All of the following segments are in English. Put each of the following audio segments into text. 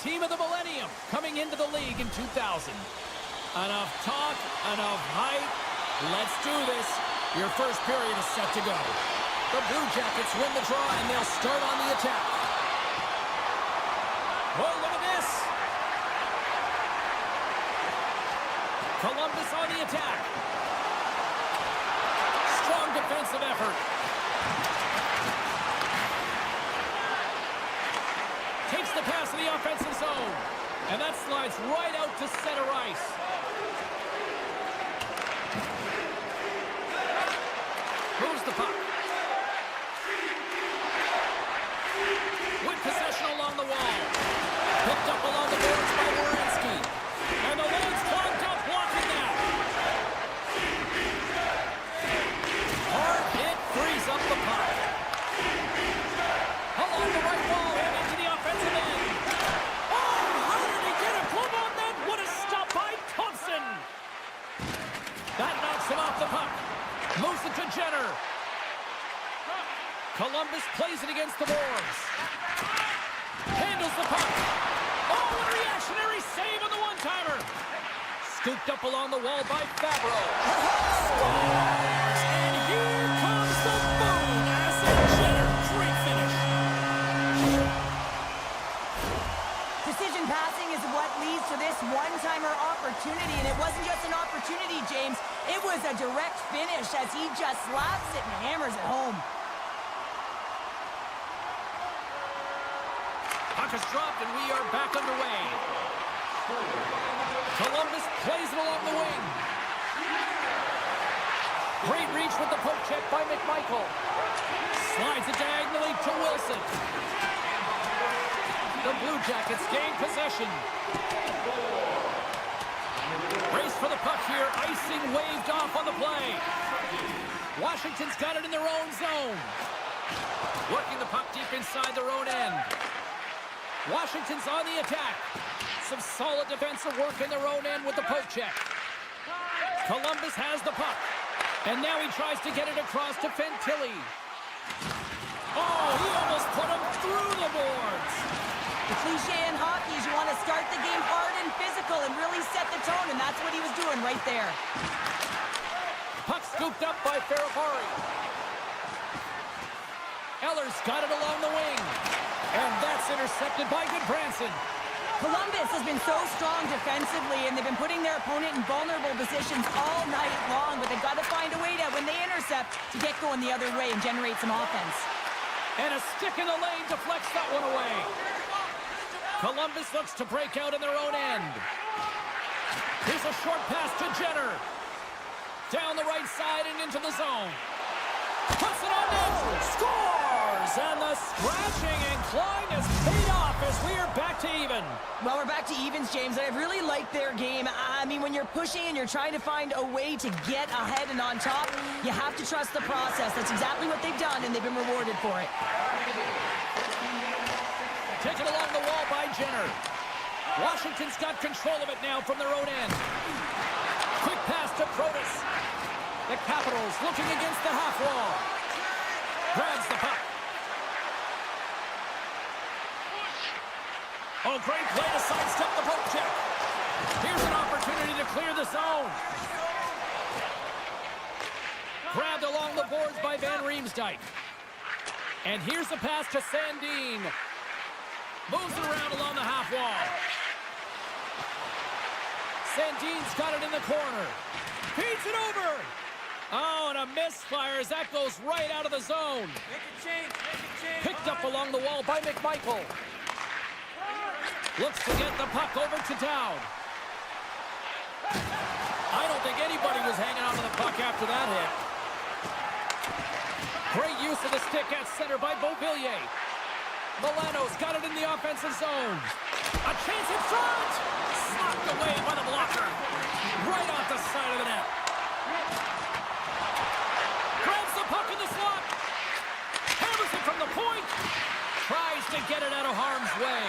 team of the millennium coming into the league in 2000. Enough talk, enough hype. Let's do this. Your first period is set to go. The Blue Jackets win the draw, and they'll start on the attack. Oh, look at this. Columbus on the attack. Strong defensive effort. Takes the pass in the offensive zone. And that slides right out to center ice. Moves the puck. With possession along the wall. Picked up along the boards by Werenski. And the lane's clogged up, blocking that. Hard hit frees up the puck. Along the right wall and into the offensive end. Oh, how did he get a glove on that? What a stop by Thompson. That knocks him off the puck. Moves it to Jenner. Columbus plays it against the boards. Handles the puck. Oh, what a reactionary save on the one-timer. Scooped up along the wall by Fabro. Scores! And here comes the boom. Asset Jenner. Great finish. Precision passing is what leads to this one-timer opportunity, and it wasn't just an opportunity, James. It was a direct finish as he just slaps it and hammers it home. Puck is dropped, and we are back underway. Columbus plays it along the wing. Great reach with the poke check by McMichael. Slides it diagonally to Wilson. The Blue Jackets gain possession. Race for the puck here. Icing waved off on the play. Washington's got it in their own zone. Working the puck deep inside their own end. Washington's on the attack. Some solid defensive work in their own end with the poke check. Columbus has the puck. And now he tries to get it across to Fantilli. Oh, he almost put him through the boards. The cliche in hockey is you want to start the game hard and physical and really set the tone, and that's what he was doing right there. Puck scooped up by Ferrapari. Eller's got it along the wing. And that's intercepted by Goodbranson. Columbus has been so strong defensively, and they've been putting their opponent in vulnerable positions all night long, but they've got to find a way to, when they intercept, to get going the other way and generate some offense. And a stick in the lane deflects that one away. Columbus looks to break out in their own end. Here's a short pass to Jenner. Down the right side and into the zone. Puts it on net. Scores! And the scratching and clawing has paid off as we are back to even. Well, we're back to evens, James, and I've really liked their game. I mean, when you're pushing and you're trying to find a way to get ahead and on top, you have to trust the process. That's exactly what they've done, and they've been rewarded for it. Taken along the wall by Jenner. Washington's got control of it now from their own end. Quick pass to Protas. The Capitals looking against the half wall. Grabs the puck. Oh, great play to sidestep the poke check. Here's an opportunity to clear the zone. Grabbed along the boards by Van Riemsdyk. And here's the pass to Sandin. Moves it around along the half wall. Sandin's got it in the corner. Feeds it over. Oh, and a misfire as that goes right out of the zone. Picked up along the wall by McMichael. Looks to get the puck over to Dowd. I don't think anybody was hanging on to the puck after that hit. Great use of the stick at center by Beauvillier. Milano's got it in the offensive zone. A chance in front! Knocked away by the blocker. Right off the side of the net. Grabs the puck in the slot. Hammers it from the point. Tries to get it out of harm's way.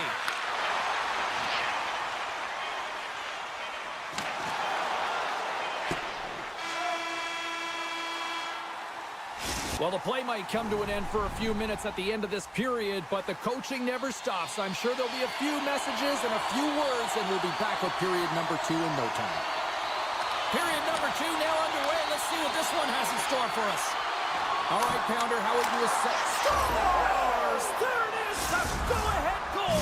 Well, the play might come to an end for a few minutes at the end of this period, but the coaching never stops. I'm sure there'll be a few messages and a few words, and we'll be back with period number 2 in no time. Period number 2 now underway. Let's see what this one has in store for us. All right, Pounder, how would you assess? Scores! There it is, the go-ahead goal!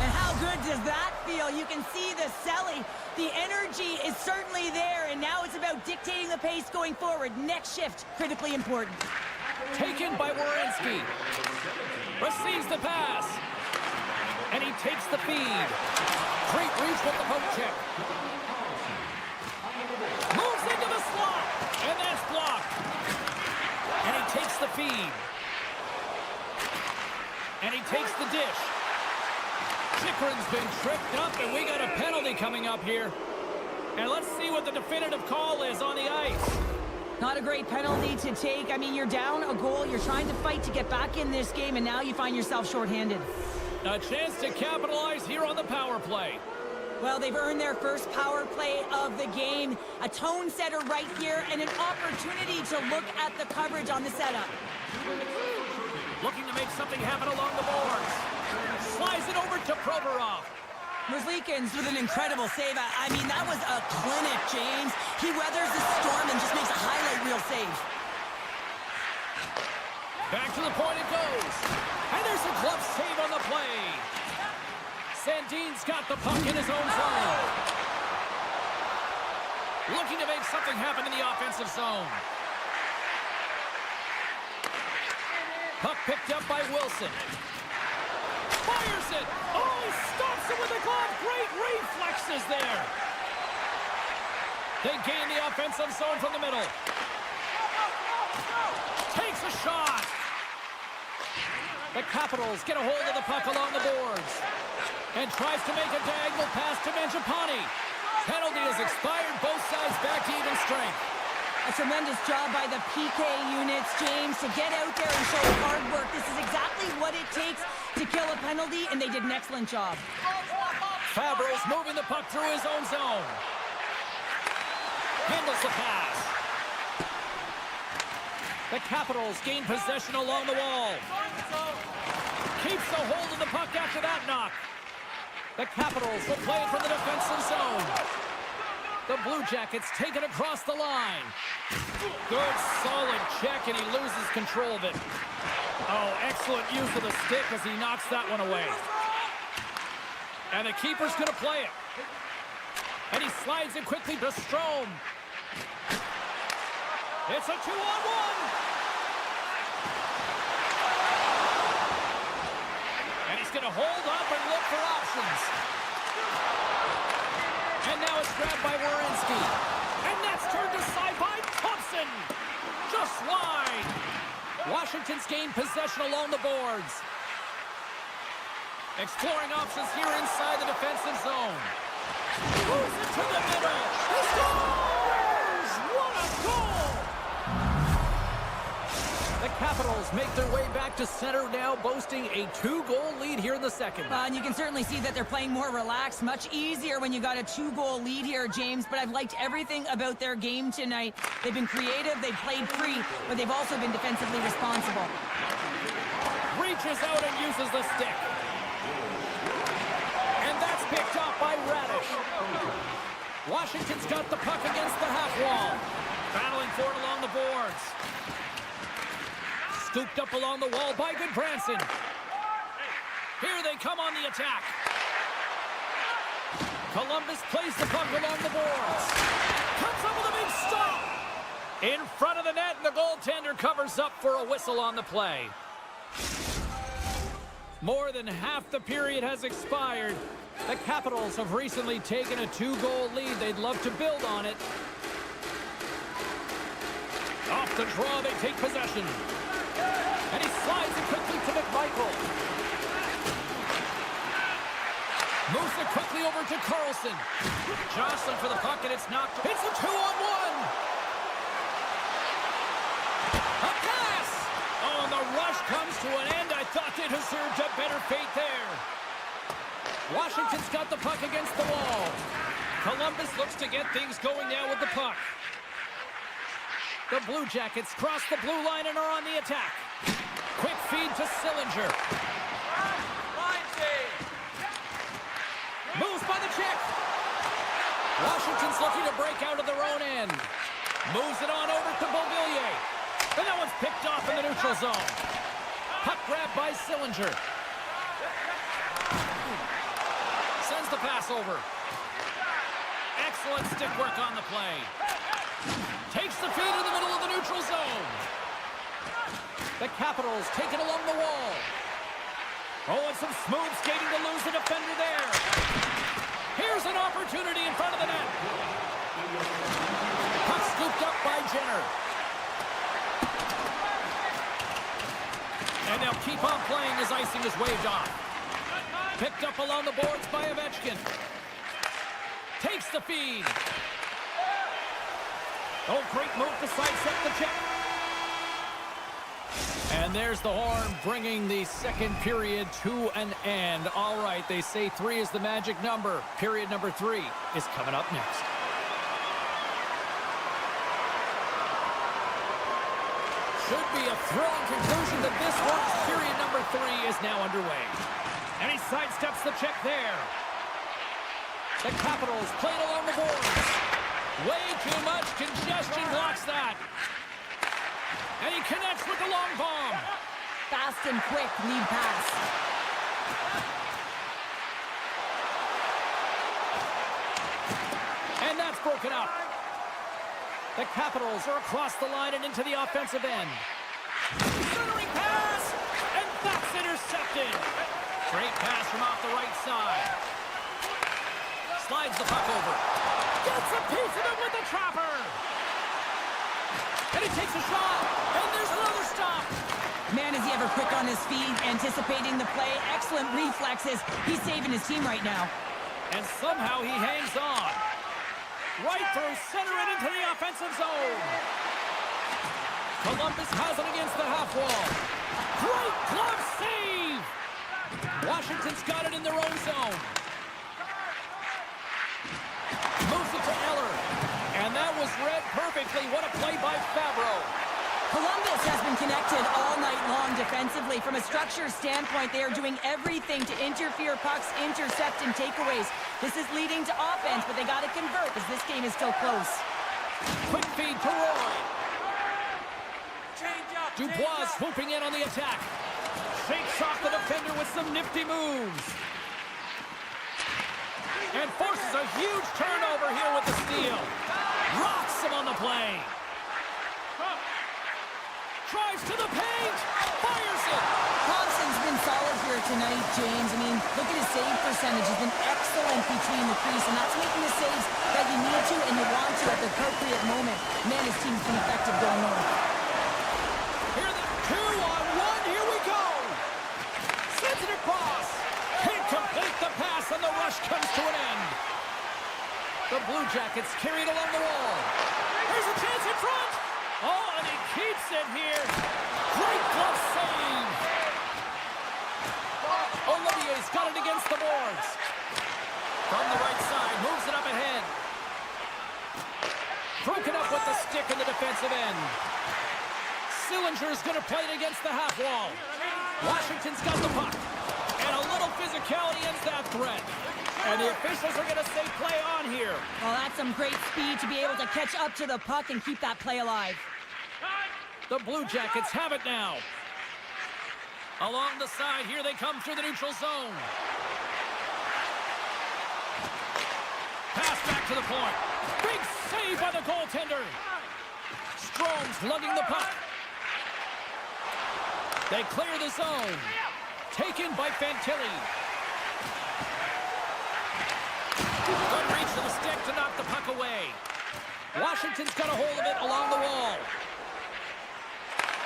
And how good does that feel? You can see the selling. The energy is certainly there, and now it's about dictating the pace going forward. Next shift, critically important. Taken by Werenski. Receives the pass. And he takes the feed. Great reach with the poke check. Moves into the slot. And that's blocked. And he takes the feed. And he takes the dish. Chikrin's been tripped up, and we got a penalty coming up here. And let's see what the definitive call is on the ice. Not a great penalty to take. I mean, you're down a goal. You're trying to fight to get back in this game, and now you find yourself shorthanded. A chance to capitalize here on the power play. Well, they've earned their first power play of the game. A tone setter right here, and an opportunity to look at the coverage on the setup. Looking to make something happen along the boards. Slides it over to Provorov. Merzlikins with an incredible save. I mean, that was a clinic, James. He weathers the storm and just makes a highlight reel save. Back to the point it goes. And there's a glove save on the play. Sandin's got the puck in his own zone. Looking to make something happen in the offensive zone. Puck picked up by Wilson. Fires it! Oh, he stops it with a glove! Great reflexes there! They gain the offensive zone from the middle. Takes a shot! The Capitals get a hold of the puck along the boards. And tries to make a diagonal pass to Mangiapane. Penalty has expired, both sides back to even strength. A tremendous job by the PK units, James, to get out there and show hard work. This is exactly what it takes to kill a penalty, and they did an excellent job. Fabro's moving the puck through his own zone. Handles the pass. The Capitals gain possession along the wall. Keeps a hold of the puck after that knock. The Capitals will play it from the defensive zone. The Blue Jackets take it across the line. Good, solid check, and he loses control of it. Oh, excellent use of the stick as he knocks that one away. And the keeper's going to play it. And he slides it quickly to Strome. It's a 2-on-1. And he's going to hold up and look for options. And now it's grabbed by Werenski. And that's turned aside by Thompson. Just wide. Washington's gained possession along the boards. Exploring options here inside the defensive zone. Moves it to the middle. He scores! What a goal! The Capitals make their way back to center now, boasting a 2-goal lead here in the second. And you can certainly see that they're playing more relaxed. Much easier when you got a 2-goal lead here, James. But I've liked everything about their game tonight. They've been creative, they've played free, but they've also been defensively responsible. Reaches out and uses the stick. And that's picked up by Radish. Washington's got the puck against the half wall. Battling for it along the boards. Scooped up along the wall by Goodbranson. Here they come on the attack. Columbus plays the puck along the boards. Comes up with a big stop. In front of the net, and the goaltender covers up for a whistle on the play. More than half the period has expired. The Capitals have recently taken a 2-goal lead. They'd love to build on it. Off the draw, they take possession. And he slides it quickly to McMichael. Moves it quickly over to Carlson. Jostling for the puck, and it's knocked. It's a 2-on-1. A pass! Oh, and the rush comes to an end. I thought they deserved a better fate there. Washington's got the puck against the wall. Columbus looks to get things going now with the puck. The Blue Jackets cross the blue line and are on the attack. Quick feed to Sillinger. Moves by the check. Washington's looking to break out of their own end. Moves it on over to Beauvillier. And that one's picked off in the neutral zone. Puck grab by Sillinger. Sends the pass over. Excellent stick work on the play. Takes the feed in the middle of the neutral zone. The Capitals take it along the wall. Oh, and some smooth skating to lose the defender there. Here's an opportunity in front of the net. Puck scooped up by Jenner. And they'll keep on playing as icing is waved off. Picked up along the boards by Ovechkin. Takes the feed. Oh, great move to sidestep the check. And there's the horn, bringing the second period to an end. All right, they say 3 is the magic number. Period number 3 is coming up next. Should be a thrilling conclusion to this one. Period number 3 is now underway. And he sidesteps the check there. The Capitals played along the boards. Way too much congestion blocks that. And he connects with the long bomb. Fast and quick lead pass. And that's broken up. The Capitals are across the line and into the offensive end. Centering pass! And that's intercepted. Great pass from off the right side. Slides the puck over. Gets a piece of it with the trapper. And he takes a shot. And there's another stop. Man, is he ever quick on his feet, anticipating the play. Excellent reflexes. He's saving his team right now. And somehow he hangs on. Right through center and into the offensive zone. Columbus has it against the half wall. Great glove save. Washington's got it in their own zone. Moves it to Eller. And that was read perfectly. What a play by Fabro. Columbus has been connected all night long defensively. From a structure standpoint, they are doing everything to interfere pucks, intercept, and takeaways. This is leading to offense, but they got to convert as this game is still close. Quick feed to Roy. Dubois swooping in on the attack. Shakes off the defender with some nifty moves. And forces a huge turnover here with the steal. Rocks him on the play. Drives to the paint. Fires it. Thompson's been solid here tonight, James. I mean, look at his save percentage. He's been excellent between the crease, and that's making the saves that you need to and you want to at the appropriate moment. Man, his team's been effective going north. Here the 2-on-1. Here we go. Sends it across. Can't complete the pass, and the rush comes to an end. The Blue Jackets carried along the wall. Here's a chance in front. Oh, and he keeps it here. Great glove save. Olivier's got it against the boards. From the right side, moves it up ahead. Broken up with the stick in the defensive end. Sillinger's going to play it against the half wall. Washington's got the puck. And a little physicality ends that threat. And the officials are going to say play on here. Well, that's some great speed to be able to catch up to the puck and keep that play alive. The Blue Jackets have it now. Along the side, here they come through the neutral zone. Pass back to the point. Big save by the goaltender. Strome's lugging the puck. They clear the zone. Taken by Fantilli. Good reach to the stick to knock the puck away. Washington's got a hold of it along the wall.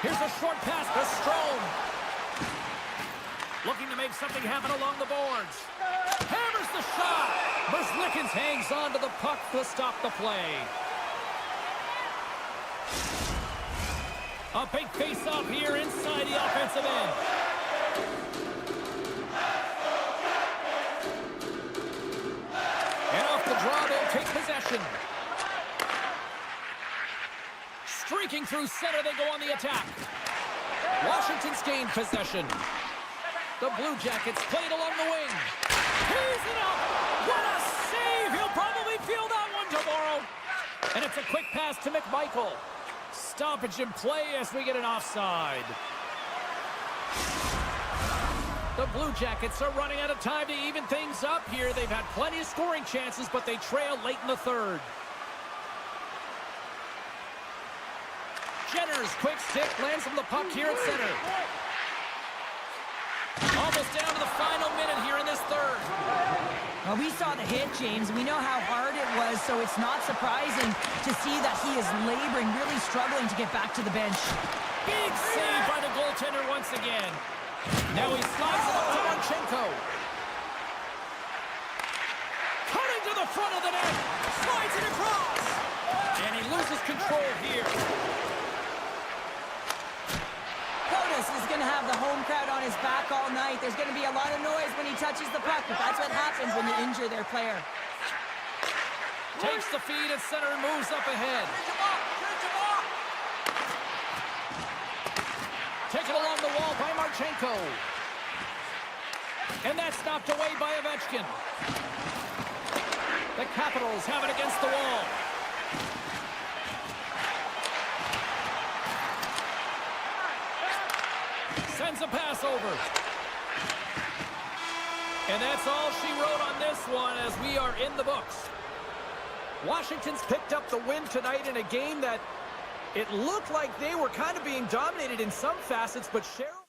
Here's a short pass to Strome. Looking to make something happen along the boards. Hammers the shot. Merzlikins hangs on to the puck to stop the play. A big face-off here inside the offensive end. And off the draw, they'll take possession. Breaking through center, they go on the attack. Washington's gained possession. The Blue Jackets played along the wing. He's it up! What a save! He'll probably feel that one tomorrow. And it's a quick pass to McMichael. Stoppage in play as we get an offside. The Blue Jackets are running out of time to even things up here. They've had plenty of scoring chances, but they trail late in the third. Jenner's quick stick lands from the puck here at center. Almost down to the final minute here in this third. Well, we saw the hit, James. We know how hard it was, so it's not surprising to see that he is laboring, really struggling to get back to the bench. Big save by the goaltender once again. Now he slides it up to Marchenko. Cutting to the front of the net. Slides it across. And he loses control here. Is going to have the home crowd on his back all night. There's going to be a lot of noise when he touches the puck, but that's what happens when you injure their player. Takes the feed at center and moves up ahead. Taken along the wall by Marchenko. And that's knocked away by Ovechkin. The Capitals have it against the wall. Sends a pass over. And that's all she wrote on this one as we are in the books. Washington's picked up the win tonight in a game that it looked like they were kind of being dominated in some facets, but Cheryl...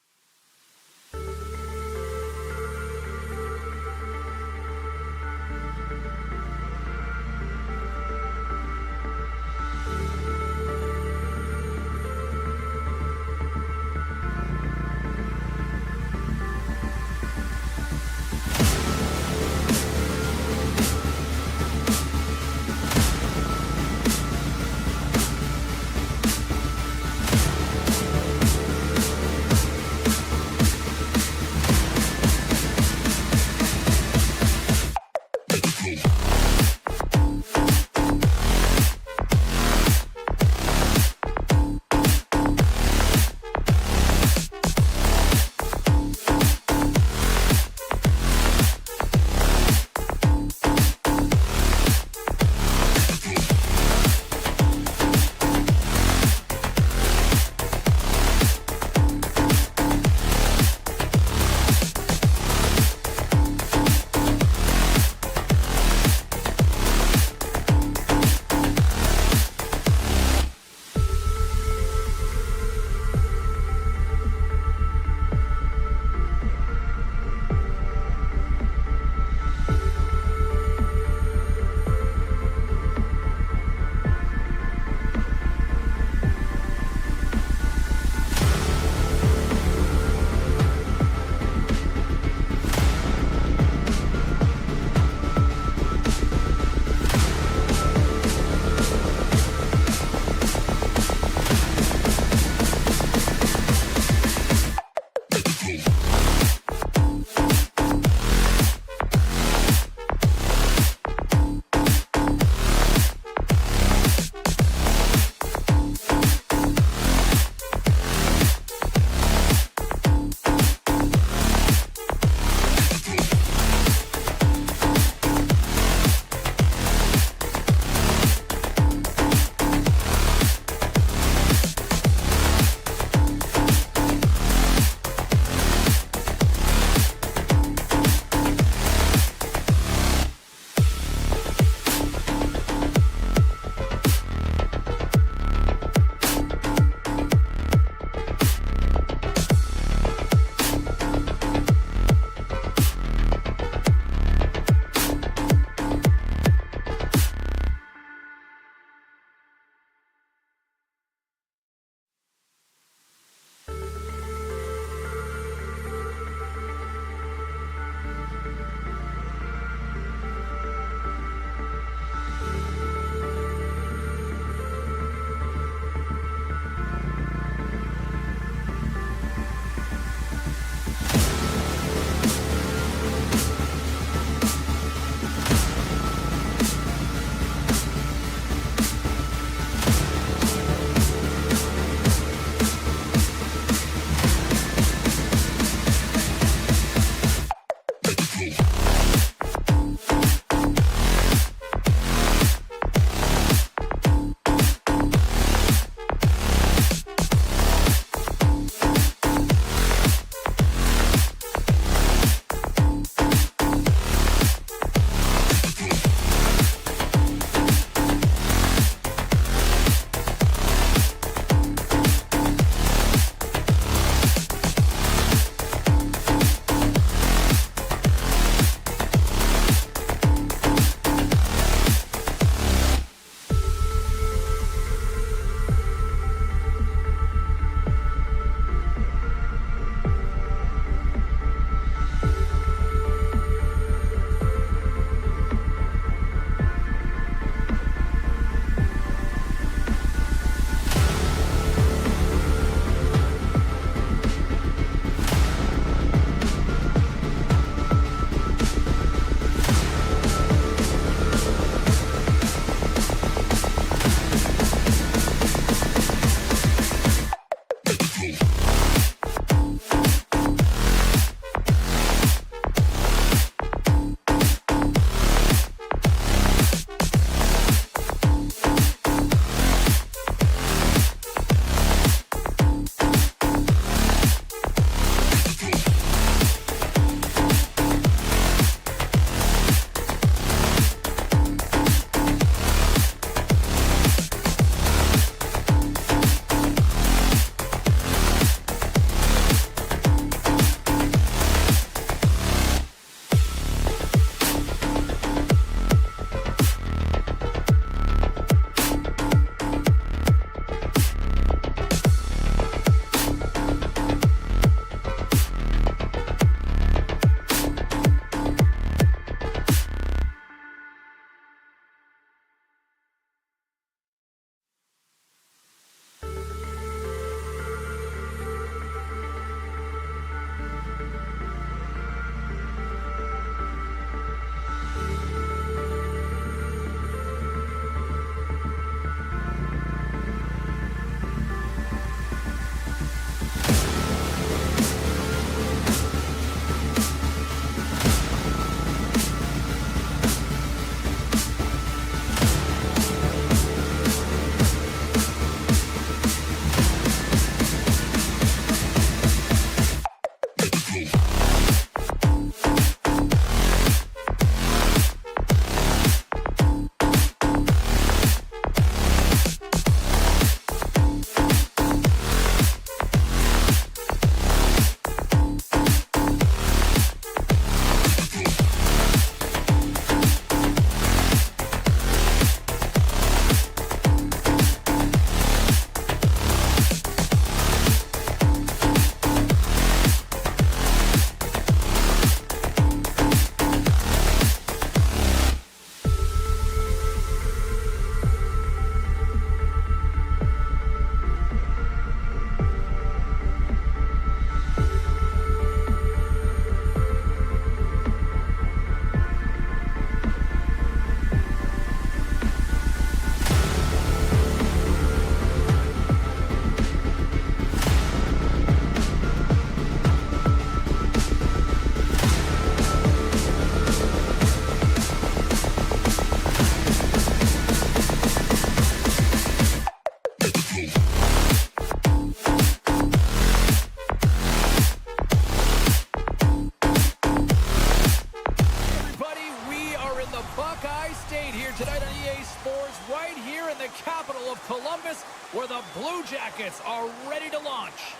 Columbus, where the Blue Jackets are ready to launch.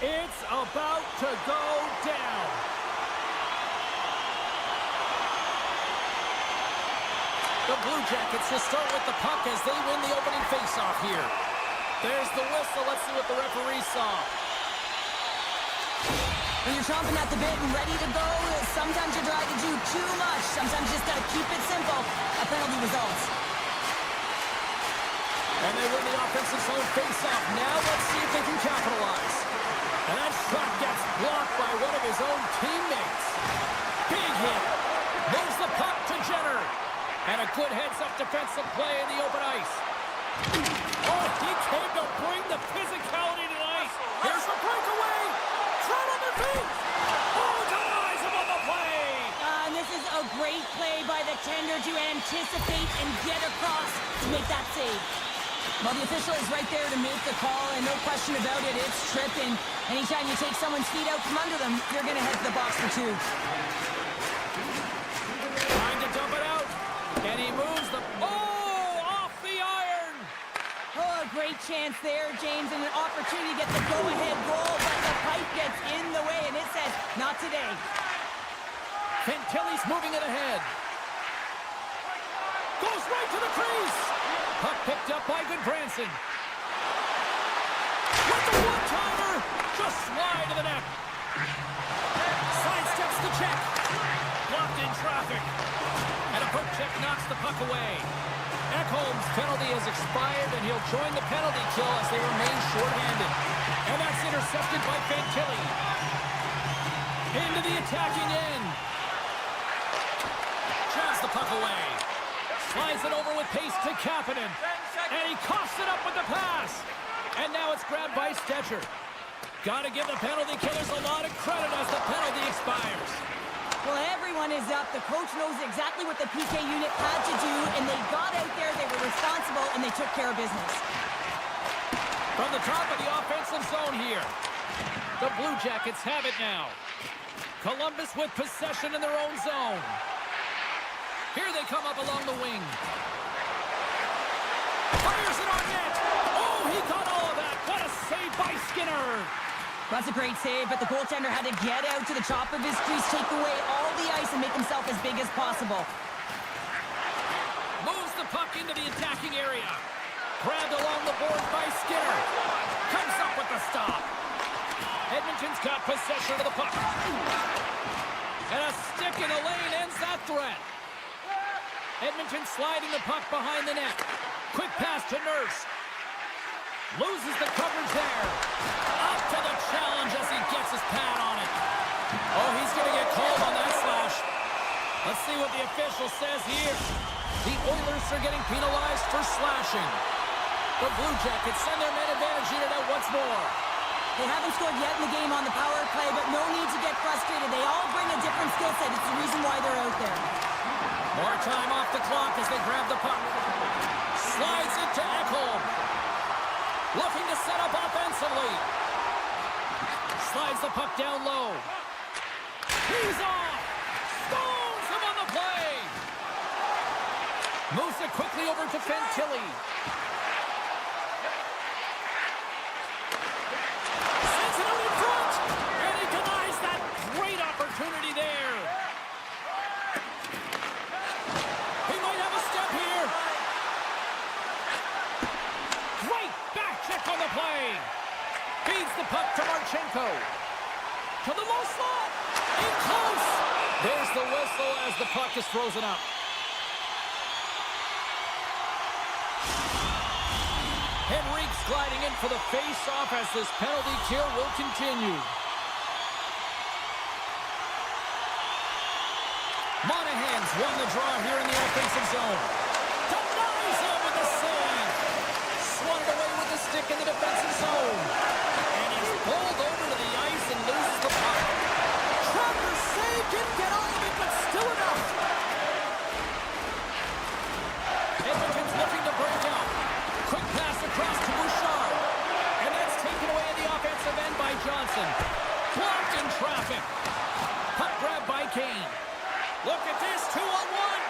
It's about to go down. The Blue Jackets will start with the puck as they win the opening faceoff here. There's the whistle. Let's see what the referee saw. When you're chomping at the bit and ready to go, sometimes you try to do too much. Sometimes you just got to keep it simple. A penalty results. And they win the offensive zone face-off. Now let's see if they can capitalize. And that shot gets blocked by one of his own teammates. Big hit. Moves the puck to Jenner. And a good heads-up defensive play in the open ice. Oh, he came to bring the physicality tonight. Here's the breakaway. Throw on their feet. Oh, denies him on the play. And this is a great play by the tender to anticipate and get across to make that save. Well, the official is right there to make the call, and no question about it, it's tripping. Anytime you take someone's feet out from under them, you're going to head to the box for two. Trying to dump it out, and he moves the... Oh, off the iron! Oh, a great chance there, James, and an opportunity to get the go-ahead goal, but the pipe gets in the way, and it says, not today. Fantilli's moving it ahead. Goes right to the crease! Puck picked up by Goodbranson. With the one-timer, just slide to the net. Sidesteps the check. Blocked in traffic. And a poke check knocks the puck away. Ekholm's penalty has expired, and he'll join the penalty kill as they remain shorthanded. And that's intercepted by Fantilli. Into the attacking end. Jabs the puck away. Slides it over with pace to Kapanen. And he coughs it up with the pass. And now it's grabbed by Stetcher. Got to give the penalty killers a lot of credit as the penalty expires. Well, everyone is up. The coach knows exactly what the PK unit had to do, and they got out there, they were responsible, and they took care of business. From the top of the offensive zone here, the Blue Jackets have it now. Columbus with possession in their own zone. Here they come up along the wing. Fires it on net. Oh, he got all of that. What a save by Skinner. That's a great save, but the goaltender had to get out to the top of his crease, take away all the ice, and make himself as big as possible. Moves the puck into the attacking area. Grabbed along the boards by Skinner. Comes up with the stop. Edmonton's got possession of the puck. And a stick in the lane ends that threat. Edmonton sliding the puck behind the net. Quick pass to Nurse. Loses the coverage there. Up to the challenge as he gets his pad on it. Oh, he's going to get called on that slash. Let's see what the official says here. The Oilers are getting penalized for slashing. The Blue Jackets send their man advantage unit out once more. They haven't scored yet in the game on the power play, but no need to get frustrated. They all bring a different skill set. It's the reason why they're out there. More time off the clock as they grab the puck. Slides it to Ekholm. Looking to set up offensively. Slides the puck down low. He's off. Stones him on the play. Moves it quickly over to Fantilli. Sends it out in front. And he denies that great opportunity there. He might have a step here. Great back check on the play. Feeds the puck to Marchenko. To the low slot. In close. There's the whistle as the puck is frozen up. Henrique's gliding in for the face-off as this penalty kill will continue. Monahan's won the draw here in the offensive zone. Denies him with the save. Swung it away with the stick in the defensive zone. And he's pulled over to the ice and loses the puck. Travers saved him, get all of it, but still enough. Edmonton's looking to break out. Quick pass across to Bouchard. And that's taken away in the offensive end by Johnson. Blocked in traffic. Puck grab by Kane. Look at this, 2-on-1.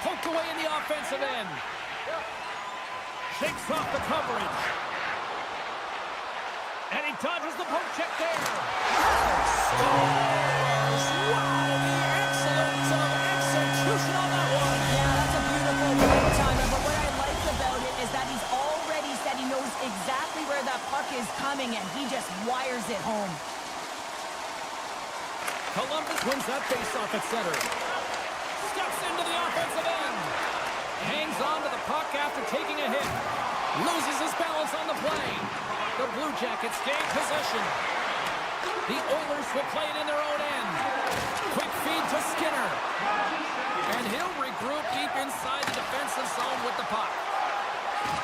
Poked away in the offensive end. Shakes off the coverage. And he dodges the poke check there. Scores! Wow, the excellence of execution on that one. Yeah, that's a beautiful one-timer, but what I like about it is that he's already said he knows exactly where that puck is coming, and he just wires it home. Columbus wins that faceoff at center. Steps into the offensive end. Hangs on to the puck after taking a hit. Loses his balance on the play. The Blue Jackets gain possession. The Oilers will play it in their own end. Quick feed to Skinner. And he'll regroup deep inside the defensive zone with the puck.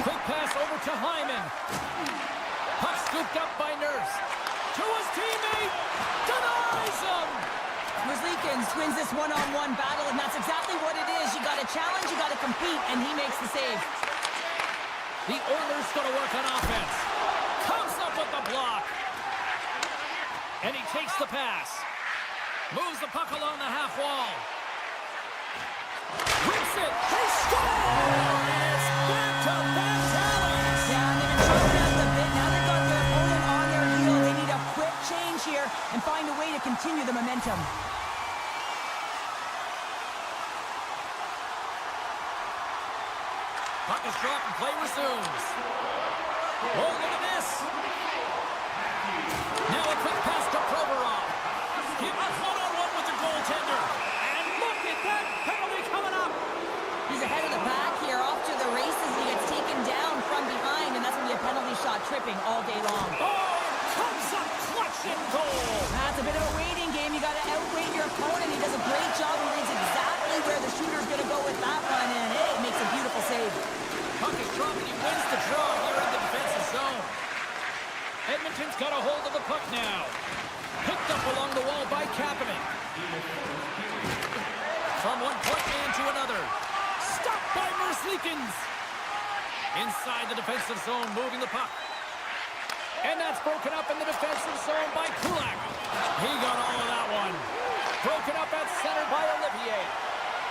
Quick pass over to Hyman. Puck scooped up by Nurse. To his teammate. Denies him. Merzlikins wins this one-on-one battle, and that's exactly what it is. You got to challenge, you got to compete, and he makes the save. The Oilers going to work on offense. Comes up with the block. And he takes the pass. Moves the puck along the half wall. Rips it. They score! It's back to back talents. Yeah, and they've been trying out the bit. Now they've got their opponent on their heel. They need a quick change here and find a way to continue the momentum. Puck is dropped and play resumes. Oh, look at this. Now a quick pass to Provorov. He runs one-on-one with the goaltender. And look at that penalty coming up. He's ahead of the pack here, off to the races. He gets taken down from behind, and that's going to be a penalty shot, tripping all day long. Oh, comes up clutch in goal. That's a bit of a waiting game. You got to outweight your opponent. He does a great job. He reads exactly where the shooter's going to go with that one, and hey, makes a beautiful save. Puck is dropped and he wins the draw here in the defensive zone. Edmonton's got a hold of the puck now. Picked up along the wall by Kapanen. From one point man to another. Stopped by Merzlikins. Inside the defensive zone, moving the puck. And that's broken up in the defensive zone by Kulak. He got all of that one. Broken up at center by Olivier.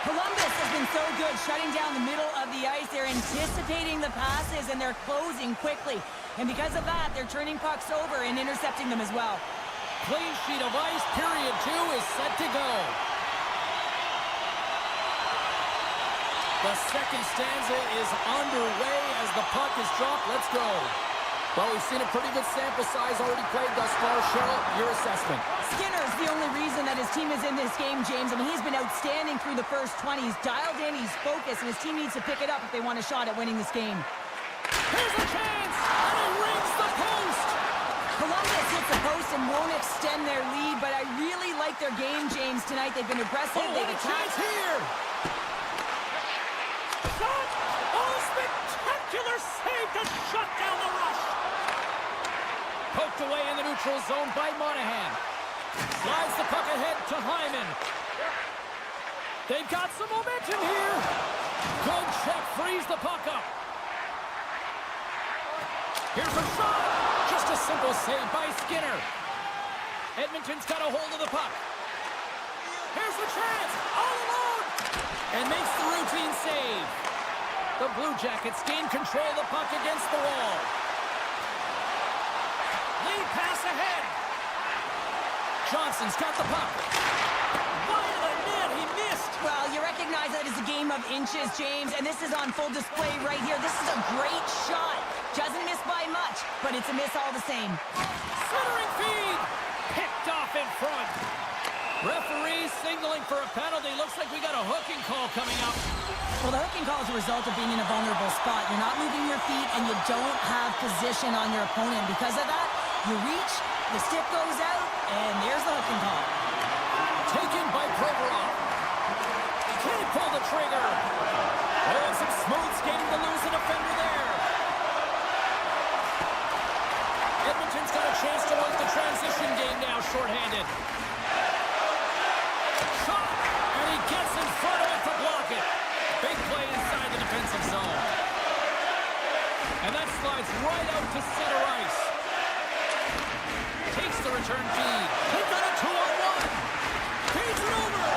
Columbus has been so good shutting down the middle of the ice. They're anticipating the passes, and they're closing quickly. And because of that, they're turning pucks over and intercepting them as well. Clean sheet of ice, period 2 is set to go. The second stanza is underway as the puck is dropped. Let's go. Well, we've seen a pretty good sample size already played thus far. Cheryl, your assessment. Skinner's the only reason that his team is in this game, James. I mean, he's been outstanding through the first 20. He's dialed in, he's focused, and his team needs to pick it up if they want a shot at winning this game. Here's a chance, and he rings the post. Columbus hits the post and won't extend their lead, but I really like their game, James, tonight. They've been aggressive. Oh, They've what a attacked. chance here. Shot! Oh, spectacular save to shut down the rush. Poked away in the neutral zone by Monahan. Slides the puck ahead to Hyman. They've got some momentum here. Good check, frees the puck up. Here's a shot. Just a simple save by Skinner. Edmonton's got a hold of the puck. Here's the chance. All alone. And makes the routine save. The Blue Jackets gain control of the puck against the wall. Lead pass ahead. Johnson's got the puck. Wide of the net. He missed. Well, you recognize that it's a game of inches, James, and this is on full display right here. This is a great shot. Doesn't miss by much, but it's a miss all the same. Centering feed. Picked off in front. Referee signaling for a penalty. Looks like we got a hooking call coming up. Well, the hooking call is a result of being in a vulnerable spot. You're not moving your feet, and you don't have position on your opponent. Because of that, you reach, the stick goes out, and there's the hooking call. Taken by Provorov. Can't pull the trigger. Oh, some smooth skating to lose a defender there. Edmonton's got a chance to work the transition game now, shorthanded. Shot, and he gets in front of it to block it. Big play inside the defensive zone. And that slides right out to center ice. Takes the return feed. They got a 2-on-1. Feeds it over.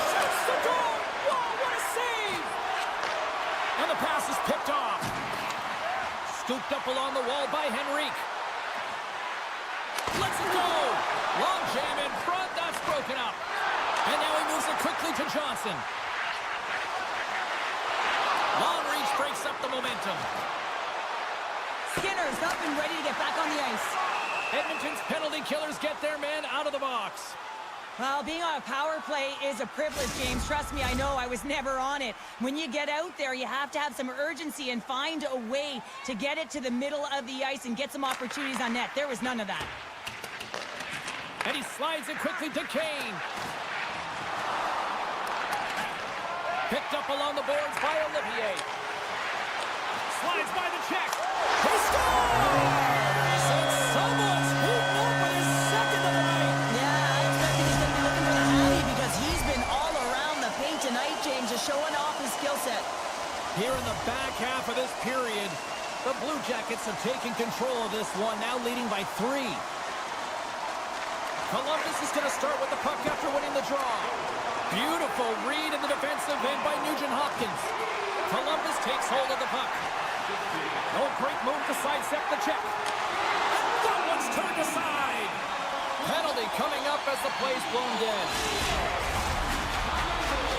Shoots the goal. Whoa, what a save. And the pass is picked off. Scooped up along the wall by Henrique. Lets it go. Long jam in front. That's broken up. And now he moves it quickly to Johnson. Long reach breaks up the momentum. Skinner's up and ready to get back on the ice. Edmonton's penalty killers get their man out of the box. Well, being on a power play is a privilege, James. Trust me, I know. I was never on it. When you get out there, you have to have some urgency and find a way to get it to the middle of the ice and get some opportunities on net. There was none of that. And he slides it quickly to Kane. Picked up along the boards by Olivier. Slides by the check. He scores! And someone's beaten up with his second of the night. Yeah, I expect he's going to be looking for the alley because he's been all around the paint tonight, James, just showing off his skill set. Here in the back half of this period, the Blue Jackets have taken control of this one, now leading by 3. Columbus is going to start with the puck after winning the draw. Beautiful read in the defensive end by Nugent-Hopkins. Columbus takes hold of the puck. No great move to sidestep the check. That one's turned aside. Penalty coming up as the play's blown dead.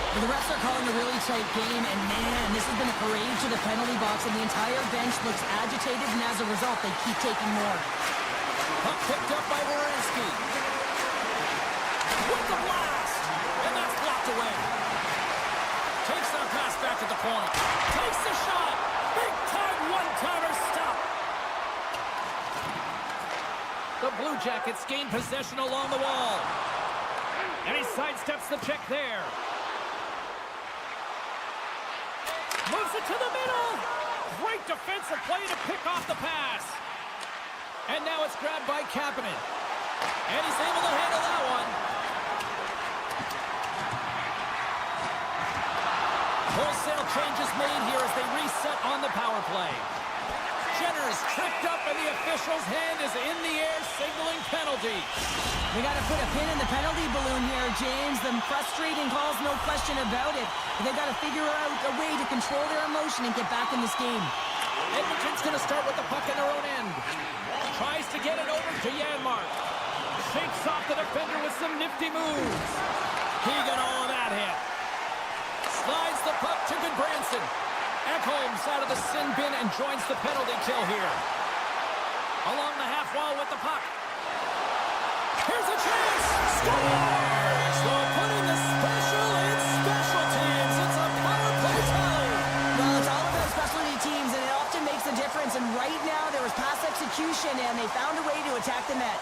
Well, the refs are calling a really tight game, and man, this has been a parade to the penalty box, and the entire bench looks agitated, and as a result, they keep taking more. Puck picked up by Werenski. With the blast! And that's blocked away. Takes that pass back at the point. Takes the shot. Big time one-timer stop. The Blue Jackets gain possession along the wall. And he sidesteps the check there. Moves it to the middle. Great defensive play to pick off the pass. And now it's grabbed by Kapanen. And he's able to handle that one. Wholesale changes made here as they reset on the power play. Jenner's tripped up and the official's hand is in the air signaling penalty. We got to put a pin in the penalty balloon here, James. The frustrating calls, no question about it. They got to figure out a way to control their emotion and get back in this game. Edmonton's going to start with the puck in their own end. Tries to get it over to Janmark. Shakes off the defender with some nifty moves. He got all of that hit. Slides the puck to Goodbranson. Ekholm's out of the sin bin and joins the penalty kill here. Along the half wall with the puck. Here's a chance. Scores! So putting the special in special teams. It's a power play tally. Well, it's all about specialty teams, and it often makes a difference. And right now, there was pass execution, and they found a way to attack the net.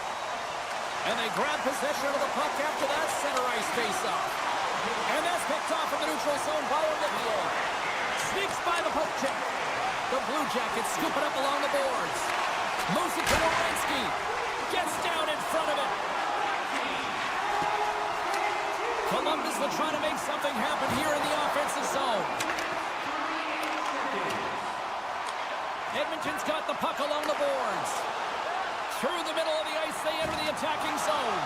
And they grab possession of the puck after that center ice face-off. And that's picked off in the neutral zone by Olivier. Sneaks by the poke check. The Blue Jackets scoop it up along the boards. Moves it to Werenski. Gets down in front of it. Columbus will try to make something happen here in the offensive zone. Edmonton's got the puck along the boards. Through the middle of the ice, they enter the attacking zone.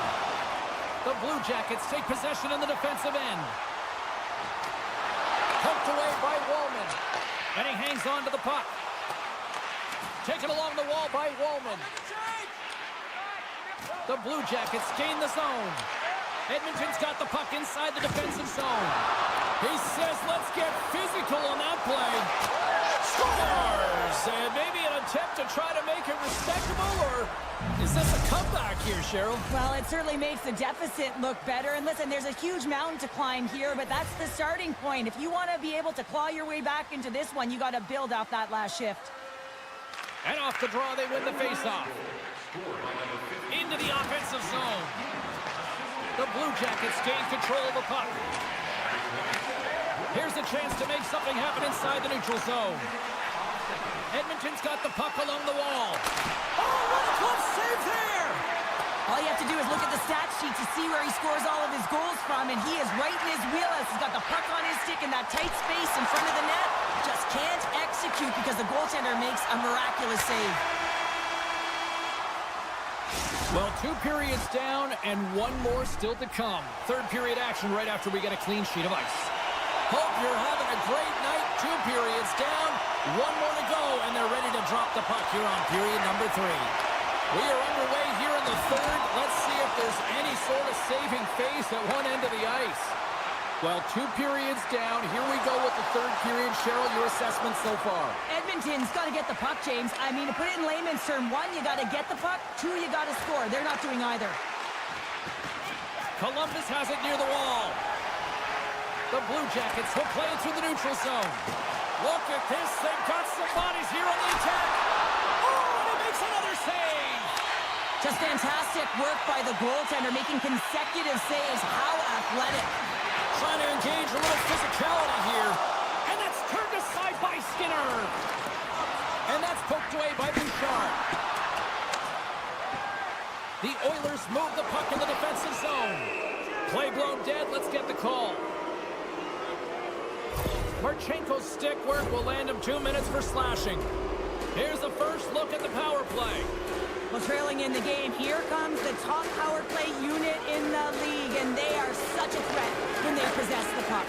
The Blue Jackets take possession in the defensive end. Poked away by Wallman. And he hangs on to the puck. Taken along the wall by Wallman. The Blue Jackets gain the zone. Edmonton's got the puck inside the defensive zone. He says, let's get physical on that play. Scores! And maybe an attempt to try to make it respectable, or is this a comeback here, Cheryl? Well, it certainly makes the deficit look better. And listen, there's a huge mountain to climb here, but that's the starting point. If you want to be able to claw your way back into this one, you got to build off that last shift. And off the draw, they win the faceoff. Into the offensive zone. The Blue Jackets gain control of the puck. Here's a chance to make something happen inside the neutral zone. Edmonton's got the puck along the wall. Oh, what a close save there! All you have to do is look at the stat sheet to see where he scores all of his goals from, and he is right in his wheelhouse. He's got the puck on his stick in that tight space in front of the net. Just can't execute because the goaltender makes a miraculous save. Well, 2 periods down and 1 more still to come. Third period action right after we get a clean sheet of ice. Hope you're having a great night. 2 periods down, 1 more to go, and they're ready to drop the puck here on period number 3. We are underway here in the third. Let's see if there's any sort of saving face at one end of the ice. Well, 2 periods down. Here we go with the third period. Cheryl, your assessment so far? Edmonton's got to get the puck, James. I mean, to put it in layman's term, 1, you got to get the puck. 2, you got to score. They're not doing either. Columbus has it near the wall. The Blue Jackets will play it through the neutral zone. Look at this. They've got some bodies here on the attack. Oh, and he makes another save. Just fantastic work by the goaltender, making consecutive saves. How athletic. Trying to engage a little physicality here. And that's turned aside by Skinner. And that's poked away by Bouchard. The Oilers move the puck in the defensive zone. Play blown dead. Let's get the call. Marchenko's stick work will land him 2 minutes for slashing. Here's the first look at the power play. Well, trailing in the game, here comes the top power play unit in the league, and they are such a threat when they possess the puck.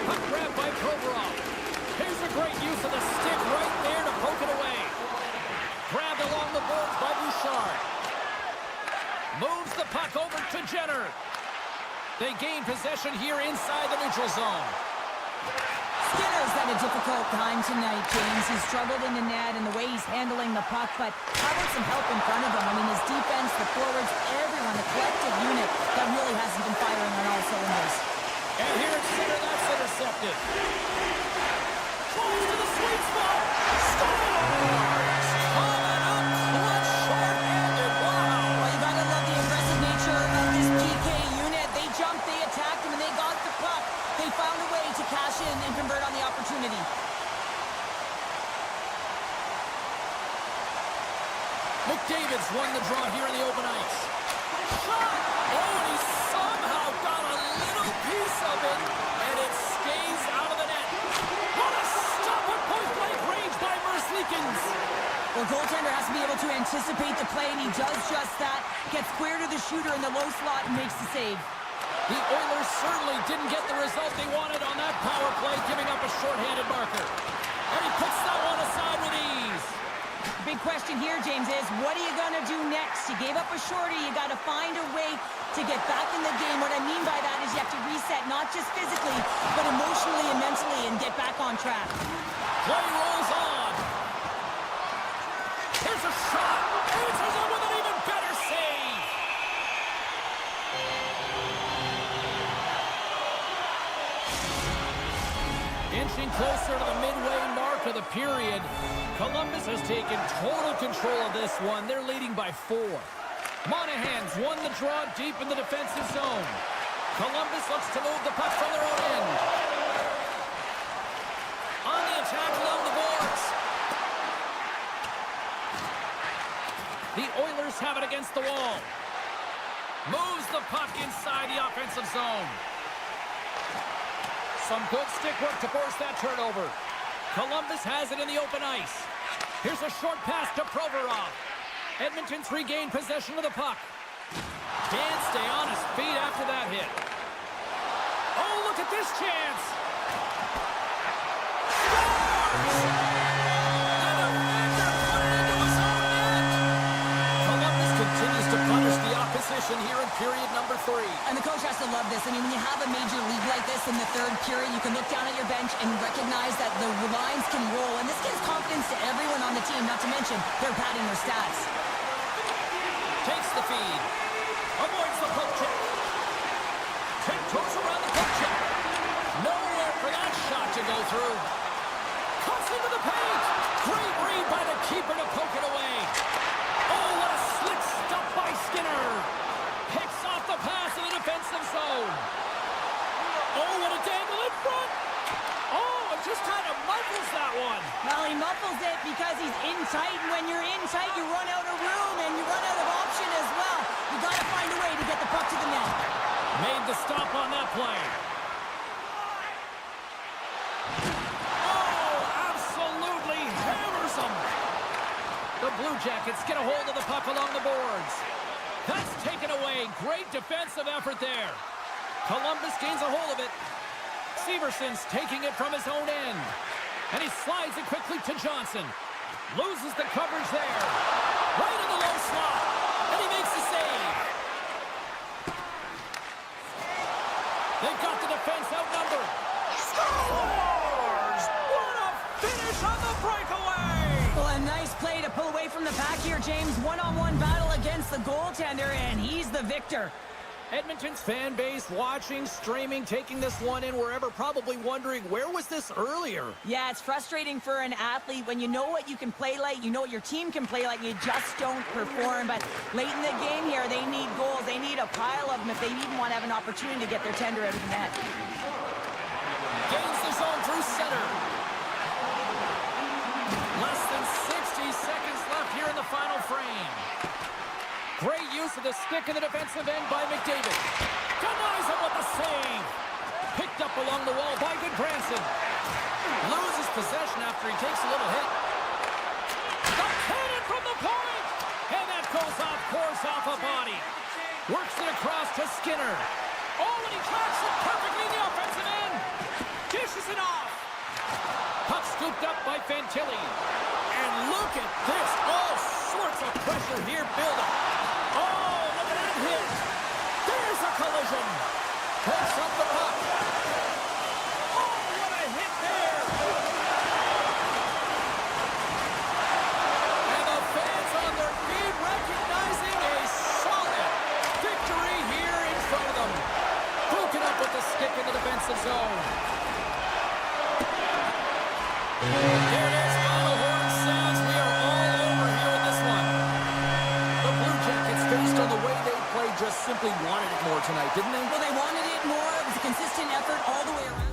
Puck grab by Provorov. Here's a great use of the stick right there to poke it away. Grabbed along the boards by Bouchard. Moves the puck over to Jenner. They gain possession here inside the neutral zone. Skinner's had a difficult time tonight, James. He's struggled in the net and the way he's handling the puck, but how about some help in front of him? I mean, his defense, the forwards, everyone, the collective unit that really hasn't been firing on all cylinders. And here at center, that's intercepted. Close to the sweet spot. Scores! Coming up clutch, short-handed. Wow! Well, you gotta love the aggressive nature of this PK unit. They jumped, they attacked him, and they got the puck. They found a way to cash in and convert on the opportunity. McDavid's won the draw here in the open ice. Shot! Oh, and he somehow got a little piece of it, and it stays out of the net. What a stop at point-blank range by Merzlikins. The goaltender has to be able to anticipate the play, and he does just that. Gets square to the shooter in the low slot and makes the save. The Oilers certainly didn't get the result they wanted on that power play, giving up a shorthanded marker. And he puts that one aside with ease. Big question here, James, is what are you going to do next? You gave up a shorty. You got to find a way to get back in the game. What I mean by that is you have to reset, not just physically, but emotionally and mentally, and get back on track. Play rolls on. Here's a shot. Answers it with an even better save. Inching closer to the midway mark of the period. Columbus has taken total control of this one. They're leading by 4. Monahan's won the draw deep in the defensive zone. Columbus looks to move the puck from their own end. On the attack along the boards. The Oilers have it against the wall. Moves the puck inside the offensive zone. Some good stick work to force that turnover. Columbus has it in the open ice. Here's a short pass to Provorov. Edmonton's regained possession of the puck. Can't stay on his feet after that hit. Oh, look at this chance. Continues to punish the opposition here in period number 3. And the coach has to love this. I mean, when you have a major league like this in the third period, you can look down at your bench and recognize that the lines can roll. And this gives confidence to everyone on the team, not to mention they're padding their stats. Takes the feed. Avoids the poke check. Tiptoes around the poke check. Nowhere for that shot to go through. Cuts into the paint. Great read by the keeper to poke it away. Oh, what a slick stop by Skinner. Picks off the pass in the defensive zone. Oh, what a dangle in front. Oh, it just kind of muffles that one. Well, he muffles it because he's in tight, and when you're in tight, you run out of room, and you run out of option as well. You got to find a way to get the puck to the net. Made the stop on that play. Oh, absolutely hammers him. The Blue Jackets get a hold of the puck along the boards. That's taken away. Great defensive effort there. Columbus gains a hold of it. Severson's taking it from his own end. And he slides it quickly to Johnson. Loses the coverage there. Right in the low slot. And he makes the save. They've got the defense outnumbered. Scores! What a finish on the breakaway! Well, a nice play to pull away from the pack here, James. One-on-one battle against the goaltender, and he's the victor. Edmonton's fan base watching, streaming, taking this one in wherever, probably wondering, where was this earlier? Yeah, it's frustrating for an athlete when you know what you can play like, you know what your team can play like, you just don't perform. But late in the game here, they need goals. They need a pile of them if they even want to have an opportunity to get their tender out of the net. Gains the zone through center. Less than 60 seconds left here in the final frame. Great use of the stick in the defensive end by McDavid. Denies him with the save. Picked up along the wall by Goodbranson. Loses possession after he takes a little hit. The cannon from the point! And that goes off course off a body. Works it across to Skinner. Oh, and he tracks it perfectly in the offensive end. Dishes it off. Puck scooped up by Fantilli. And look at this. All sorts of pressure here building. Oh, look at that hit. There's a collision. Picks up the puck. Oh, what a hit there. And the fans on their feet recognizing a solid victory here in front of them. Broken up with the stick in the defensive zone. There it is. Final horn sounds. We are all over here in this one. The Blue Jackets, based on the way they played, just simply wanted it more tonight, didn't they? Well, they wanted it more. It was a consistent effort all the way around.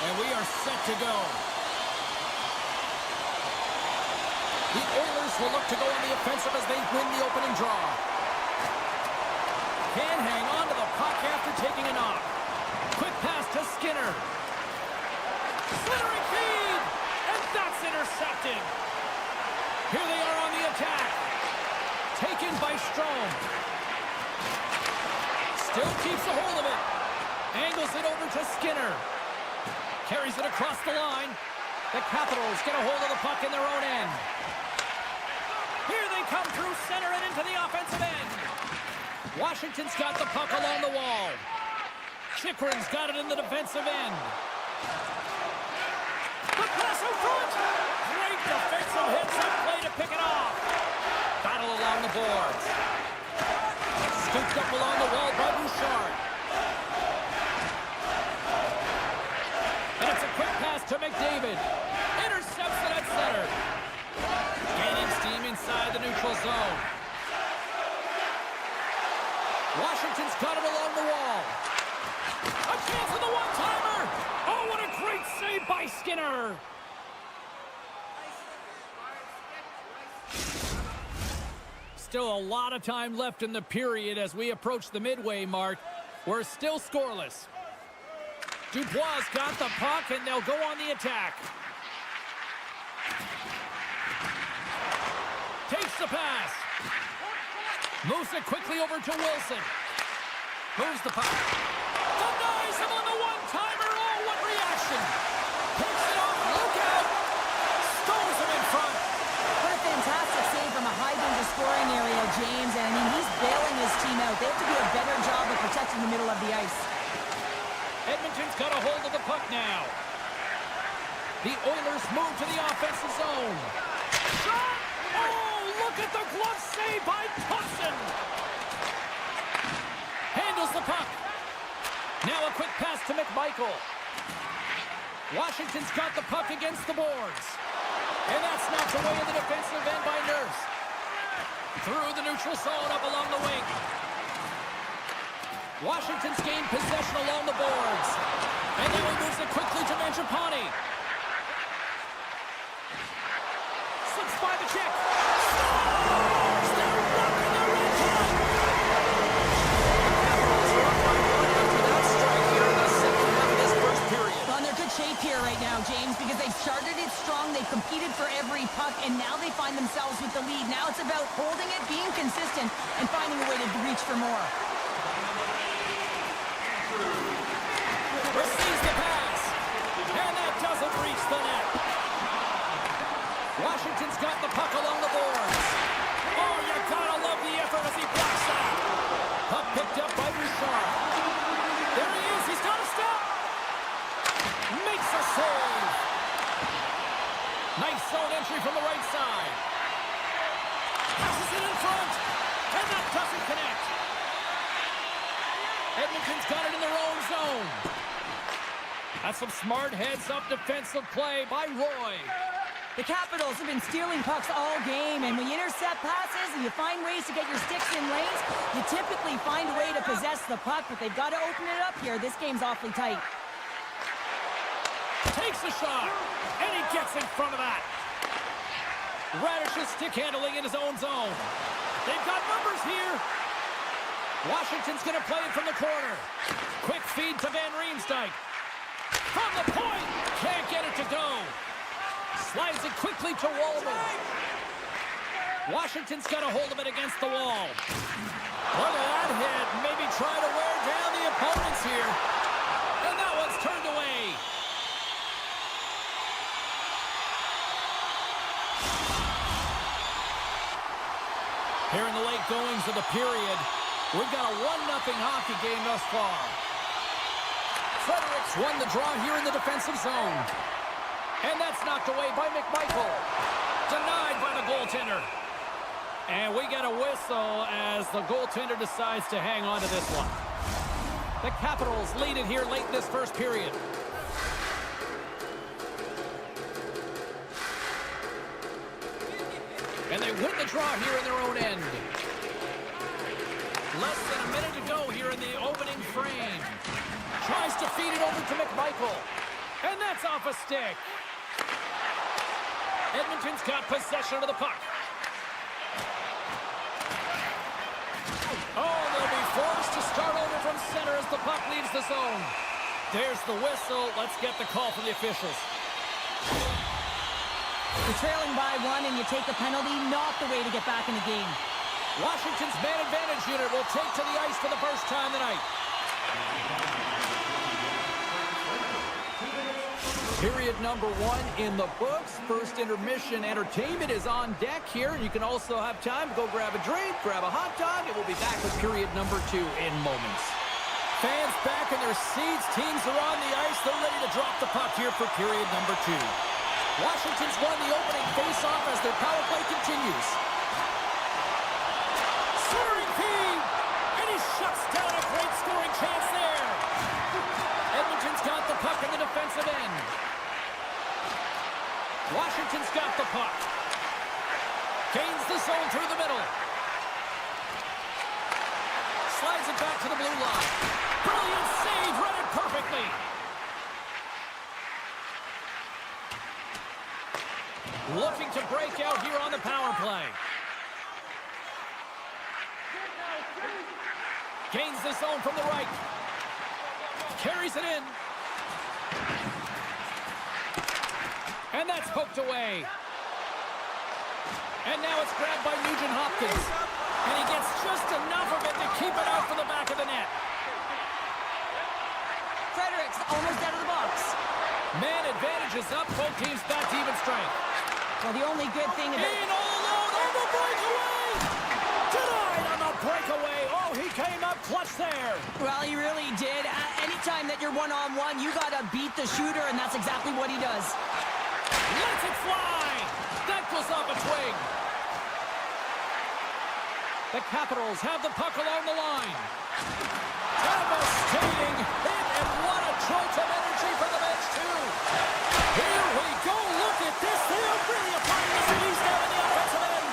And we are set to go. The Oilers will look to go on the offensive as they win the opening draw. Can hang on to the puck after taking a knock. Quick pass to Skinner. Centering feed! And that's intercepted. Here they are on the attack. Taken by Strome. Still keeps a hold of it. Angles it over to Skinner. Carries it across the line. The Capitals get a hold of the puck in their own end. Here they come through center and into the offensive end. Washington's got the puck along the wall. Chychrun's got it in the defensive end. The pass in front. Great defensive hits-up play to pick it off. Battle along the boards. Scooped up along the wall by Bouchard. And it's a quick pass to McDavid. Intercepts it at center. Gaining steam inside the neutral zone. Washington's got it along the wall. A chance for the one-timer. Oh, what a great save by Skinner. Still a lot of time left in the period as we approach the midway mark. We're still scoreless. Dubois got the puck, and they'll go on the attack. Takes the pass. Moves it quickly over to Wilson. Moves the puck. Denies him on the one-timer. Oh, what reaction. Picks it off. Look out. Stones him in front. What a fantastic save from a high-danger scoring area, James. And, I mean, he's bailing his team out. They have to do a better job of protecting the middle of the ice. Edmonton's got a hold of the puck now. The Oilers move to the offensive zone. Shot! Oh, look at the glove save by Thompson. Handles the puck. Now a quick pass to McMichael. Washington's got the puck against the boards. And that's knocked away in the defensive end by Nurse. Through the neutral zone up along the wing. Washington's gained possession along the boards. And now he moves it quickly to Mangiapane. Slips by the check. Scores! They're rocking the red line. The Capitals are up by one after that strike here in the second half of this first period. Well, and they're good shape here right now, James, because they've started it strong. They've competed for every puck, and now they find themselves with the lead. Now it's about holding it, being consistent, and finding a way to reach for more. Receives the pass. And that doesn't reach the net. Washington's got the puck along the boards. Oh, you gotta love the effort as he blocks that. Puck picked up by Bouchard. There he is. He's got a step. Makes a save. Nice zone entry from the right side. Passes it in front. And that doesn't connect. Edmonton's got it in their own zone. That's some smart heads-up defensive play by Roy. The Capitals have been stealing pucks all game, and when you intercept passes and you find ways to get your sticks in lanes, you typically find a way to possess the puck, but they've got to open it up here. This game's awfully tight. Takes a shot, and he gets in front of that. Radish's stick handling in his own zone. They've got numbers here. Washington's going to play it from the corner. Quick feed to Van Riemsdyk. From the point, can't get it to go. Slides it quickly to Walman. Washington's got a hold of it against the wall. Look at that hit. Maybe try to wear down the opponents here. And that one's turned away. Here in the late goings of the period, we've got a 1-0 hockey game thus far. Fredericks won the draw here in the defensive zone. And that's knocked away by McMichael. Denied by the goaltender. And we get a whistle as the goaltender decides to hang on to this one. The Capitals lead it here late in this first period. And they win the draw here in their own end. Less than a minute to go here in the opening frame. Tries to feed it over to McMichael. And that's off a stick. Edmonton's got possession of the puck. Oh, they'll be forced to start over from center as the puck leaves the zone. There's the whistle. Let's get the call from the officials. You're trailing by 1 and you take a penalty, not the way to get back in the game. Washington's man advantage unit will take to the ice for the first time tonight. Period number 1 in the books. First intermission entertainment is on deck here. You can also have time to go grab a drink, grab a hot dog, and we'll be back with period number 2 in moments. Fans back in their seats. Teams are on the ice. They're ready to drop the puck here for period number 2. Washington's won the opening face-off as their power play continues. Centering feed! And he shuts down a great scoring chance there. Edmonton's got the puck in the defensive end. Washington's got the puck. Gains the zone through the middle. Slides it back to the blue line. Brilliant save, read it perfectly. Looking to break out here on the power play. Gains the zone from the right. Carries it in. And that's poked away. And now it's grabbed by Nugent Hopkins. And he gets just enough of it to keep it out from the back of the net. Fredericks almost out of the box. Man advantage is up. Both teams back to even strength. Well, the only good thing about... In all alone on the breakaway! Denied on the breakaway. Oh, he came up clutch there. Well, he really did. Anytime that you're one-on-one, you got to beat the shooter, and that's exactly what he does. Lets it fly. That goes off a twig. The Capitals have the puck along the line. Devastating hit, and what a jolt of energy for the bench, too. Here we go. Look at this. They are really applying the squeeze down in the offensive end.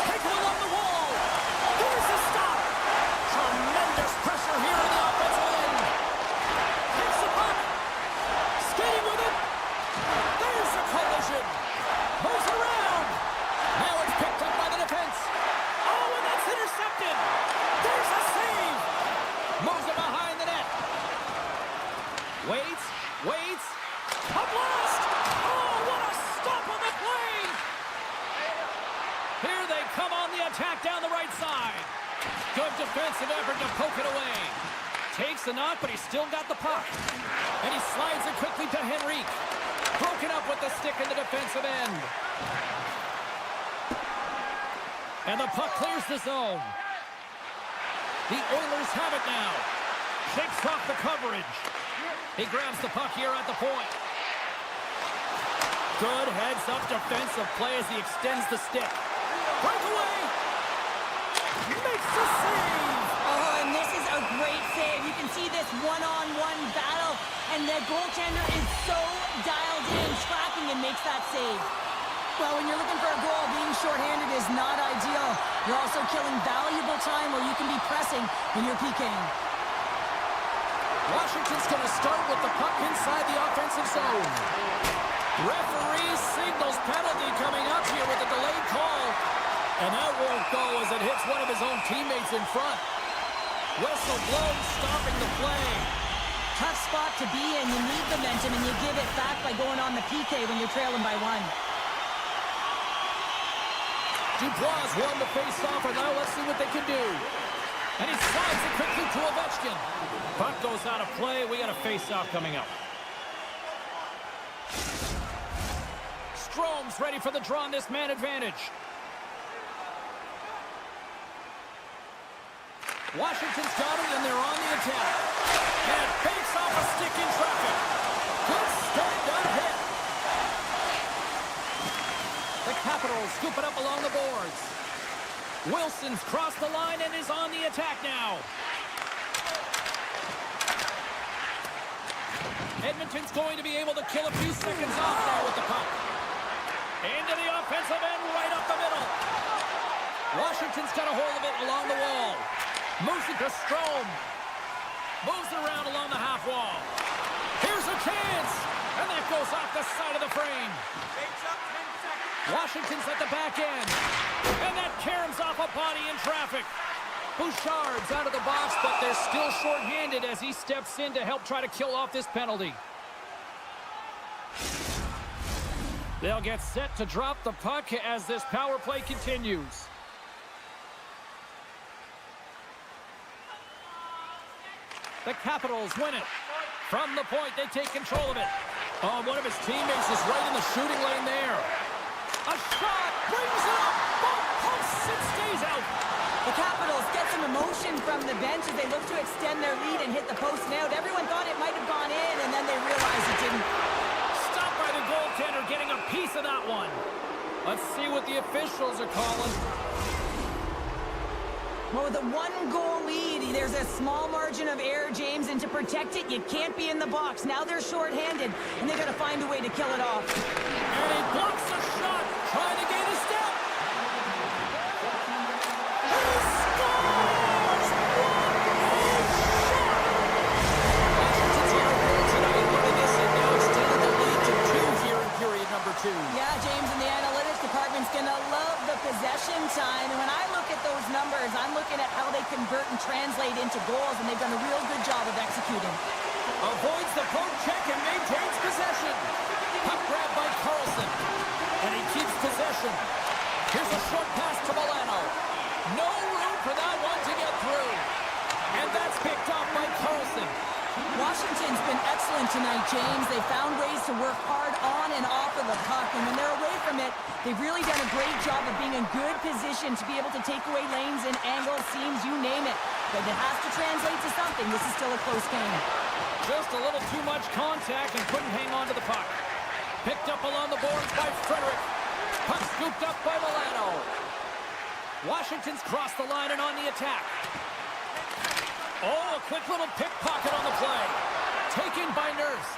Take it along the wall. There's the stop. Tremendous pressure here in the offensive end. Takes the puck. Skating with it. There's a collision. Moves it around. Now it's picked up by the defense. Oh, and that's intercepted. There's a save. Moves it behind the net. Waits. A blast. Oh, what a stop on the play. Here they come on the attack down the right side. Good defensive effort to poke it away. Takes the knock, but he's still got the puck. And he slides it quickly to Henrique. Broken up with the stick in the defensive end. And the puck clears the zone. The Oilers have it now. Shakes off the coverage. He grabs the puck here at the point. Good heads-up defensive play as he extends the stick. Breakaway! Makes the save! Oh, and this is a great save. You can see this one-on-one battle, and the goaltender is so dialed in, tracking, and makes that save. Well, when you're looking for a goal, being shorthanded is not ideal. You're also killing valuable time where you can be pressing when you're PKing. Washington's going to start with the puck inside the offensive zone. Referee signals penalty coming up here with a delayed call. And that won't go as it hits one of his own teammates in front. Whistle blown, stopping the play. Tough spot to be in. You need momentum, and you give it back by going on the PK when you're trailing by 1. Dubois won the face-off, and now let's see what they can do. And he slides it quickly to Ovechkin. Puck goes out of play. We got a face-off coming up. Strome's ready for the draw on this man advantage. Washington's got it, and they're on the attack. And it fakes off a stick in traffic. Good stand-up hit. The Capitals scoop it up along the boards. Wilson's crossed the line and is on the attack now. Edmonton's going to be able to kill a few seconds off now with the puck. Into the offensive end, right up the middle. Washington's got a hold of it along the wall. Moves it to Strome. Moves it around along the half wall. Here's a chance. And that goes off the side of the frame. Washington's at the back end. And that caroms off a body in traffic. Bouchard's out of the box, but they're still short-handed as he steps in to help try to kill off this penalty. They'll get set to drop the puck as this power play continues. The Capitals win it. From the point, they take control of it. Oh, one of his teammates is right in the shooting lane there. A shot, brings it up, both posts and stays out. The Capitals get some emotion from the bench as they look to extend their lead and hit the post and out. Everyone thought it might have gone in, and then they realized it didn't. Stopped by the goaltender, getting a piece of that one. Let's see what the officials are calling. Well, with a one-goal lead, there's a small margin of error, James, and to protect it, you can't be in the box. Now they're short-handed, and they got to find a way to kill it off. And he blocks a shot, trying to gain a step. He scores! What a shot! Washington's on a roll tonight, looking this and now extended the lead to 2 here in period number 2. Yeah, James, and the analytics department's going to love the possession time. And when I look at those numbers, I'm looking at how they convert and translate into goals, and they've done a real good job of executing. Avoids the poke check and maintains possession. Puck grab by Carlson. And he keeps possession. Here's a short pass to Milano. No room for that one to get through. And that's picked off by Carlson. Washington's been excellent tonight, James. They found ways to work hard on and off of the puck, and when they're away from it, they've really done a great job of being in good position to be able to take away lanes and angles, seams, you name it. But it has to translate to something. This is still a close game. Just a little too much contact and couldn't hang on to the puck. Picked up along the boards by Frederick. Puck scooped up by Milano. Washington's crossed the line and on the attack. Oh, a quick little pickpocket on the play. Taken by Nurse.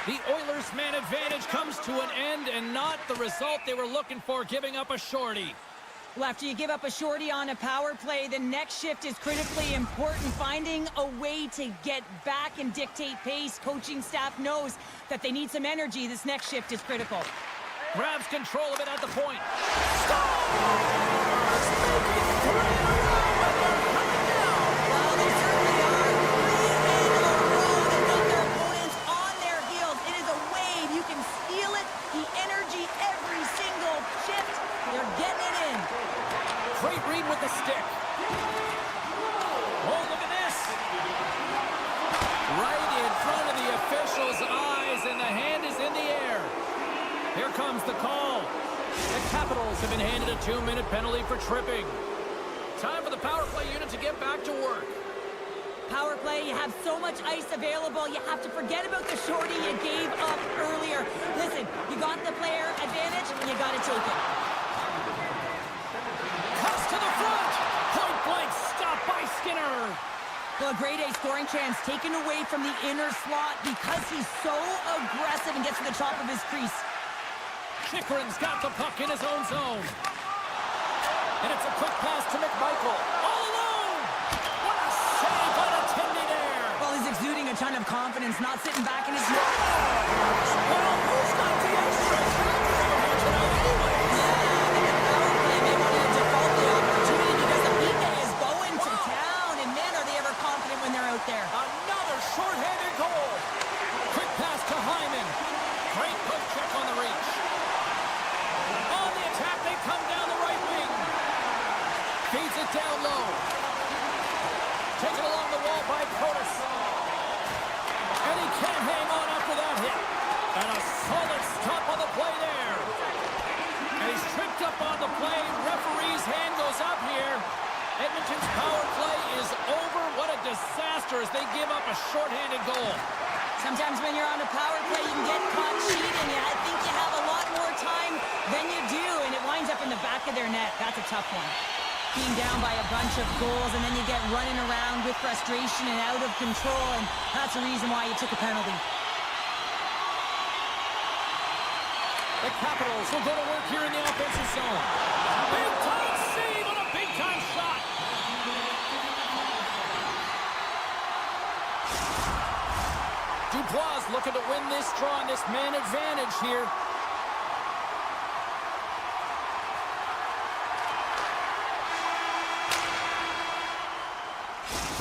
The Oilers' man advantage comes to an end and not the result they were looking for, giving up a shorty. Well, after you give up a shorty on a power play, the next shift is critically important. Finding a way to get back and dictate pace. Coaching staff knows that they need some energy. This next shift is critical. Grabs control of it at the point. Scores! Making 3 in a row, and they're coming down. Well, they certainly are. 3 in a row. They've got their opponents on their heels. It is a wave. You can feel it. The energy every single shift. They're getting it in. Great read with the stick. Oh, look at this. Right in front of the official's eyes, and the hand is in the air. Here comes the call. The Capitals have been handed a 2-minute penalty for tripping. Time for the power play unit to get back to work. Power play, you have so much ice available, you have to forget about the shorty you gave up earlier. Listen, you got the player advantage, and you got to take it. Cuts to the front. Point blank stop by Skinner. Well, a grade A scoring chance taken away from the inner slot because he's so aggressive and gets to the top of his crease. Chikrin's got the puck in his own zone. And it's a quick pass to McMichael. All alone! What a save on a Tindy there! Well, he's exuding a ton of confidence, not sitting back in his... Well, who's got the extra time here tonight anyway? Yeah, and the power play may want to default the opportunity because the Pika is going to town, and man, are they ever confident when they're out there. Another short-handed goal. Quick pass to Hyman. Great poke check on the reach. On the attack, they come down the right wing. Feeds it down low. Taken along the wall by Protas. And he can't hang on after that hit. And a solid stop on the play there. And he's tripped up on the play. Referee's hand goes up here. Edmonton's power play is over. What a disaster as they give up a shorthanded goal. Sometimes when you're on a power play, you can get caught cheating. I think you have a lot more time than you do, and it winds up in the back of their net. That's a tough one. Being down by a bunch of goals, and then you get running around with frustration and out of control, and that's the reason why you took a penalty. The Capitals will go to work here in the offensive zone. Big-time save on a big-time shot. Dubois looking to win this draw on this man advantage here.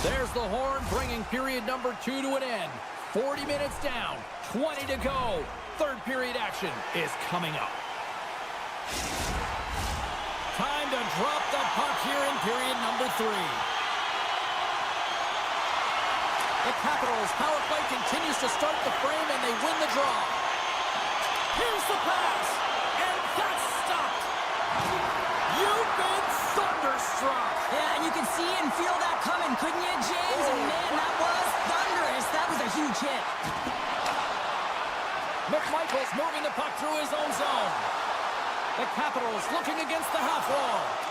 There's the horn, bringing period number 2 to an end. 40 minutes down, 20 to go. Third period action is coming up. Time to drop the puck here in period number 3. The Capitals' power play continues to start the frame, and they win the draw. Here's the pass, and that's stopped. You've been thunderstruck. Yeah, and you can see and feel that coming, couldn't you, James? And man, that was thunderous. That was a huge hit. McMichael's moving the puck through his own zone. The Capitals looking against the half wall.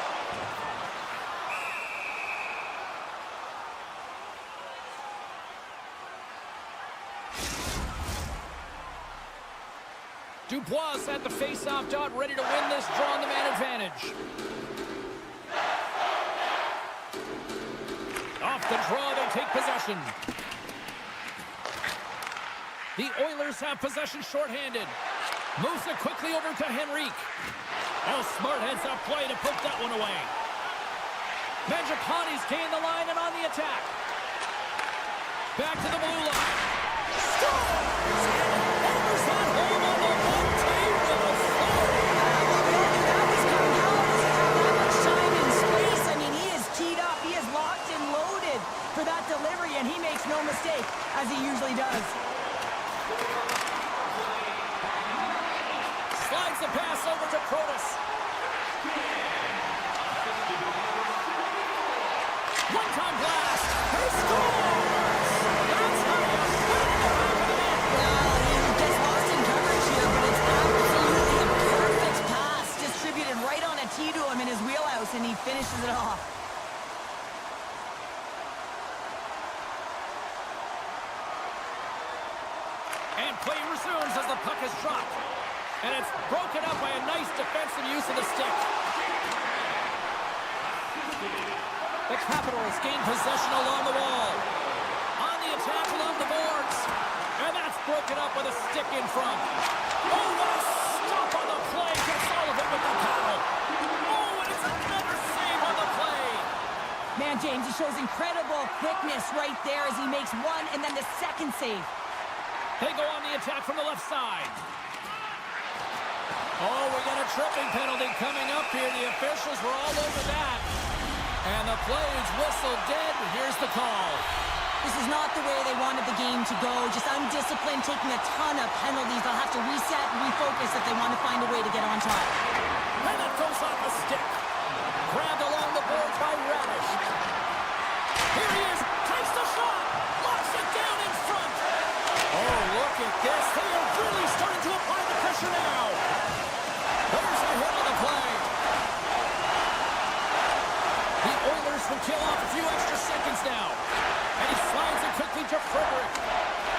Dubois at the face-off dot, ready to win this draw on the man advantage. Off the draw, they take possession. The Oilers have possession shorthanded. Moves it quickly over to Henrique. Oh, smart heads-up play to poke that one away. Mangiapane's gained the line and on the attack. Back to the blue line. Scores! Oilers on home on the one team with a floor. That was coming. How does he have that much time and space? I mean, he is teed up. He is locked and loaded for that delivery, and he makes no mistake, as he usually does. Slides the pass over to Protas. One-time blast. He scores! That's how you win the back of the net. Well, he gets lost in coverage here, but it's absolutely a perfect pass. Distributed right on a tee to him in his wheelhouse, and he finishes it off. And play resumes as the puck is dropped. And it's broken up by a nice defensive use of the stick. The Capitals gain possession along the wall. On the attack along the boards. And that's broken up with a stick in front. Oh, what a stop on the play. Gets all of it with the paddle. Oh, and it's another save on the play. Man, James, he shows incredible quickness right there as he makes one and then the second save. They go on the attack from the left side. Oh, we got a tripping penalty coming up here. The officials were all over that. And the play is whistled dead. Here's the call. This is not the way they wanted the game to go. Just undisciplined, taking a ton of penalties. They'll have to reset and refocus if they want to find a way to get on top. And it goes off a stick. Grabbed along the boards by Radish. Here he is. Takes the shot. Locks it down in front. Oh, look at this. They are really starting to apply the pressure now. There's a hit on the play. The Oilers will kill off a few extra seconds now. And he slides it quickly to Frederick.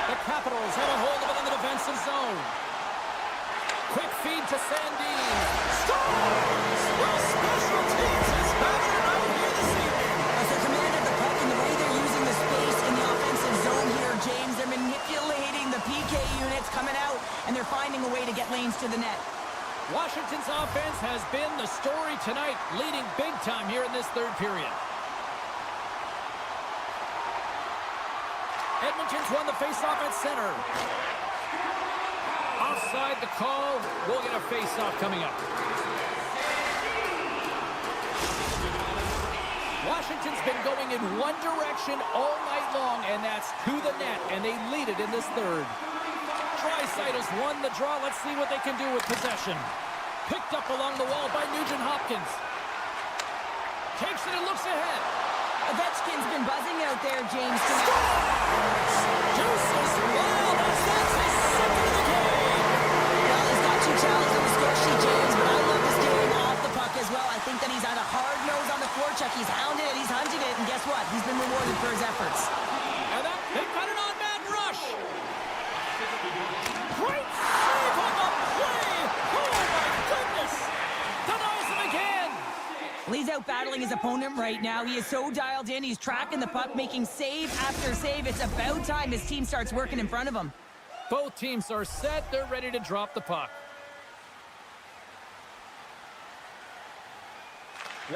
The Capitals have a hold of it in the defensive zone. Quick feed to Sandin. Scores! Well, special teams is better out here this evening. As they commanded the puck and the way they're using the space in the offensive zone here, James, they're manipulating the PK units coming out, and they're finding a way to get lanes to the net. Washington's offense has been the story tonight, leading big time here in this third period. Edmonton's won the faceoff at center. Offside the call. We'll get a faceoff coming up. Washington's been going in one direction all night long, and that's to the net, and they lead it in this third. Draisaitl won the draw. Let's see what they can do with possession. Picked up along the wall by Nugent Hopkins. Takes it and looks ahead. Ovechkin's been buzzing out there, James. Deuces wild. That's his second of the game. Well, he's got 2 challenges on the score sheet, James, but I love this game off the puck as well. I think that he's had a hard nose on the forecheck. He's hounded it, he's hunted it, and guess what? He's been rewarded for his efforts. And that, they've got an on-man rush. Great save on the play. Oh, my goodness. Denies him again. Well, he's out battling his opponent right now. He is so dialed in. He's tracking the puck, making save after save. It's about time his team starts working in front of him. Both teams are set. They're ready to drop the puck.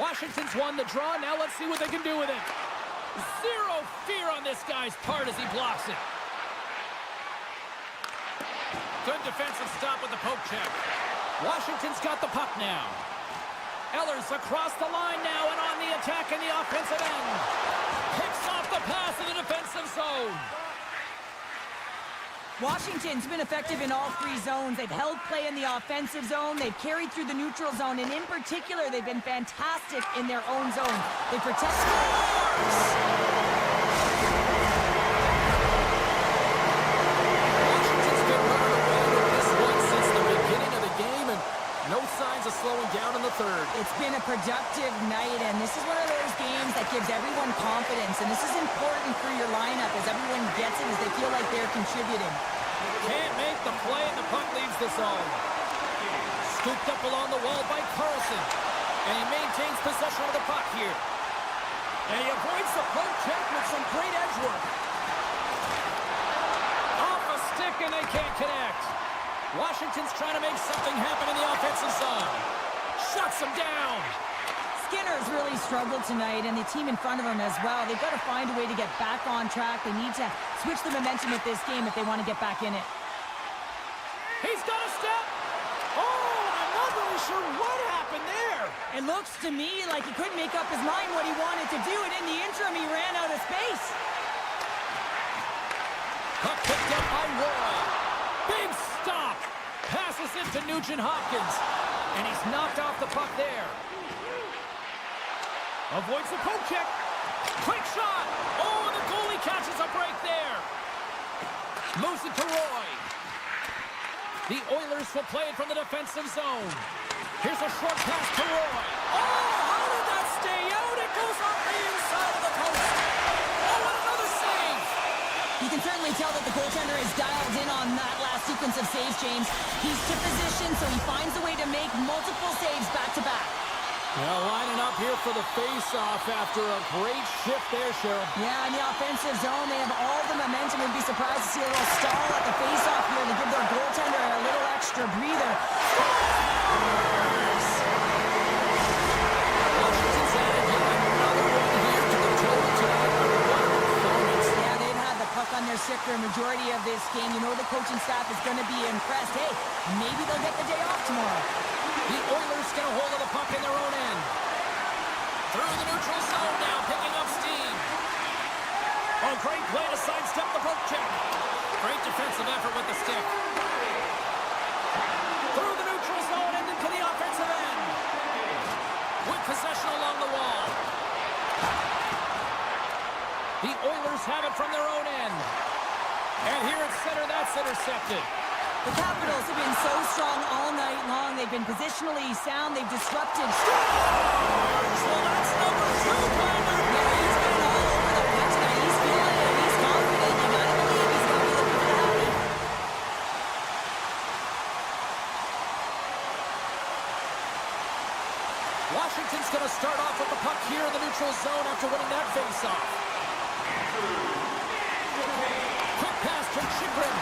Washington's won the draw. Now let's see what they can do with it. Zero fear on this guy's part as he blocks it. Good defensive stop with the poke check. Washington's got the puck now. Ehlers across the line now and on the attack in the offensive end. Picks off the pass in the defensive zone. Washington's been effective in all three zones. They've held play in the offensive zone. They've carried through the neutral zone. And in particular, they've been fantastic in their own zone. They protect... Washington's been running away with this one since the beginning of the game, and no signs of slowing down in the third. It's been a productive night, and this is one of those games that gives everyone confidence. And this is important for your lineup as everyone gets it, as they feel like they're contributing. Can't make the play, and the puck leaves the zone. Scooped up along the wall by Carlson. And he maintains possession of the puck here. And he avoids the poke check with some great edge work. Off a stick, and they can't connect. Washington's trying to make something happen in the offensive zone. Shuts him down. Skinner's really struggled tonight, and the team in front of him as well. They've got to find a way to get back on track. They need to switch the momentum of this game if they want to get back in it. He's got a step. Oh, I'm not really sure what happened there. It looks to me like he couldn't make up his mind what he wanted to do, and in the interim, he ran out of space. Puck picked up by Roy. Big stop. Passes it to Nugent-Hopkins. And he's knocked off the puck there. Avoids the poke check. Quick shot. Oh, the goalie catches a break there. Moves it to Roy. The Oilers will play it from the defensive zone. Here's a short pass to Roy. Oh, how did that stay out? It goes off the inside of the post. Oh, and another save. You can certainly tell that the goaltender is dialed in on that last sequence of saves, James. He's to position, so he finds a way to make multiple saves back-to-back. Well, lining up here for the face-off after a great shift there, Cheryl. Yeah, in the offensive zone, they have all the momentum. We'd be surprised to see a little stall at the face-off here to give their goaltender a little extra breather. Washington's added yet another one here to the total tonight. What a performance. Yeah, they've had the puck on their stick for a majority of this game. You know the coaching staff is going to be impressed. Hey, maybe they'll get the day off tomorrow. The Oilers get a hold of the puck in their own end. Through the neutral zone now, picking up steam. Oh, great play to sidestep the poke check. Great defensive effort with the stick. Through the neutral zone and into the offensive end. With possession along the wall. The Oilers have it from their own end. And here at center, that's intercepted. The Capitals have been so strong all night long. They've been positionally sound. They've disrupted. Well, that's number 2, Palmer. Yeah, he's been all over the pitch tonight. He's feeling it. He's confident. You gotta believe he's gonna be looking for that. Washington's going to start off with the puck here in the neutral zone after winning that faceoff. Quick pass to Chychrun.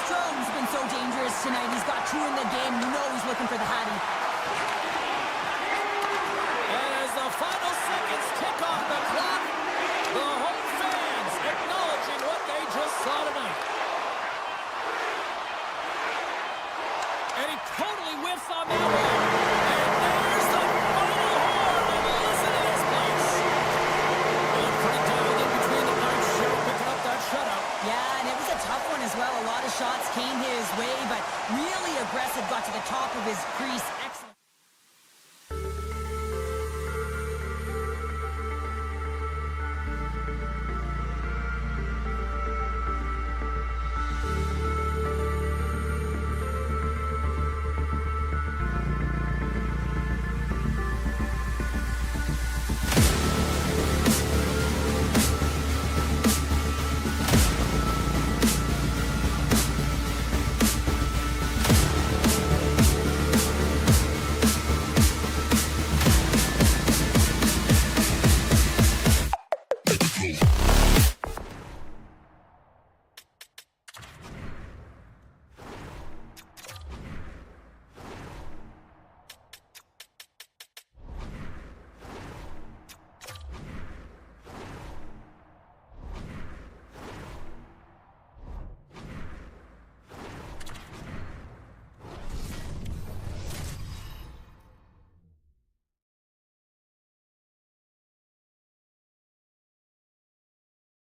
Strome's been so dangerous tonight. He's got 2 in the game. You know he's looking for the Hattie. And as the final seconds tick off the clock, the home fans acknowledging what they just saw tonight. And he totally whiffs on that one. And there's the final horn. And listen to this place. And pretty dialed in between the lines. Cheryl picking up that shutout. Yeah, and it was a tough one as well. A lot of shots came his way, but really aggressive, got to the top of his crease. Excellent.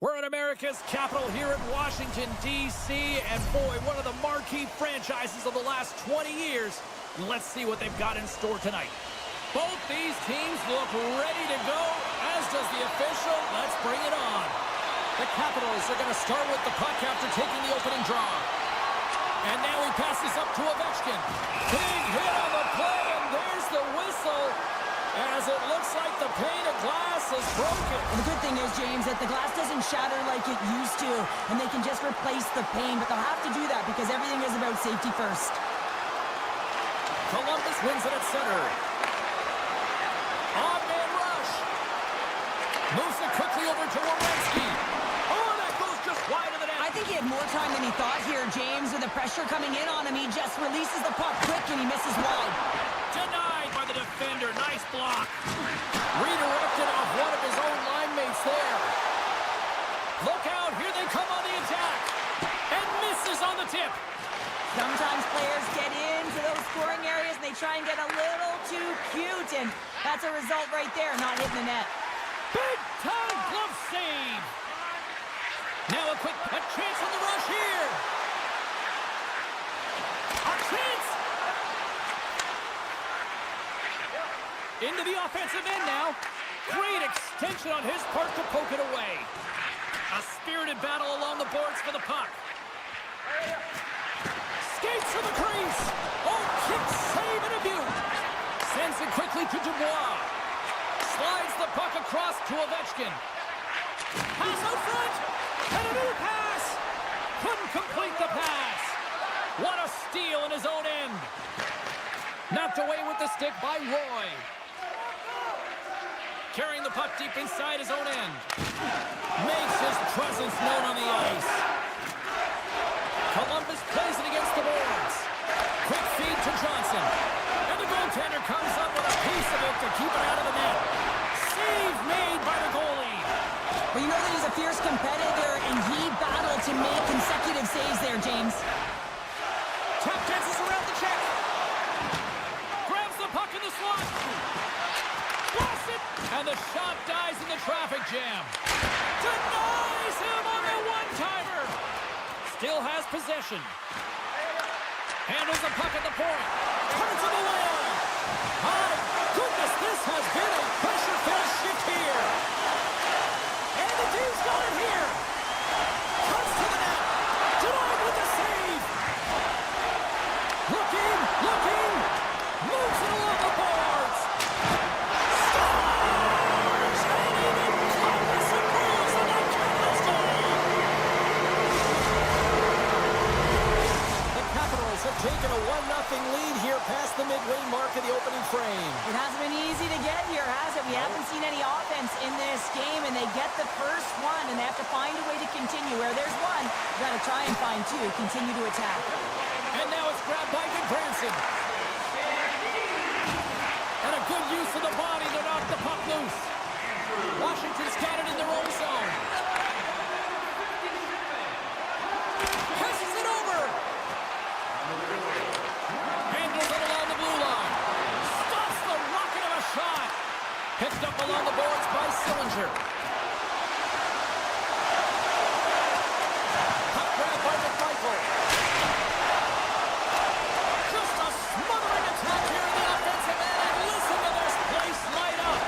We're in America's capital here in Washington, D.C., and boy, one of the marquee franchises of the last 20 years. Let's see what they've got in store tonight. Both these teams look ready to go, as does the official. Let's bring it on. The Capitals are going to start with the puck after taking the opening draw. And now he passes up to Ovechkin. Big hit on the play, and there's the whistle. As it looks like the pane of glass is broken. And the good thing is, James, that the glass doesn't shatter like it used to, and they can just replace the pane, but they'll have to do that because everything is about safety first. Columbus wins it at center. On-man rush. Moves it quickly over to Werenski. Oh, that goes just wide of the net. I think he had more time than he thought here, James. With the pressure coming in on him, he just releases the puck quick and he misses wide. Denied by the defender. Nice block. Redirected off one of his own line mates there. Look out. Here they come on the attack. And misses on the tip. Sometimes players get into those scoring areas and they try and get a little too cute, and that's a result right there, not hitting the net. Big time glove save. Now a chance on the rush here. A chance. Into the offensive end now. Great extension on his part to poke it away. A spirited battle along the boards for the puck. Skates to the crease. Oh, kick save and a view. Sends it quickly to Dubois. Slides the puck across to Ovechkin. Pass out front. And a new pass. Couldn't complete the pass. What a steal in his own end. Knocked away with the stick by Roy. Carrying the puck deep inside his own end. Makes his presence known on the ice. Columbus plays it against the boards. Quick feed to Johnson. And the goaltender comes up with a piece of it to keep it out of the net. Save made by the goalie. Well, you know that he's a fierce competitor, and he battled to make consecutive saves there, James. Tap dances around the check. Grabs the puck in the slot. Blasts it. And the shot dies in the traffic jam. Denies him on the one-timer. Still has possession. Handles the puck at the point. Turns it away. My goodness, this has been a pressure-filled shift here. And the D's got it here. Cuts to the net. Denied with the save. Looking. Moves it along the boards. Stars. And even Columbus improves on that Capitals goal. The Capitals have taken a 1-0 lead here past the midway mark of the opening frame. It hasn't been easy to get here, has it? We haven't seen any offense in this game, and they get the first one, and they have to find a way to continue. Where there's one, you got to try and find two. Continue to attack. And now it's grabbed by Branson. And a good use of the body to knock the puck loose. Washington's got it in their own zone. Passes it over. Handles it along the blue line. Stops the rocket of a shot. Picked up along the boards by Sillinger. Puck grab by McMichael. Just a smothering attack here in the offensive end. And listen to this place light up.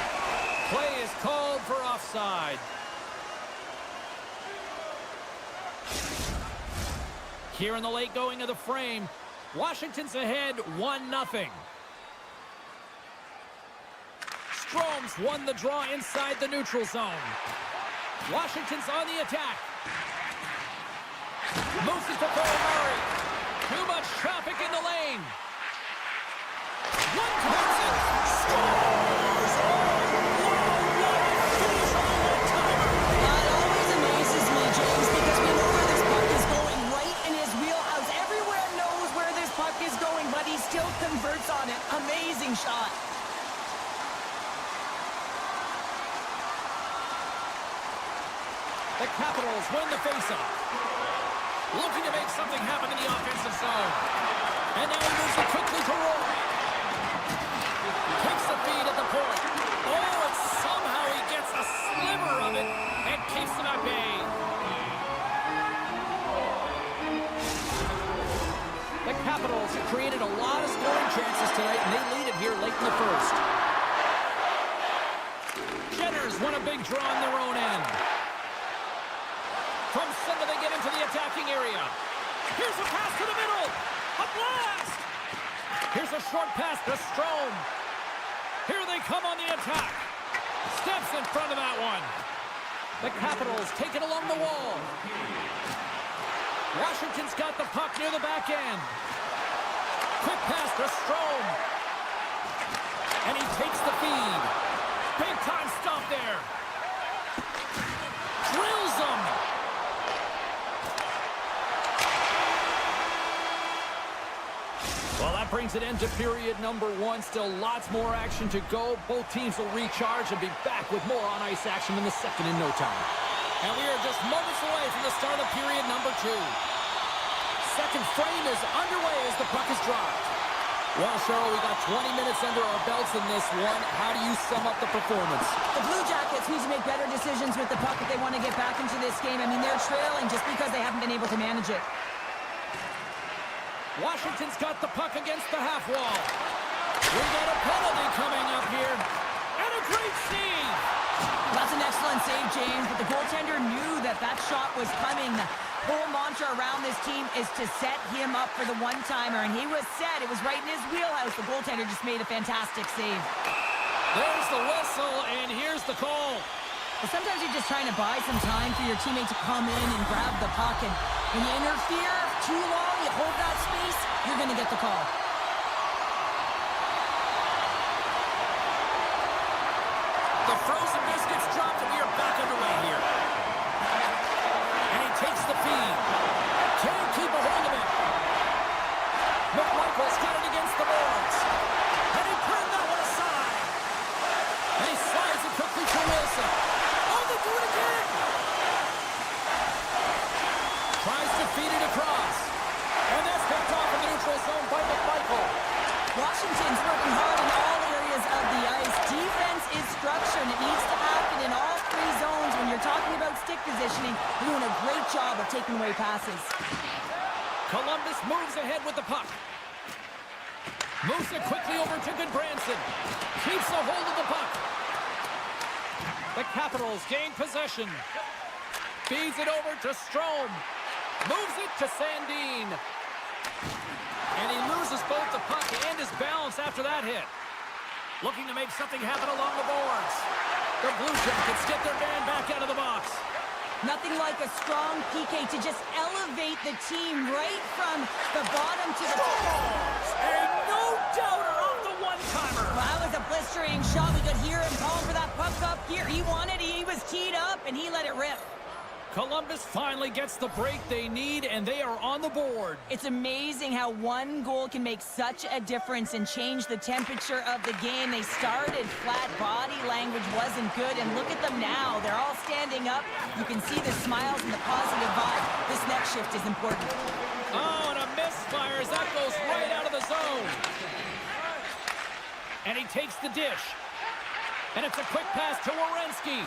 Play is called for offside. Here in the late going of the frame, Washington's ahead 1-0. Strome's won the draw inside the neutral zone. Washington's on the attack. Moves it to Murray. Too much traffic in the lane. One times it. Scores! Oh, what a finish on the one-timer. That always amazes me, James, because we know where this puck is going, right in his wheelhouse. Everywhere knows where this puck is going, but he still converts on it. Amazing shot. The Capitals win the faceoff. Looking to make something happen in the offensive zone. And now he moves it quickly to Roy. Takes the feed at the point. Oh, and somehow he gets a sliver of it and keeps them at bay. a big draw on their own end. From center, they get into the attacking area. Here's a pass to the middle. A blast! Here's a short pass to Strome. Here they come on the attack. Steps in front of that one. The Capitals take it along the wall. Washington's got the puck near the back end. Quick pass to Strome. And he takes the feed. Big time stop there. Drills him. Well, that brings it into period number 1. Still lots more action to go. Both teams will recharge and be back with more on-ice action in the second in no time. And we are just moments away from the start of period number 2. Second frame is underway as the puck is dropped. Well, Cheryl, we got 20 minutes under our belts in this one. How do you sum up the performance? The Blue Jackets need to make better decisions with the puck if they want to get back into this game. I mean, they're trailing just because they haven't been able to manage it. Washington's got the puck against the half wall. We got a penalty coming up here. And a great save. That's an excellent save, James, but the goaltender knew that that shot was coming. The whole mantra around this team is to set him up for the one-timer, and he was set. It was right in his wheelhouse. The goaltender just made a fantastic save. There's the whistle, and here's the call. But sometimes you're just trying to buy some time for your teammate to come in and grab the puck, and when you interfere too long, you hold that space, you're going to get the call. The frozen biscuits dropped, and we are back underway here. And he takes the feed. Can't keep a hold of it. McMichael's got it against the boards. And he turned that one aside. And he slides it quickly to Wilson. Oh, they do it again. Tries to feed it across. And that's picked off in the neutral zone by McMichael. Washington's working hard in all areas of the ice. Defense is structure, and it needs to happen in all 3 zones. When you're talking about stick positioning, you're doing a great job of taking away passes. Columbus moves ahead with the puck. Moves it quickly over to Goodbranson. Keeps a hold of the puck. The Capitals gain possession. Feeds it over to Strome. Moves it to Sandin. And he loses both the puck and his balance after that hit. Looking to make something happen along the boards. The Blue Jackets get their man back out of the box. Nothing like a strong PK to just elevate the team right from the bottom to the top. And no doubter off the one-timer. Well, that was a blistering shot. We could hear him calling for that puck up here. He wanted it. He was teed up, and he let it rip. Columbus finally gets the break they need, and they are on the board. It's amazing how one goal can make such a difference and change the temperature of the game. They started flat, body language wasn't good, and look at them now. They're all standing up. You can see the smiles and the positive vibe. This next shift is important. Oh, and a misfire as that goes right out of the zone. And he takes the dish. And it's a quick pass to Werenski.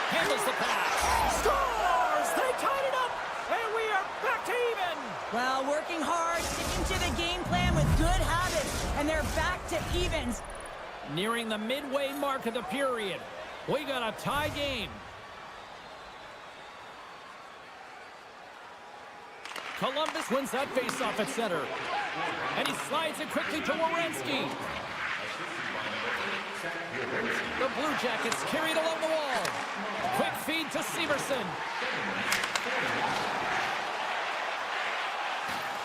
Handles the pass. Scores! They tied it up! And we are back to even! Well, working hard, sticking to the game plan with good habits, and they're back to evens. Nearing the midway mark of the period. We got a tie game. Columbus wins that faceoff at center. And he slides it quickly to Werenski. The Blue Jackets carry it along the wall. Quick feed to Severson.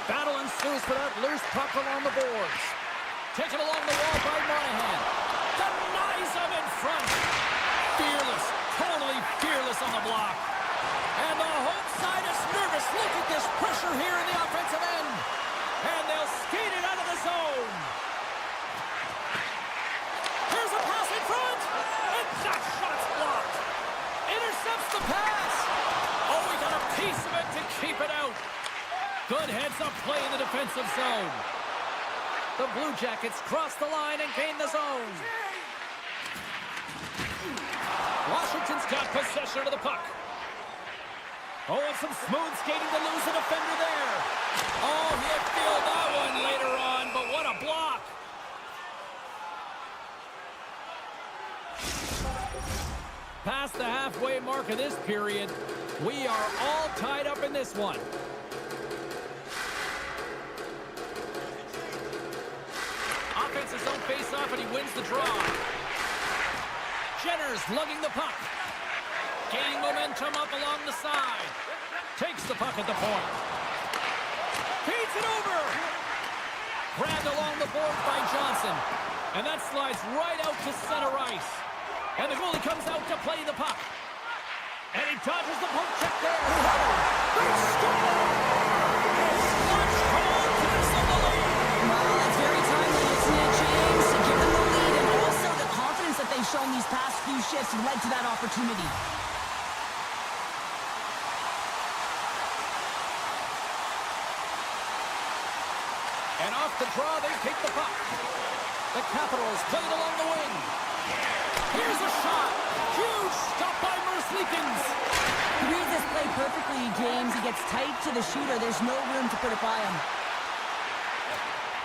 Battle ensues for that loose puck along the boards. Taken along the wall by Monahan. Denies him in front. Fearless, totally fearless on the block. And the home side is nervous. Look at this pressure here in the offensive end. And they'll skate it out of the zone. Here's a pass in front. And that shot's blocked. Intercepts the pass. Oh, we got a piece of it to keep it out. Good heads-up play in the defensive zone. The Blue Jackets cross the line and gain the zone. Washington's got possession of the puck. Oh, and some smooth skating to lose a defender there. Oh, he'll feel that one later on, but what a block. Past the halfway mark of this period, we are all tied up in this one. Offense's own face-off, and he wins the draw. Jenner's lugging the puck. Gaining momentum up along the side. Takes the puck at the point. Feeds it over. Grabbed along the boards by Johnson. And that slides right out to center ice. And the goalie comes out to play the puck. And he dodges the poke check there. They score! Clutch goal gives them the lead. Well, that's very timely, isn't it, James? To give them the lead, and also the confidence that they've shown these past few shifts led to that opportunity. And off the draw, they take the puck. The Capitals play it along the wing. Here's a shot. Huge stop by Merzlikins. He reads this play perfectly, James. He gets tight to the shooter. There's no room to put it by him.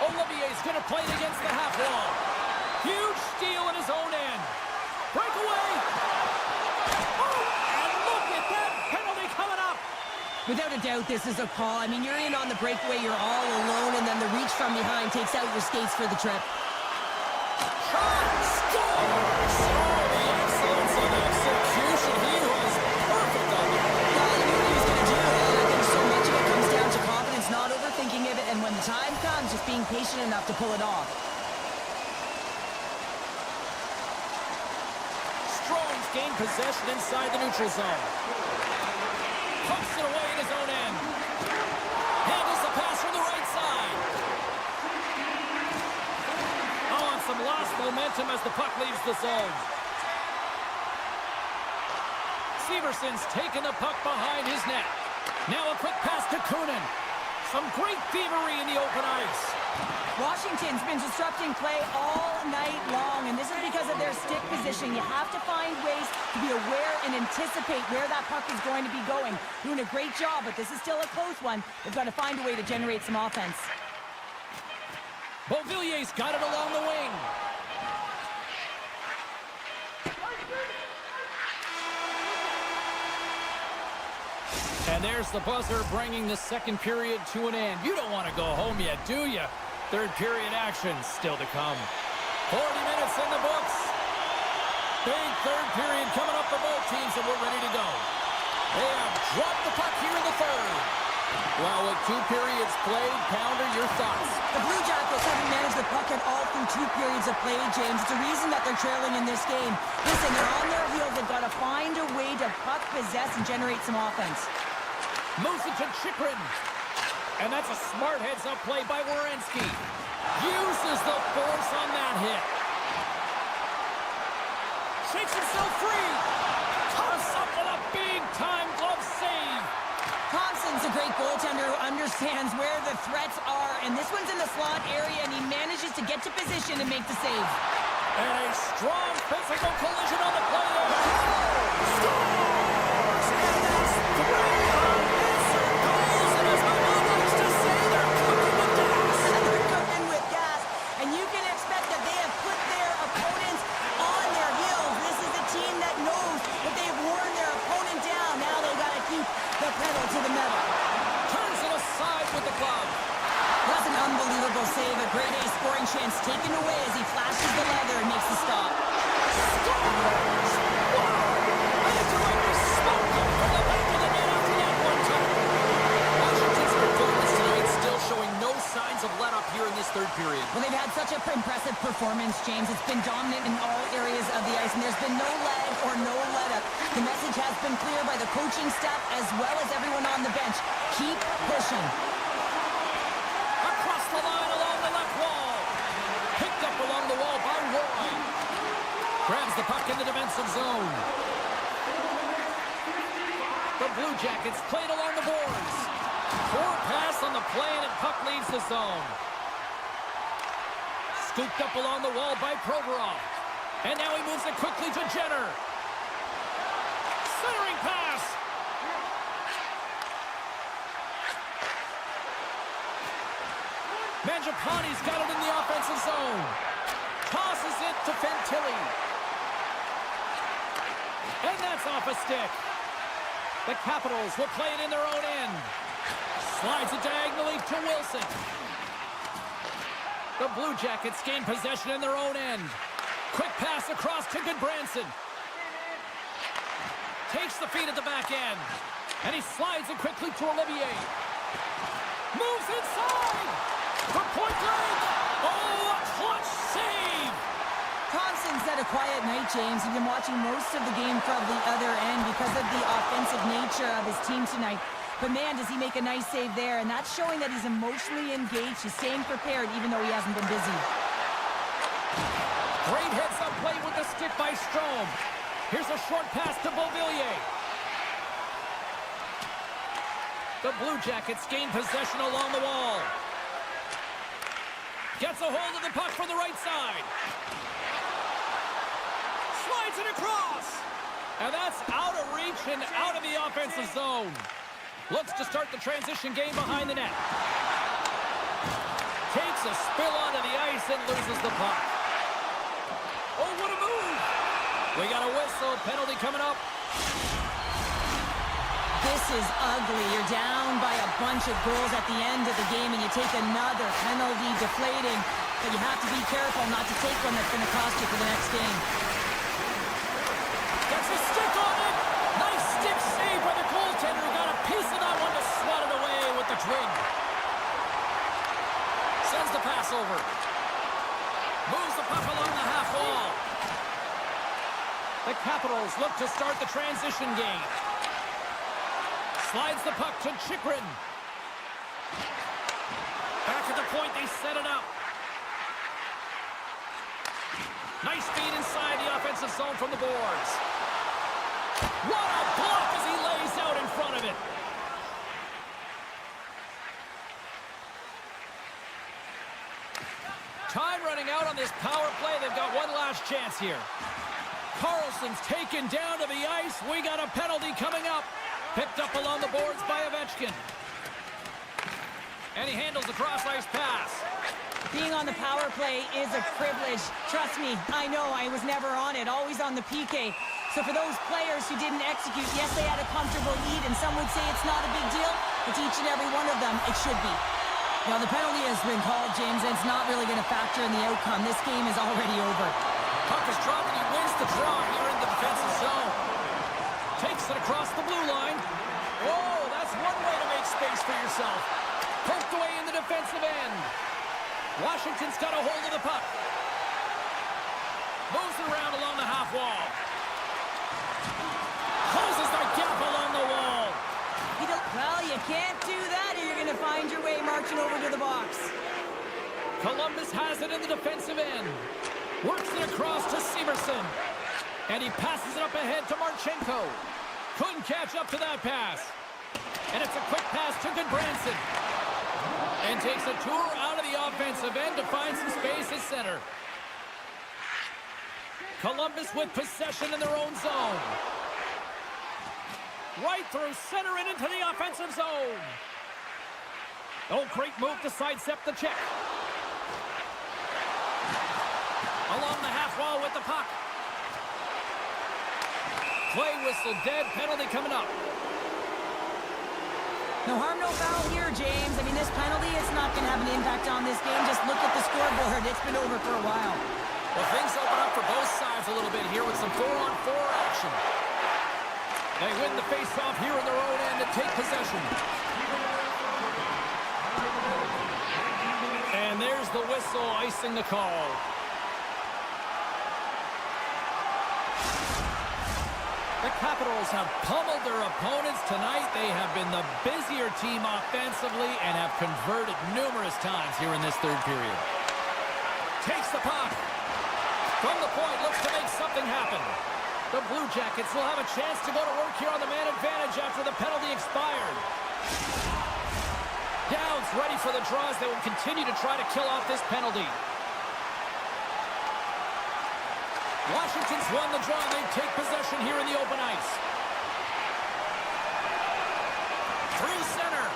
Olivier's going to play it against the half wall. Huge steal in his own end. Breakaway. Oh, and look at that penalty coming up. Without a doubt, this is a call. I mean, you're in on the breakaway, you're all alone, and then the reach from behind takes out your skates for the trip. Shot scores! Oh, the excellence of execution. He was perfect on that. Well, he knew what he was going to do. I think so much of it comes down to confidence, not overthinking of it, and when the time comes, just being patient enough to pull it off. Strong's gained possession inside the neutral zone. Pumps it away in his own end. Handles the pass from the right side. Oh, and some lost momentum as the puck leaves the zone. Severson's taking the puck behind his net. Now a quick pass to Kunin. Some great thievery in the open ice. Washington's been disrupting play all night long, and this is because of their stick position. You have to find ways to be aware and anticipate where that puck is going to be going. Doing a great job, but this is still a close one. They've got to find a way to generate some offense. Beauvillier's got it along the wing. And there's the buzzer, bringing the second period to an end. You don't want to go home yet, do you? Third period action still to come. 40 minutes in the books. Big third period coming up for both teams, and we're ready to go. They have dropped the puck here in the third. Well, with 2 periods played, Pounder, your thoughts? The Blue Jackets haven't managed the puck at all through 2 periods of play, James. It's a reason that they're trailing in this game. Listen, they're on their heels. They've got to find a way to puck possess and generate some offense. Moves it to Chychrun. And that's a smart heads-up play by Werenski. Uses the force on that hit. Shakes himself free. Toss up with a big-time glove save. Thompson's a great goaltender who understands where the threats are, and this one's in the slot area, and he manages to get to position and make the save. And a strong physical collision on the play there. Scores! And that's 3 unanswered goals, and as my mom likes to say, they're cooking with gas. They're cooking with gas, and you can expect that they have put their opponents on their heels. This is a team that knows that they've worn their opponent down. Now they've got to keep the pedal to the metal. Turns it aside with the glove. That's an unbelievable save. A grade A scoring chance taken away as he flashes the leather and makes the stop. Scores! Wow! I had to like a smoke up from the back of the net after that one time. Washington's performance tonight still showing no signs of let-up here in this third period. Well, they've had such a impressive performance, James. It's been dominant in all areas of the ice, and there's been no lag or no let-up. The message has been clear by the coaching staff as well as everyone on the bench. Keep pushing. Across the line along the left wall. Picked up along the wall by Roy. Grabs the puck in the defensive zone. The Blue Jackets played along the boards. Poor pass on the play, and puck leaves the zone. Scooped up along the wall by Provorov. And now he moves it quickly to Jenner. Centering pass. Mangiapane's got it in the offensive zone. Tosses it to Fantilli. That's off a stick. The Capitals will play it in their own end. Slides it diagonally to Wilson. The Blue Jackets gain possession in their own end. Quick pass across to Goodbranson. Takes the feed at the back end. And he slides it quickly to Olivier. Moves inside. For point blank. Oh, a clutch save. Thompson's had a quiet night, James. He's been watching most of the game from the other end because of the offensive nature of his team tonight. But man, does he make a nice save there. And that's showing that he's emotionally engaged. He's staying prepared even though he hasn't been busy. Great heads-up play with the stick by Strome. Here's a short pass to Beauvillier. The Blue Jackets gain possession along the wall. Gets a hold of the puck from the right side. Slides it across. And that's out of reach and out of the offensive zone. Looks to start the transition game behind the net. Takes a spill onto the ice and loses the puck. Oh, what a move! We got a whistle. Penalty coming up. This is ugly. You're down by a bunch of goals at the end of the game, and you take another penalty, deflating. But you have to be careful not to take one that's going to cost you for the next game. Gets a stick on it. Nice stick save by the goaltender. Got a piece of that one to swat it away with the twig. Sends the pass over. Moves the puck along the half wall. The Capitals look to start the transition game. Slides the puck to Chychrun. Back at the point, they set it up. Nice feed inside the offensive zone from the boards. What a block as he lays out in front of it. Time running out on this power play. They've got one last chance here. Carlson's taken down to the ice. We got a penalty coming up. Picked up along the boards by Ovechkin. And he handles the cross-ice pass. Being on the power play is a privilege. Trust me, I know I was never on it, always on the PK. So for those players who didn't execute, yes, they had a comfortable lead, and some would say it's not a big deal, but to each and every one of them, it should be. Now, the penalty has been called, James, and it's not really going to factor in the outcome. This game is already over. Puck is dropped, and he wins the draw here in the defensive zone. Takes it across the blue line. Oh, that's one way to make space for yourself. Poked away in the defensive end. Washington's got a hold of the puck. Moves it around along the half wall. Closes the gap along the wall. Well, you can't do that or you're going to find your way marching over to the box. Columbus has it in the defensive end. Works it across to Severson. And he passes it up ahead to Marchenko. Couldn't catch up to that pass. And it's a quick pass to Goodbranson. And takes a tour out of the offensive end to find some space at center. Columbus with possession in their own zone. Right through center and into the offensive zone. Oh, great move to sidestep the check. Along the half wall with the puck. Play whistle dead. Penalty coming up. No harm, no foul here, James. I mean, this penalty is not going to have an impact on this game. Just look at the scoreboard. It's been over for a while. Well, things open up for both sides a little bit here with some 4-on-4 action. They win the face-off here in their own end and take possession. And there's the whistle icing the call. The Capitals have pummeled their opponents tonight. They have been the busier team offensively and have converted numerous times here in this third period. Takes the puck. From the point, looks to make something happen. The Blue Jackets will have a chance to go to work here on the man advantage after the penalty expired. Downs ready for the draws. They will continue to try to kill off this penalty. Washington's won the draw, and they take possession here in the open ice. Through center.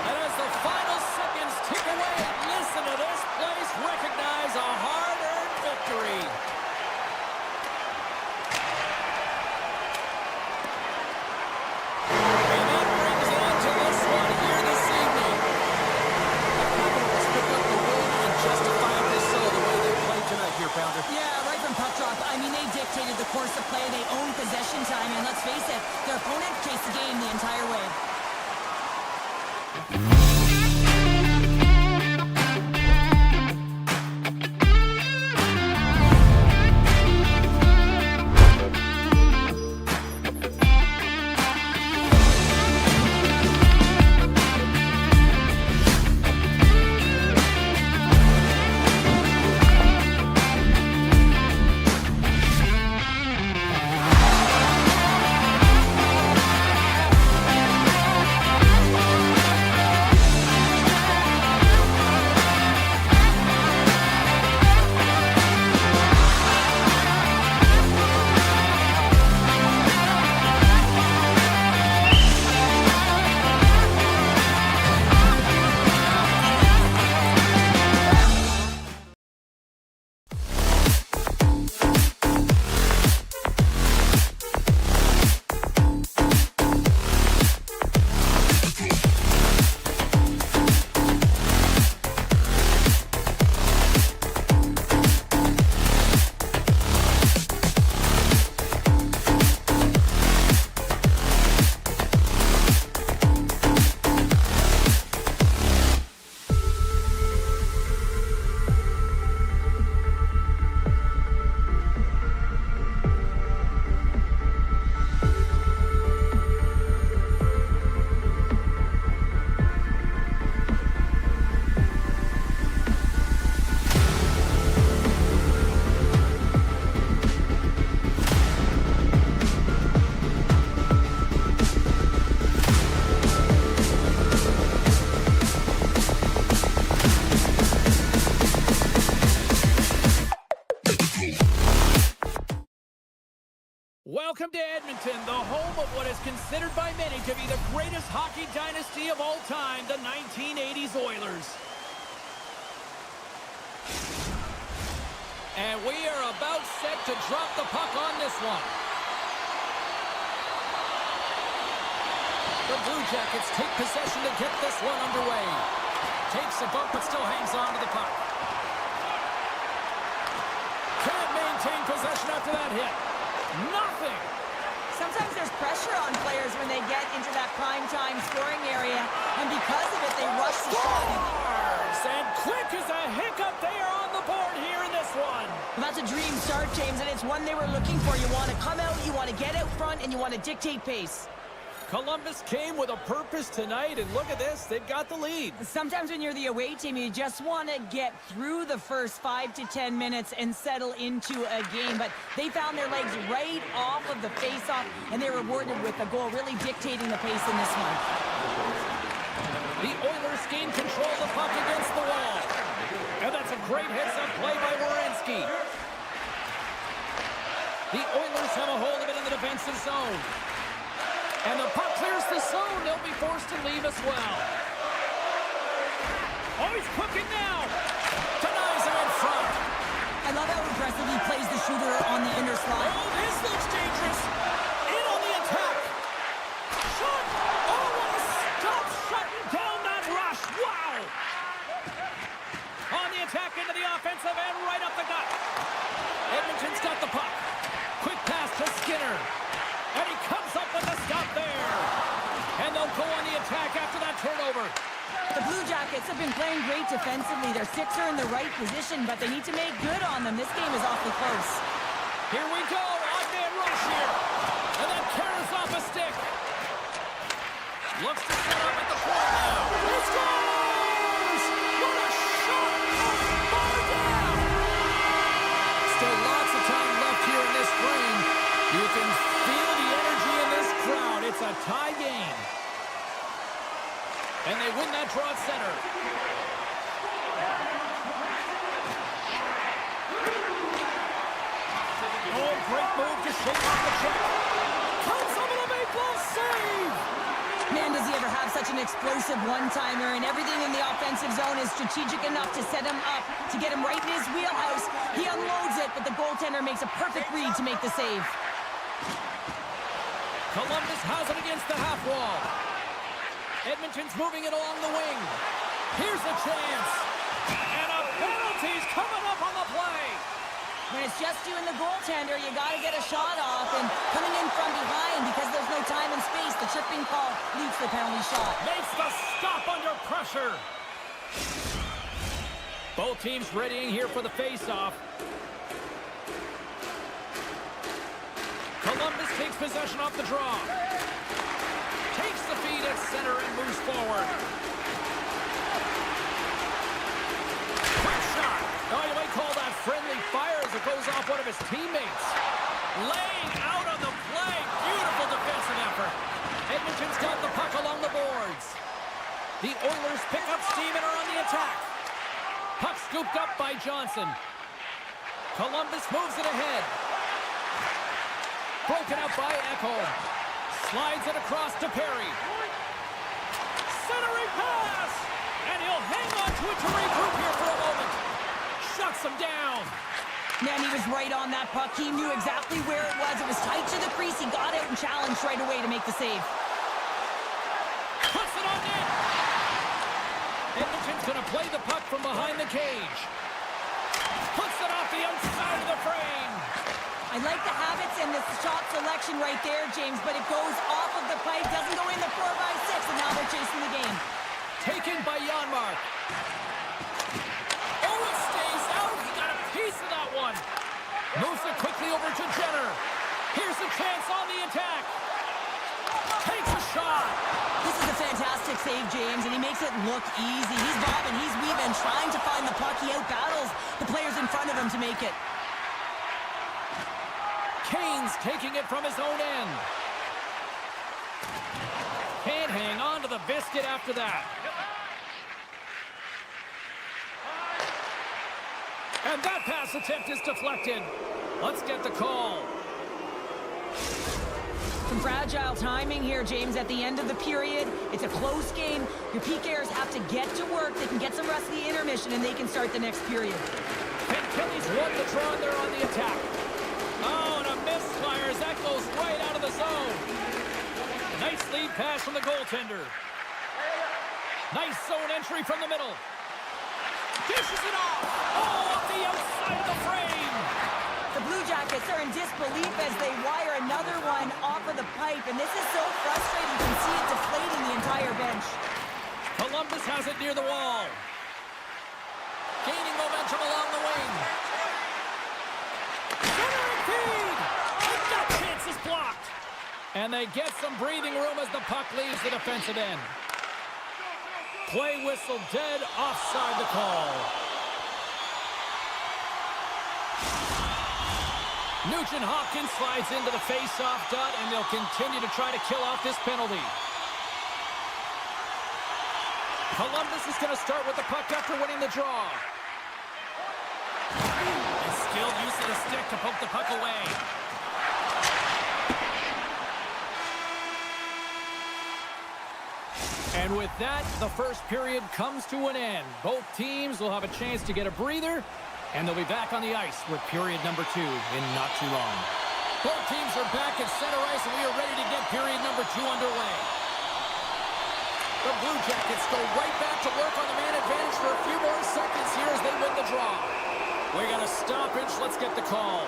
And as the final seconds tick away, listen to this place recognize a hard-earned victory. dictated the course of play. They owned possession time, and let's face it, their opponent chased the game the entire way. Welcome to Edmonton, the home of what is considered by many to be the greatest hockey dynasty of all time, the 1980s Oilers. And we are about set to drop the puck on this one. The Blue Jackets take possession to get this one underway. Takes a bump but still hangs on to the puck. Can't maintain possession after that hit. Nothing. Sometimes there's pressure on players when they get into that prime-time scoring area, and because of it, they rush the shot. And quick as a hiccup, they are on the board here in this one. Well, that's a dream start, James, and it's one they were looking for. You want to come out, you want to get out front, and you want to dictate pace. Columbus came with a purpose tonight, and look at this, they've got the lead. Sometimes when you're the away team, you just want to get through the first 5 to 10 minutes and settle into a game, but they found their legs right off of the face-off, and they were rewarded with a goal, really dictating the pace in this one. The Oilers gain control of the puck against the wall, and that's a great heads-up play by Werenski. The Oilers have a hold of it in the defensive zone. And the puck clears the zone. They'll be forced to leave as well. Oh, he's cooking now. Denies him in front. I love how aggressive he plays the shooter on the inner slot. Oh, this looks dangerous. In on the attack. Shot. Oh, what a stop shutting down that rush. Wow. On the attack into the offensive end, right up the gut. Edmonton's got the puck. Quick pass to Skinner. And he comes up with a stop there. And they'll go on the attack after that turnover. The Blue Jackets have been playing great defensively. Their sticks are in the right position, but they need to make good on them. This game is awfully close. Here we go. Odd-man rush here. And then carries off a stick. Looks to set up at the point now. He scores! What a shot! Far down! Still lots of time left here in this frame. You can feel the energy in this crowd. It's a tie game. And they win that draw at center. Oh, great move to shake off the check. Comes up with a make-ball save. Man, does he ever have such an explosive one-timer, and everything in the offensive zone is strategic enough to set him up, to get him right in his wheelhouse. He unloads it, but the goaltender makes a perfect read to make the save. Columbus has it against the half wall. Edmonton's moving it along the wing. Here's a chance. And a penalty's coming up on the play. When it's just you and the goaltender, you got to get a shot off. And coming in from behind, because there's no time and space, the tripping call leads to the penalty shot. Makes the stop under pressure. Both teams readying here for the face-off. Columbus takes possession off the draw. Takes the feed at center and moves forward. Quick shot. Oh, you might call that friendly fire as it goes off one of his teammates. Laying out on the play. Beautiful defensive effort. Edmonton's got the puck along the boards. The Oilers pick up steam and are on the attack. Puck scooped up by Johnson. Columbus moves it ahead. Broken up by Ekholm. Slides it across to Perry. Centering pass! And he'll hang on to it to regroup here for a moment. Shuts him down. Man, he was right on that puck. He knew exactly where it was. It was tight to the crease. He got out and challenged right away to make the save. Puts it on net. Edmonton's going to play the puck from behind the cage. Puts it off the outside of the frame. I like the habits and the shot selection right there, James, but it goes off of the pipe, doesn't go in the 4x6, and now they're chasing the game. Taken by Janmark. Oh, it stays out. He got a piece of that one. Moves it quickly over to Jenner. Here's a chance on the attack. Takes a shot. This is a fantastic save, James, and he makes it look easy. He's bobbing, he's weaving, trying to find the puck. He outbattles the players in front of him to make it. Kane's taking it from his own end. Can't hang on to the biscuit after that. And that pass attempt is deflected. Let's get the call. Some fragile timing here, James, at the end of the period. It's a close game. Your PKers have to get to work. They can get some rest of the intermission, and they can start the next period. And Kelly's won the draw, and they're on the attack. Oh, and a misfires. That goes right out of the zone. Nice lead pass from the goaltender. Nice zone entry from the middle. Dishes it off. Oh, off the outside of the frame. The Blue Jackets are in disbelief as they wire another one off of the pipe, and this is so frustrating. You can see it deflating the entire bench. Columbus has it near the wall. Gaining momentum along the wing. Centering feed! And that chance is blocked. And they get some breathing room as the puck leaves the defensive end. Play whistle dead, offside the call. Nugent Hopkins slides into the face-off dot, and they'll continue to try to kill off this penalty. Columbus is going to start with the puck after winning the draw. And skilled use of the stick to poke the puck away. And with that, the first period comes to an end. Both teams will have a chance to get a breather, and they'll be back on the ice with period number 2 in not too long. Both teams are back at center ice, and we are ready to get period number 2 underway. The Blue Jackets go right back to work on the man advantage for a few more seconds here as they win the draw. We got a stoppage. Let's get the call.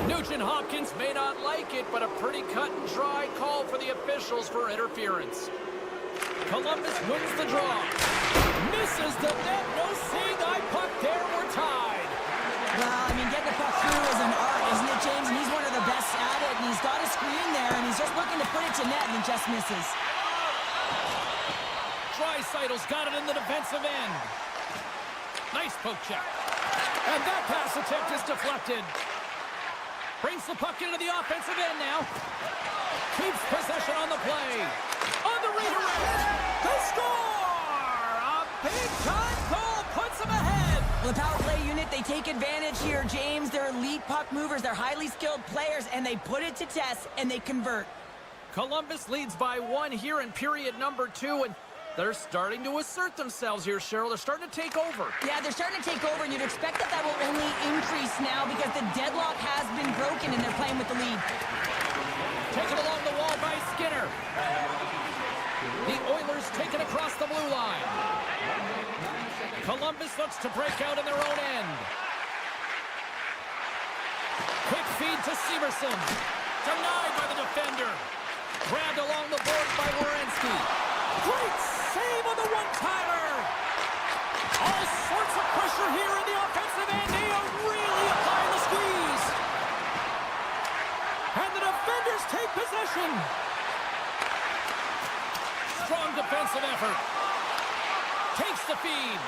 Nugent Hopkins may not like it, but a pretty cut-and-dry call for the officials for interference. Columbus wins the draw. Misses the net. No seeing eye puck there. We're tied. Well, I mean, getting the puck through is an art, isn't it, James? And he's one of the best at it, and he's got a screen there, and he's just looking to put it to net, and it just misses. Draisaitl's got it in the defensive end. Nice poke check. And that pass attempt is deflected. Brings the puck into the offensive end now. Keeps possession on the play. On the redirect. They score! A big-time goal puts them ahead. Well, the power play unit, they take advantage here, James. They're elite puck movers. They're highly skilled players, and they put it to test, and they convert. Columbus leads by 1 here in period number 2, and they're starting to assert themselves here, Cheryl. They're starting to take over. Yeah, they're starting to take over, and you'd expect that that will only increase now because the deadlock has been broken, and they're playing with the lead. Taken along the wall by Skinner. The Oilers take it across the blue line. Columbus looks to break out in their own end. Feed to Severson. Denied by the defender. Grabbed along the boards by Werenski. Great save on the one-timer. All sorts of pressure here in the offensive end. They are really applying the squeeze. And the defenders take possession. Strong defensive effort. Takes the feed.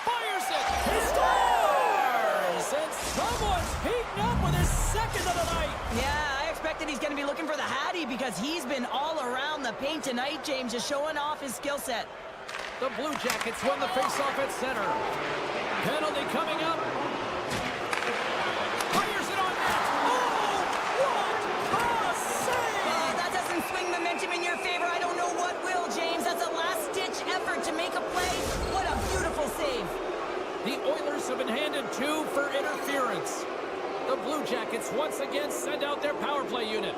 Fires it. He scores! And someone's heating up with his second of the night. Yeah, I expected he's going to be looking for the Hattie because he's been all around the paint tonight, James, just showing off his skill set. The Blue Jackets won the faceoff at center. Penalty coming up. Fires it on net. Oh, what a save! That doesn't swing momentum in your favor. I don't know what will, James. That's a last-ditch effort to make a play. What a beautiful save. The Oilers have been handed 2 for interference. The Blue Jackets once again send out their power play unit.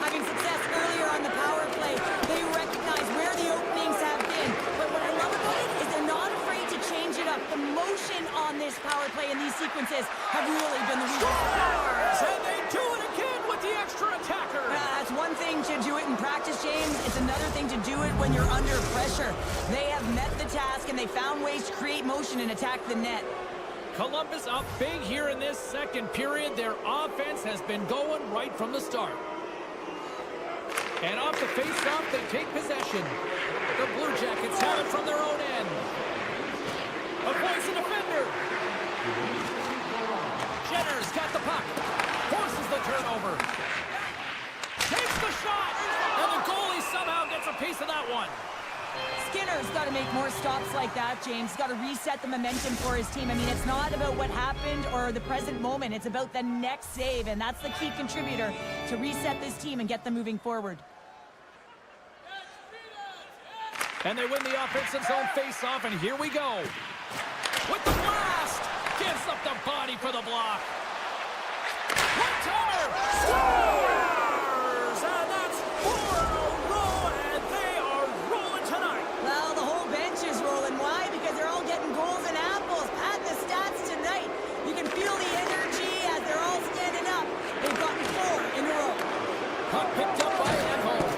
Having success earlier on the power play, they recognize where the openings have been. But what I love about it is they're not afraid to change it up. The motion on this power play and these sequences have really been the reason. And they do it again with the extra attacker. That's one thing to do it in practice, James. It's another thing to do it when you're under pressure. They have met the task, and they found ways to create motion and attack the net. Columbus up big here in this second period. Their offense has been going right from the start. And off the face-off, they take possession. The Blue Jackets have it from their own end. Avoids the defender. Jenner's got the puck. Forces the turnover. Takes the shot. And the goalie somehow gets a piece of that one. Skinner's got to make more stops like that, James. Got to reset the momentum for his team. I mean, it's not about what happened or the present moment. It's about the next save, and that's the key contributor to reset this team and get them moving forward. And they win the offensive zone face-off, and here we go. With the blast! Gives up the body for the block. One-timer! Scores! And that's 4 in a row, and they are rolling tonight. Well, the whole bench is rolling. Why? Because they're all getting goals and apples. Padding the stats tonight. You can feel the energy as they're all standing up. They've gotten 4 in a row. Puck picked up by Edmonton.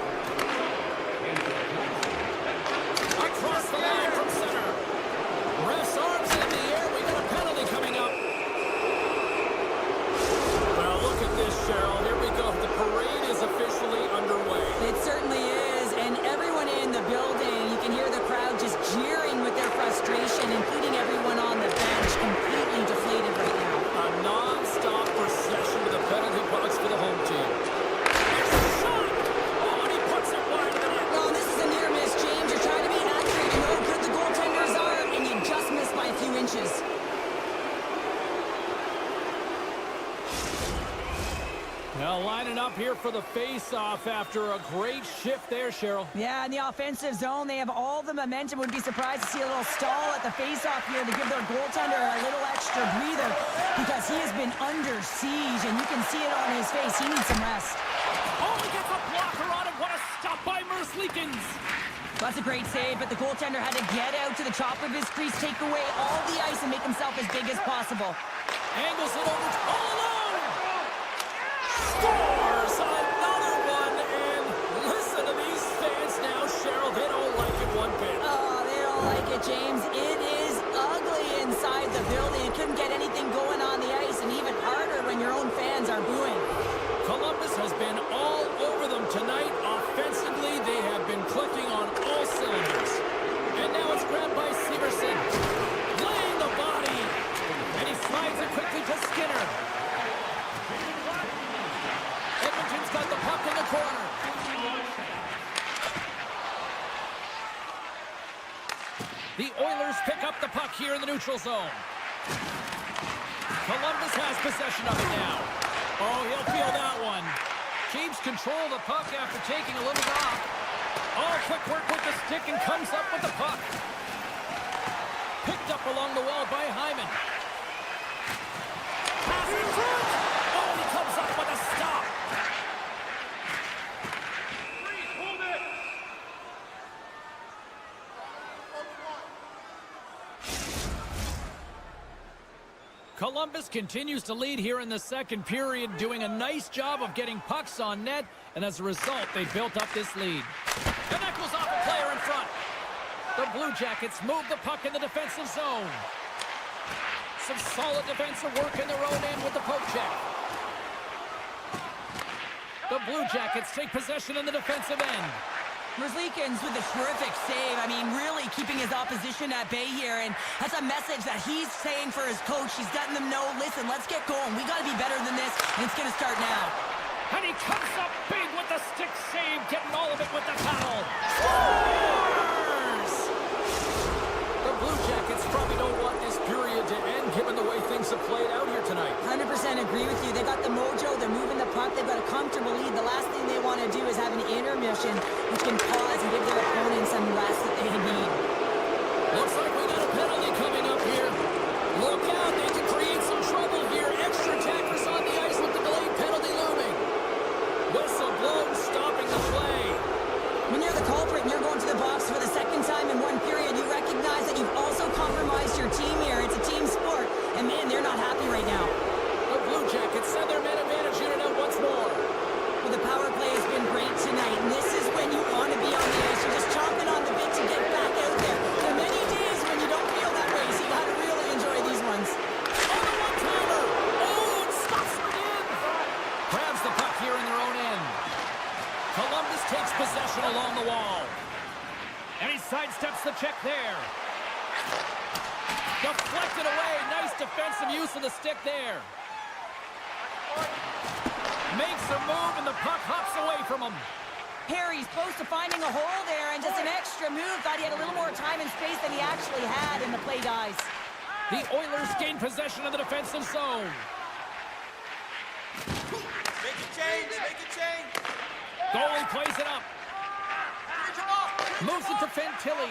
Across the line from center. Ref's arms in the air. We got a penalty coming up. Well, look at this, Cheryl. Here we go. The parade is officially underway. It certainly is, and everyone in the building, you can hear the crowd just jeering with their frustration, including everyone on the bench, completely deflated right now. A non-stop procession to the penalty box for the home team. There's a shot! Oh, and he puts it wide of the net. Well, this is a near miss, James. You're trying to be accurate. You know how good the goaltenders are, and you just missed by a few inches. Now lining up here for the face-off after a great shift there, Cheryl. Yeah, in the offensive zone, they have all the momentum. Would be surprised to see a little stall at the face-off here to give their goaltender a little extra breather because he has been under siege, and you can see it on his face. He needs some rest. Oh, he gets a blocker on him. What a stop by Merzlikins. That's a great save, but the goaltender had to get out to the top of his crease, take away all the ice, and make himself as big as possible. Angles it over all alone. Scores another one, and listen to these fans now, Cheryl. They don't like it one bit. Oh, they don't like it, James. It is ugly inside the building. You couldn't get anything going on the ice, and even harder when your own fans are booing. Columbus has been all over them tonight. Offensively, they have been clicking on all cylinders. And now it's grabbed by Severson. Laying the body. And he slides it quickly to Skinner. Edmonton's got the puck in the corner. The Oilers pick up the puck here in the neutral zone. Columbus has possession of it now. Oh, he'll feel that one. Keeps control of the puck after taking a little off. Oh, quick work with the stick and comes up with the puck. Picked up along the wall by Hyman. Pass in front. Oh, he comes up with a stop. Hold it. Columbus continues to lead here in the second period, doing a nice job of getting pucks on net, and as a result, they built up this lead. And that goes off a player in front. The Blue Jackets move the puck in the defensive zone. Some solid defensive work in their own end with the poke check. The Blue Jackets take possession in the defensive end. Merzlikins with a terrific save. I mean, really keeping his opposition at bay here, and that's a message that he's saying for his coach. He's letting them know, listen, let's get going. We got to be better than this, and it's going to start now. And he comes up big with the stick save, getting all of it with the paddle. Scores! The Blue Jackets probably don't want this period to end, given the way things have played out here tonight. 100% agree with you. They got the mojo. They're moving the puck. They've got a comfortable lead. The last thing they want to do is have an intermission, which can pause and give their opponent some rest that they need. Looks like we got a penalty coming up here. Look out. They can create some trouble here. Extra attackers on the ice with the delayed penalty looming. Whistle blown, stopping the play. When you're the culprit and you're going to the box for the second time in one period, you recognize that you've also compromised your team here. It's a team sport, and man, they're not happy right now. The Blue Jackets send their man advantage unit out once more. Well, the power play has been great tonight, and this is when you want to be on the ice. You're just chomping on the bit to get back out there. There are many days when you don't feel that way, so you got to really enjoy these ones. On the one-timer. Oh, it stops it again. Grabs the puck here in their own end. Columbus takes possession along the wall. And he sidesteps the check there. Deflected away. Nice defensive use of the stick there. Makes a move, and the puck hops away from him. Harry's close to finding a hole there, and just an extra move. Thought he had a little more time and space than he actually had, and the play dies. The Oilers gain possession of the defensive zone. Make a change, make a change. Goalie plays it up. Moves it to Fantilli.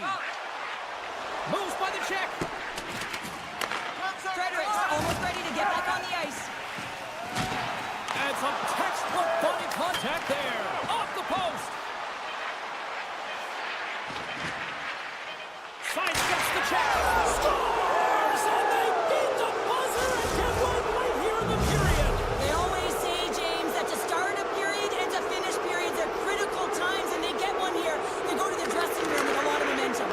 Moves by the check. Fredericks almost ready to get back on the ice. And some textbook body contact there. Off the post. Sidesteps the check. Scores! And they beat the buzzer and get one right here in the period. They always say, James, that to start a period and to finish periods are critical times, and they get one here. They go to the dressing room with a lot of momentum.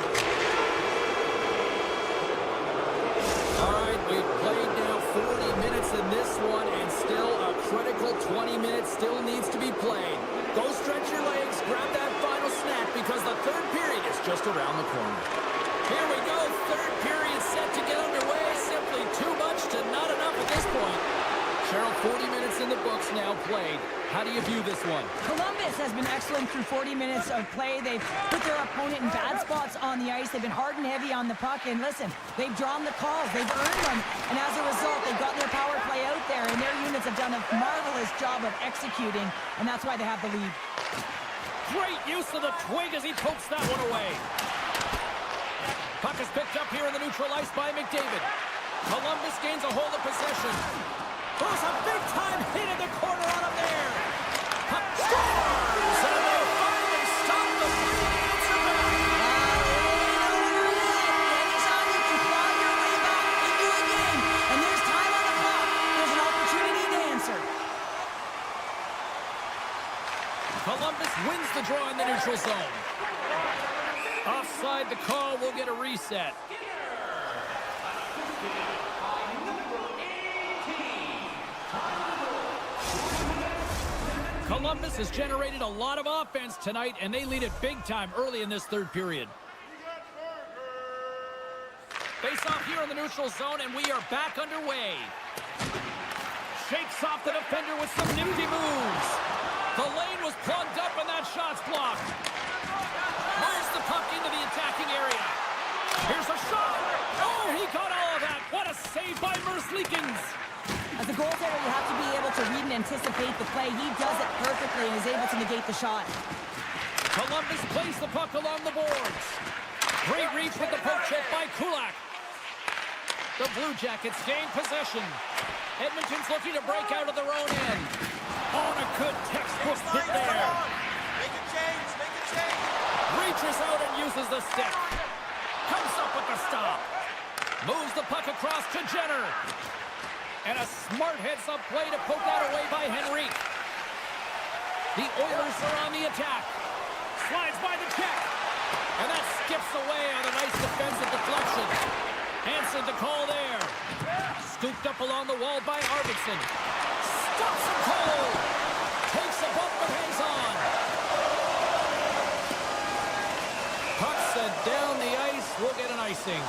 All right, we've played now 40 minutes in this one, and still a critical 20 minutes still needs to be played. Go stretch your legs, grab that final snack, because the third period is just around the corner. Here we go, third period set to get underway. Simply too much to not enough at this point. Cheryl, 40 minutes in the books now played. How do you view this one? Columbus has been excellent through 40 minutes of play. They've put their opponent in bad spots on the ice. They've been hard and heavy on the puck. And listen, they've drawn the calls. They've earned them. And as a result, they've gotten their power play out there. And their units have done a marvelous job of executing. And that's why they have the lead. Great use of the twig as he pokes that one away. Puck is picked up here in the neutral ice by McDavid. Columbus gains a hold of possession. There's a big-time hit in the corner on him there. Puck scores! And they finally stop the answer back. Anytime you can claw your way back into a game, and there's time on the clock, there's an opportunity to answer. Columbus wins the draw in the neutral zone. Offside the call, will get a reset. Columbus has generated a lot of offense tonight, and they lead it big time early in this third period. Face off here in the neutral zone, and we are back underway. Shakes off the defender with some nifty moves. The lane was plugged up, and that shot's blocked. Moves the puck into the attacking area. Here's a shot. Oh, he got all of that. What a save by Merzlikins. As a goaltender, you have to be able to read and anticipate the play. He does it perfectly and is able to negate the shot. Columbus plays the puck along the boards. Great reach with the poke check by Kulak. The Blue Jackets gain possession. Edmonton's looking to break out of their own end. On a good textbook hit there. Make a change, make a change. Reaches out and uses the stick. Comes up with the stop. Moves the puck across to Jenner. And a smart heads-up play to poke that away by Henrique. The Oilers are on the attack. Slides by the check. And that skips away on a nice defensive deflection. Answered the call there. Scooped up along the wall by Arvidsson. Stops him cold. Takes a bump but hangs on. Puck sent down the ice. We'll get an icing.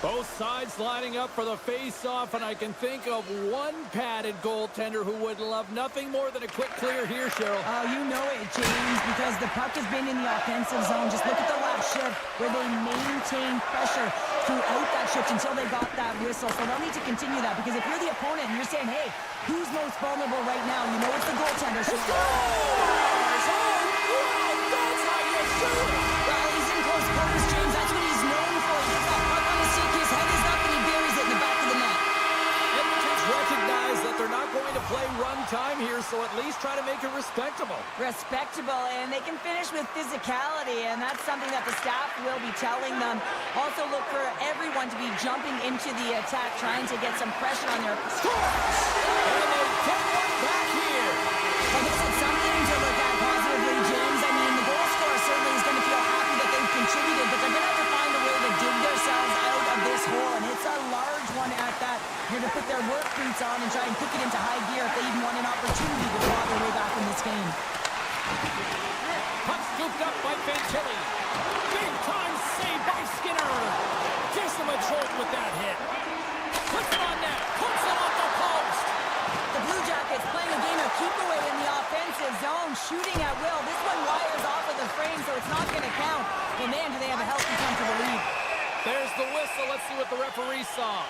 Both sides lining up for the face-off, and I can think of one padded goaltender who would love nothing more than a quick clear here, Cheryl. Oh, you know it, James, because the puck has been in the offensive zone. Just look at the last shift where they maintained pressure throughout that shift until they got that whistle. So they'll need to continue that, because if you're the opponent and you're saying, hey, who's most vulnerable right now? You know it's the goaltender. So Scores! Oh, wow, that's how you shoot it! well, he's in close quarters, James. That's what he's known for. He gets that puck on the stick, his head is up, and he buries it in the back of the net. Edmonton's recognize that they're not going to play run time here, so at least try to make it respectable. Respectable, and they can finish with physicality, and that's something that the staff will be telling them. Also look for everyone to be jumping into the attack, trying to get some pressure on their scores. And they get one back here. I guess it's something to look at positively, James. I mean, the goal scorer certainly is going to feel happy that they've contributed, but they're going to have to find a way to dig themselves out of this hole, and it's a large one at that. They're going to put their work boots on and try and kick it into high gear if they even want an opportunity to claw their way back in this game. Puck scooped up by Fantilli. Big time save by Skinner. Gives him a jolt with that hit. Puts it on net. Puts it off the post. The Blue Jackets playing a game of keep away in the offensive zone, shooting at will. This one wires off of the frame, so it's not going to count. But man, do they have a healthy comfortable lead. There's the whistle. Let's see what the referee saw.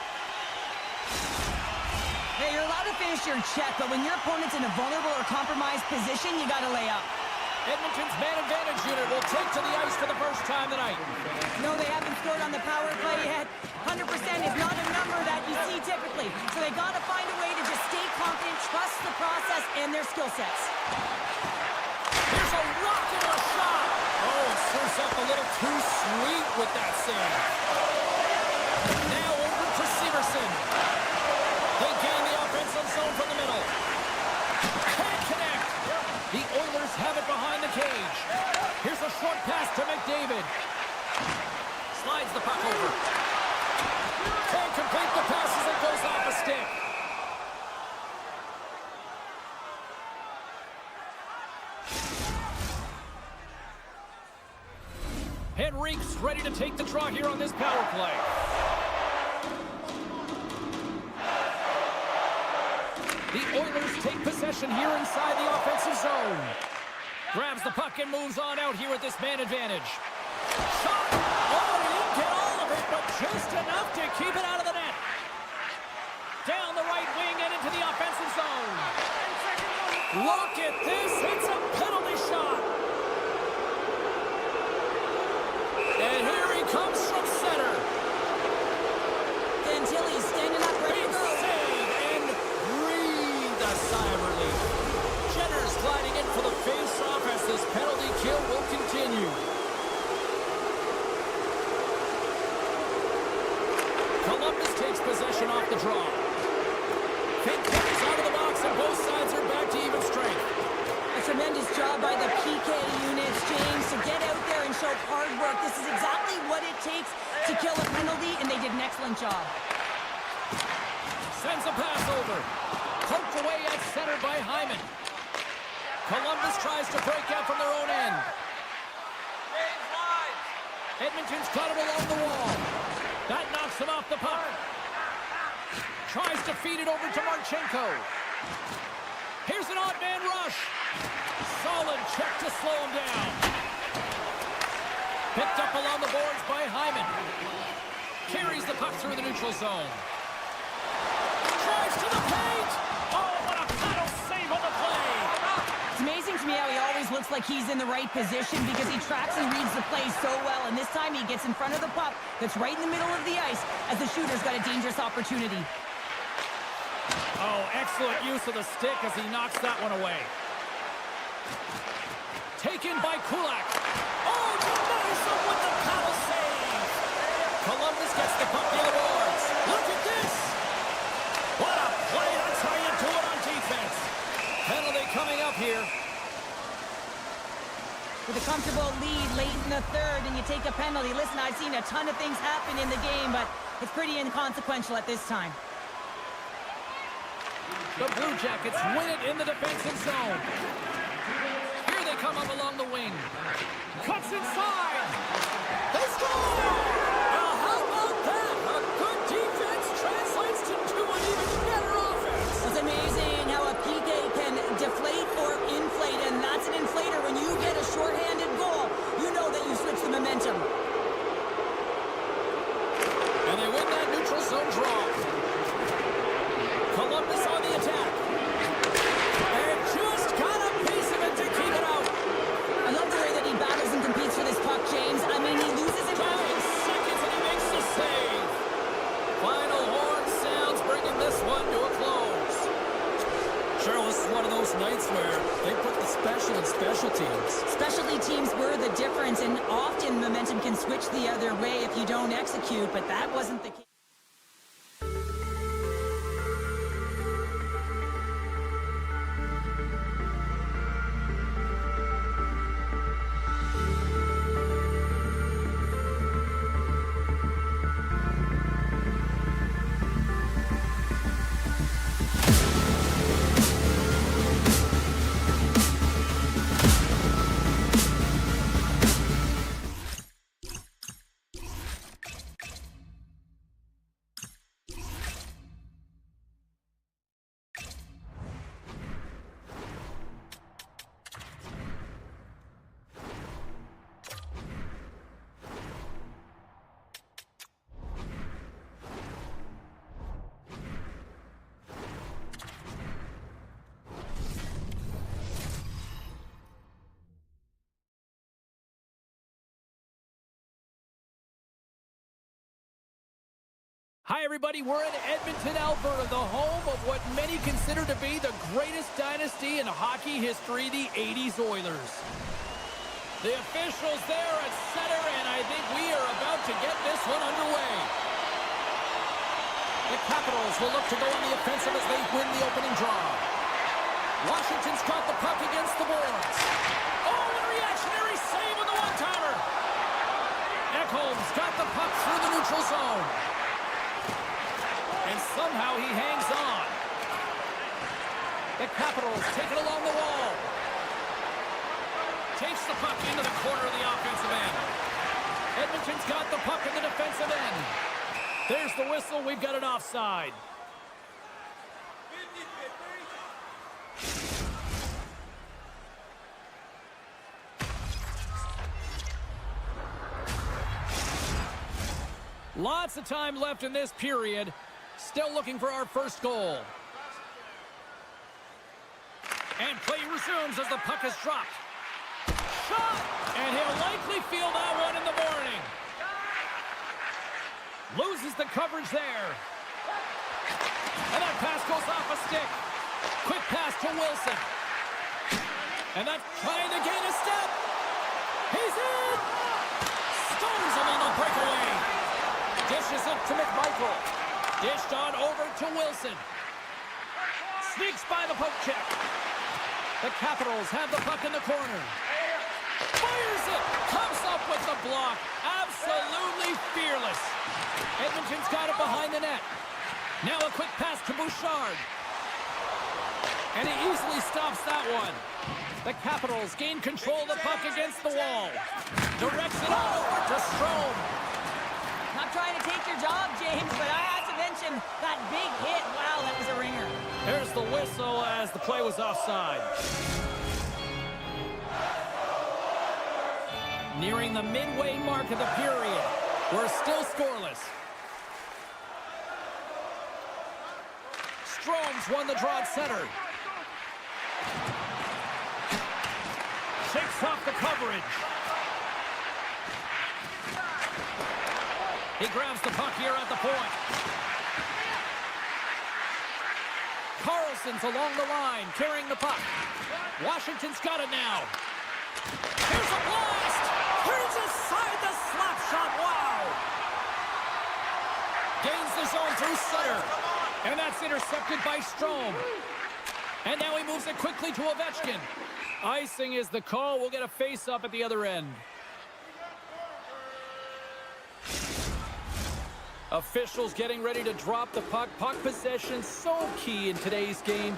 Hey, you're allowed to finish your check, but when your opponent's in a vulnerable or compromised position, you got to lay up. Edmonton's man advantage unit will take to the ice for the first time tonight. No, they haven't scored on the power play yet. 100% is not a number that you see typically. So they got to find a way to just stay confident, trust the process and their skill sets. Here's a rocket of a shot. Oh, it serves up a little too sweet with that save. Now over to Severson. They gain the offensive zone from the middle. Can't connect. The Oilers have it behind the cage. Here's a short pass to McDavid. Slides the puck over. Can't complete the pass as it goes off a stick. Henrique's ready to take the draw here on this power play. The Oilers take possession here inside the offensive zone. Grabs the puck and moves on out here with this man advantage. Shot! Oh, he didn't get all of it, but just enough to keep it out of the net. Down the right wing and into the offensive zone. Look at this. It's a penalty shot. And here he comes from center. Fantilli standing up ready Big to go. save and breathe a sigh of relief. Jenner's gliding in for the face-off as this penalty kill will continue. Columbus takes possession off the draw. Fantilli's out of the box and both sides are back to even strength. A tremendous job by the PK units, James, to get out there and show hard work. This is exactly what it takes to kill a penalty, and they did an excellent job. Sends a pass over. Poked away at center by Hyman. Columbus tries to break out from their own end. James wide. Edmonton's got it along the wall. That knocks him off the puck. Tries to feed it over to Marchenko. Here's an odd man rush. Solid check to slow him down. Picked up along the boards by Hyman. Carries the puck through the neutral zone. Drives to the paint. Oh, what a paddle save on the play. It's amazing to me how he always looks like he's in the right position because he tracks and reads the play so well, and this time he gets in front of the puck that's right in the middle of the ice as the shooter's got a dangerous opportunity. Oh, excellent use of the stick as he knocks that one away. Taken by Kulak. Oh, denies him with the paddle save. Columbus comfortable lead late in the third and you take a penalty. Listen, I've seen a ton of things happen in the game, but it's pretty inconsequential at this time. The Blue Jackets win it in the defensive zone. Here they come up along the wing. Cuts inside. They score! Well, how about that? A good defense translates to an even better offense. It's amazing how a PK can deflate or inflate, and that's an inflator. When you get a shorthanded goal, you know that you switch the momentum. And they win that neutral zone draw. Columbus on the attack. And just got a piece of it to keep it out. I love the way that he battles and competes for this puck, James. I mean, he loses it 5 seconds and he makes the save. Final horn sounds, bringing this one to a close. Cheryl, this is one of those nights where they put the special in special teams. Specialty teams were the difference, and often momentum can switch the other way if you don't execute, but that wasn't the case. Hi, everybody. We're in Edmonton, Alberta, the home of what many consider to be the greatest dynasty in hockey history, the 80s Oilers. The officials there at center, and I think we are about to get this one underway. The Capitals will look to go on the offensive as they win the opening draw. Washington's got the puck against the boards. Oh, a reactionary save on the one-timer. Ekholm's got the puck through the neutral zone. And somehow he hangs on. The Capitals take it along the wall. Takes the puck into the corner of the offensive end. Edmonton's got the puck in the defensive end. There's the whistle. We've got an offside. Lots of time left in this period. Still looking for our first goal. And play resumes as the puck is dropped. Shot! And he'll likely feel that one in the morning. Loses the coverage there. And that pass goes off a stick. Quick pass to Wilson. And that's trying to gain a step. He's in! Stones him on the breakaway. Dishes it to McMichael. Dished on over to Wilson. Sneaks by the poke check. The Capitals have the puck in the corner. Fires it. Comes up with the block. Absolutely fearless. Edmonton's got it behind the net. Now a quick pass to Bouchard. And he easily stops that one. The Capitals gain control of the puck against the wall. Directs it all over to Strome. Not trying to take your job, James, but I had to mention that big hit. Wow, that was a ringer. There's the whistle as the play was offside. Nearing the midway mark of the period. We're still scoreless. Strome's won the draw at center. Shakes off the coverage. He grabs the puck here at the point. Carlson's along the line, carrying the puck. Washington's got it now. Here's a blast! Turns aside the slap shot. Wow! Gains the zone through Sutter. And that's intercepted by Strome. And now he moves it quickly to Ovechkin. Icing is the call. We'll get a face-up at the other end. Officials getting ready to drop the puck. Puck possession so key in today's game.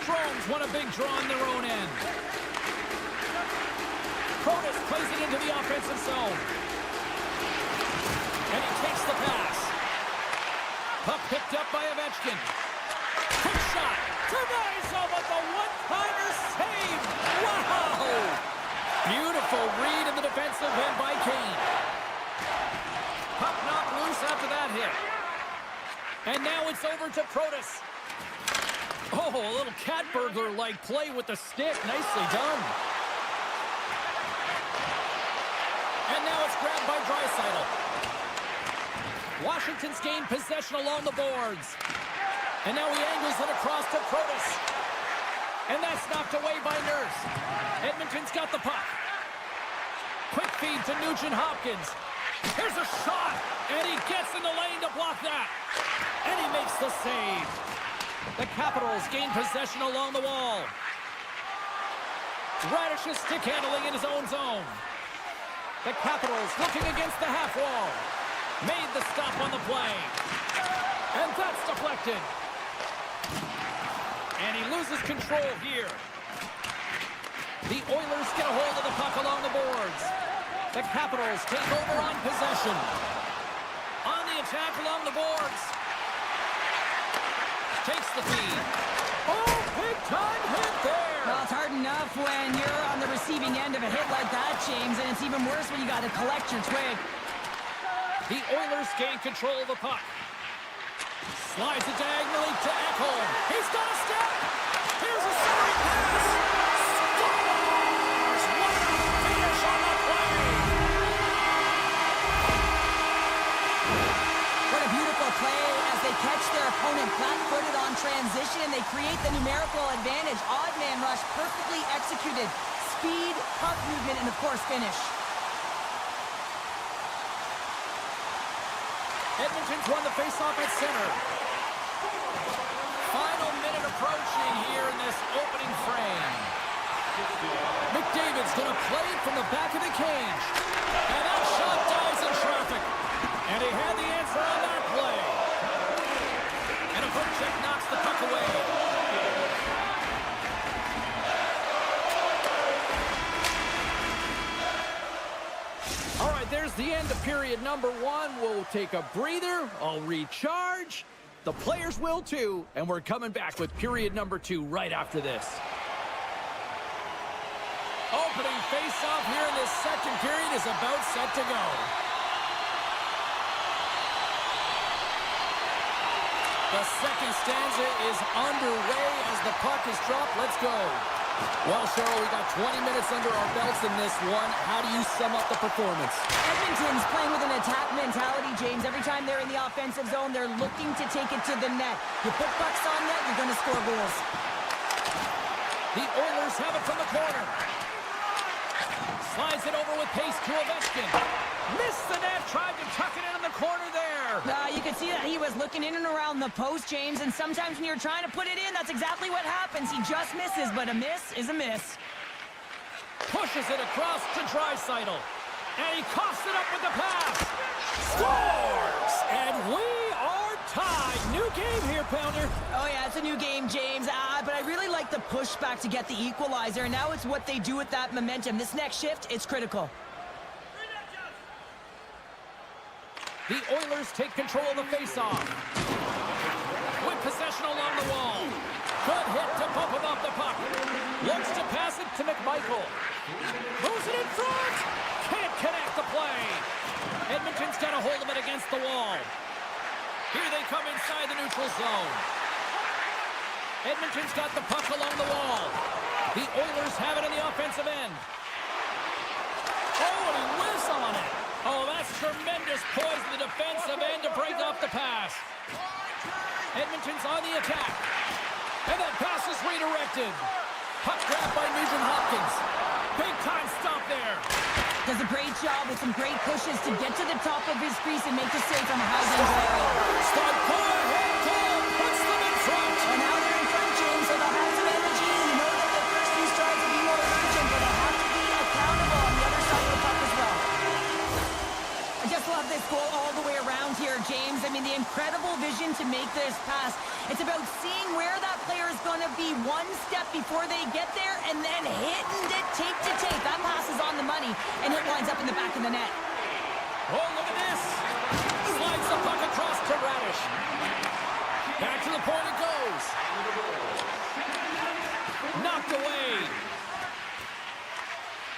Strome's won a big draw in their own end. Protas plays it into the offensive zone. And he takes the pass. Puck picked up by Ovechkin. Quick shot. Tavares with the one-timer save. Wow! Beautiful read in the defensive end by Kane. Puck knocked loose after that hit. And now it's over to Protas. Oh, a little cat burglar-like play with the stick. Nicely done. And now it's grabbed by Draisaitl. Washington's gained possession along the boards. And now he angles it across to Protas. And that's knocked away by Nurse. Edmonton's got the puck. Quick feed to Nugent-Hopkins. Here's a shot. And he gets in the lane to block that. And he makes the save. The Capitals gain possession along the wall. Radish's stick handling in his own zone. The Capitals looking against the half wall. Made the stop on the play. And that's deflected. And he loses control here. The Oilers get a hold of the puck along the boards. The Capitals take over on possession. On the attack along the boards. Takes the feed. Oh, big time hit there. Well, it's hard enough when you're on the receiving end of a hit like that, James, and it's even worse when you got to collect your twig. The Oilers gain control of the puck. Slides it diagonally to Ekholm. He's got a step. Here's a centering pass. Scores! What a finish on the play. What a beautiful play as they catch their opponent flat-footed on transition and they create the numerical advantage. Odd man rush, perfectly executed. Speed, puck movement, and of course finish. Edmonton's won the faceoff at center. Final minute approaching here in this opening frame. McDavid's going to play it from the back of the cage. And that shot dies in traffic. And he had the answer on that play. And a foot check knocks the puck away. All right, there's the end of period number one. We'll take a breather. I'll recharge. The players will too. And we're coming back with period number two right after this. Opening face-off here in this second period is about set to go. The second stanza is underway as the puck is dropped. Let's go. Well, Cheryl, we got 20 minutes under our belts in this one. How do you sum up the performance? Edmonton's playing with an attack mentality, James. Every time they're in the offensive zone, they're looking to take it to the net. You put pucks on net, you're going to score goals. The Oilers have it from the corner. Slides it over with pace to Ovechkin. Missed the net, tried to tuck it in the corner there. You can see that he was looking in and around the post, James, and sometimes when you're trying to put it in, that's exactly what happens. He just misses, but a miss is a miss. Pushes it across to Draisaitl. And he coughs it up with the pass. Scores! And we are tied. New game here, Pounder. Oh, yeah, it's a new game, James. But I really like the pushback to get the equalizer. And now it's what they do with that momentum. This next shift, it's critical. The Oilers take control of the faceoff. With possession along the wall. Good hit to bump him off the puck. Looks to pass it to McMichael. Moves it in front. Can't connect the play. Edmonton's got a hold of it against the wall. Here they come inside the neutral zone. Edmonton's got the puck along the wall. The Oilers have it in the offensive end. Oh, and he whiffs on it. Oh, that's tremendous poise in the defensive end to break off the pass. Edmonton's on the attack. And that pass is redirected. Puck grabbed by Nugent-Hopkins. Big time stop there. Does a great job with some great pushes to get to the top of his crease and make the save from a high danger area. Start puts them in front. And now they're in front, James, so they'll have some energy. You know goal all the way around here, James. I mean, the incredible vision to make this pass. It's about seeing where that player is going to be one step before they get there and then hitting it tape to tape. That pass is on the money, and it winds up in the back of the net. Oh, look at this. Slides the puck across to Radish. Back to the point it goes. Knocked away.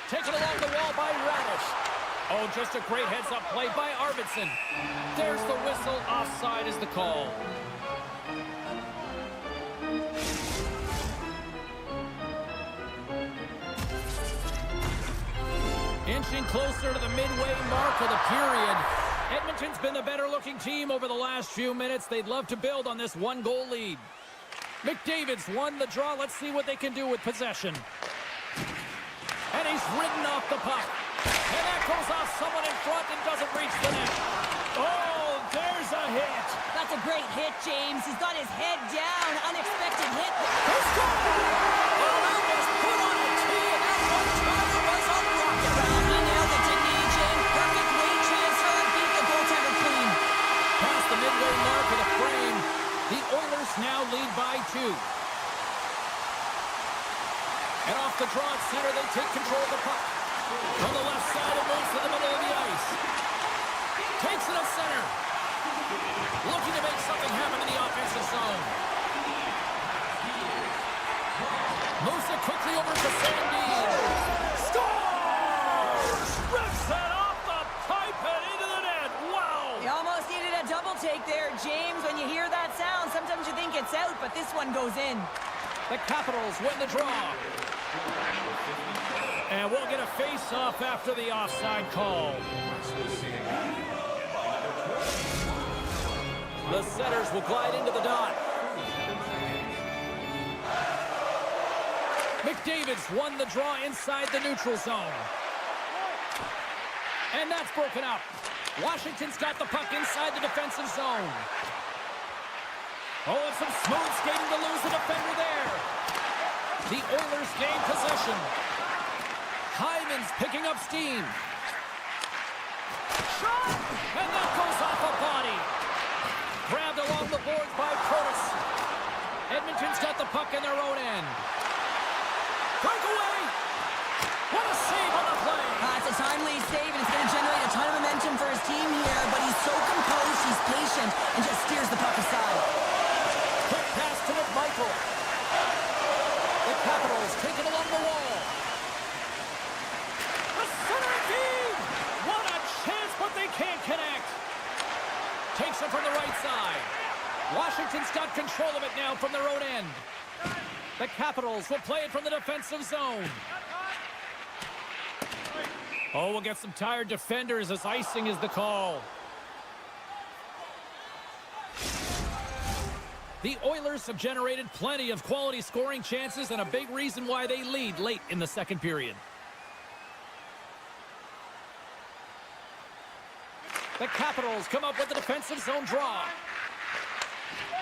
Taken along the wall by Radish. Oh, just a great heads-up play by Arvidsson. There's the whistle. Offside is the call. Inching closer to the midway mark of the period. Edmonton's been the better-looking team over the last few minutes. They'd love to build on this one-goal lead. McDavid's won the draw. Let's see what they can do with possession. And he's ridden off the puck. And that goes off someone in front and doesn't reach the net. Oh, there's a hit. That's a great hit, James. He's got his head down. Unexpected hit. He scored! Oh, that was put on a tee, and that one-timer was a rocket. He nailed it, didn't he, James? Perfect weight transfer. Beat the goaltender clean. Past the midway mark of the frame, the Oilers now lead by 2. And off the draw at center, they take control of the puck. On the left side, it moves to the middle of the ice. Takes it at center. Looking to make something happen in the offensive zone. Moves it quickly over to Sandin. Scores! Rips it off the pipe and into the net. Wow! He almost needed a double take there, James. When you hear that sound, sometimes you think it's out, but this one goes in. The Capitals win the draw. And we'll get a face-off after the offside call. The setters will glide into the dot. McDavid's won the draw inside the neutral zone. And that's broken up. Washington's got the puck inside the defensive zone. Oh, and some smooth skating to lose the defender there. The Oilers gain possession. Hyman's picking up steam. Shot! And that goes off a body. Grabbed along the boards by Curtis. Edmonton's got the puck in their own end. Breakaway! What a save on the play! It's a timely save, and it's going to generate a ton of momentum for his team here, but he's so composed, he's patient, and just steers the puck aside. Quick pass to Michael. The Capitals take it along the wall. The center feed! What a chance, but they can't connect. Takes it from the right side. Washington's got control of it now from their own end. The Capitals will play it from the defensive zone. Oh, we'll get some tired defenders as icing is the call. The Oilers have generated plenty of quality scoring chances and a big reason why they lead late in the second period. The Capitals come up with the defensive zone draw.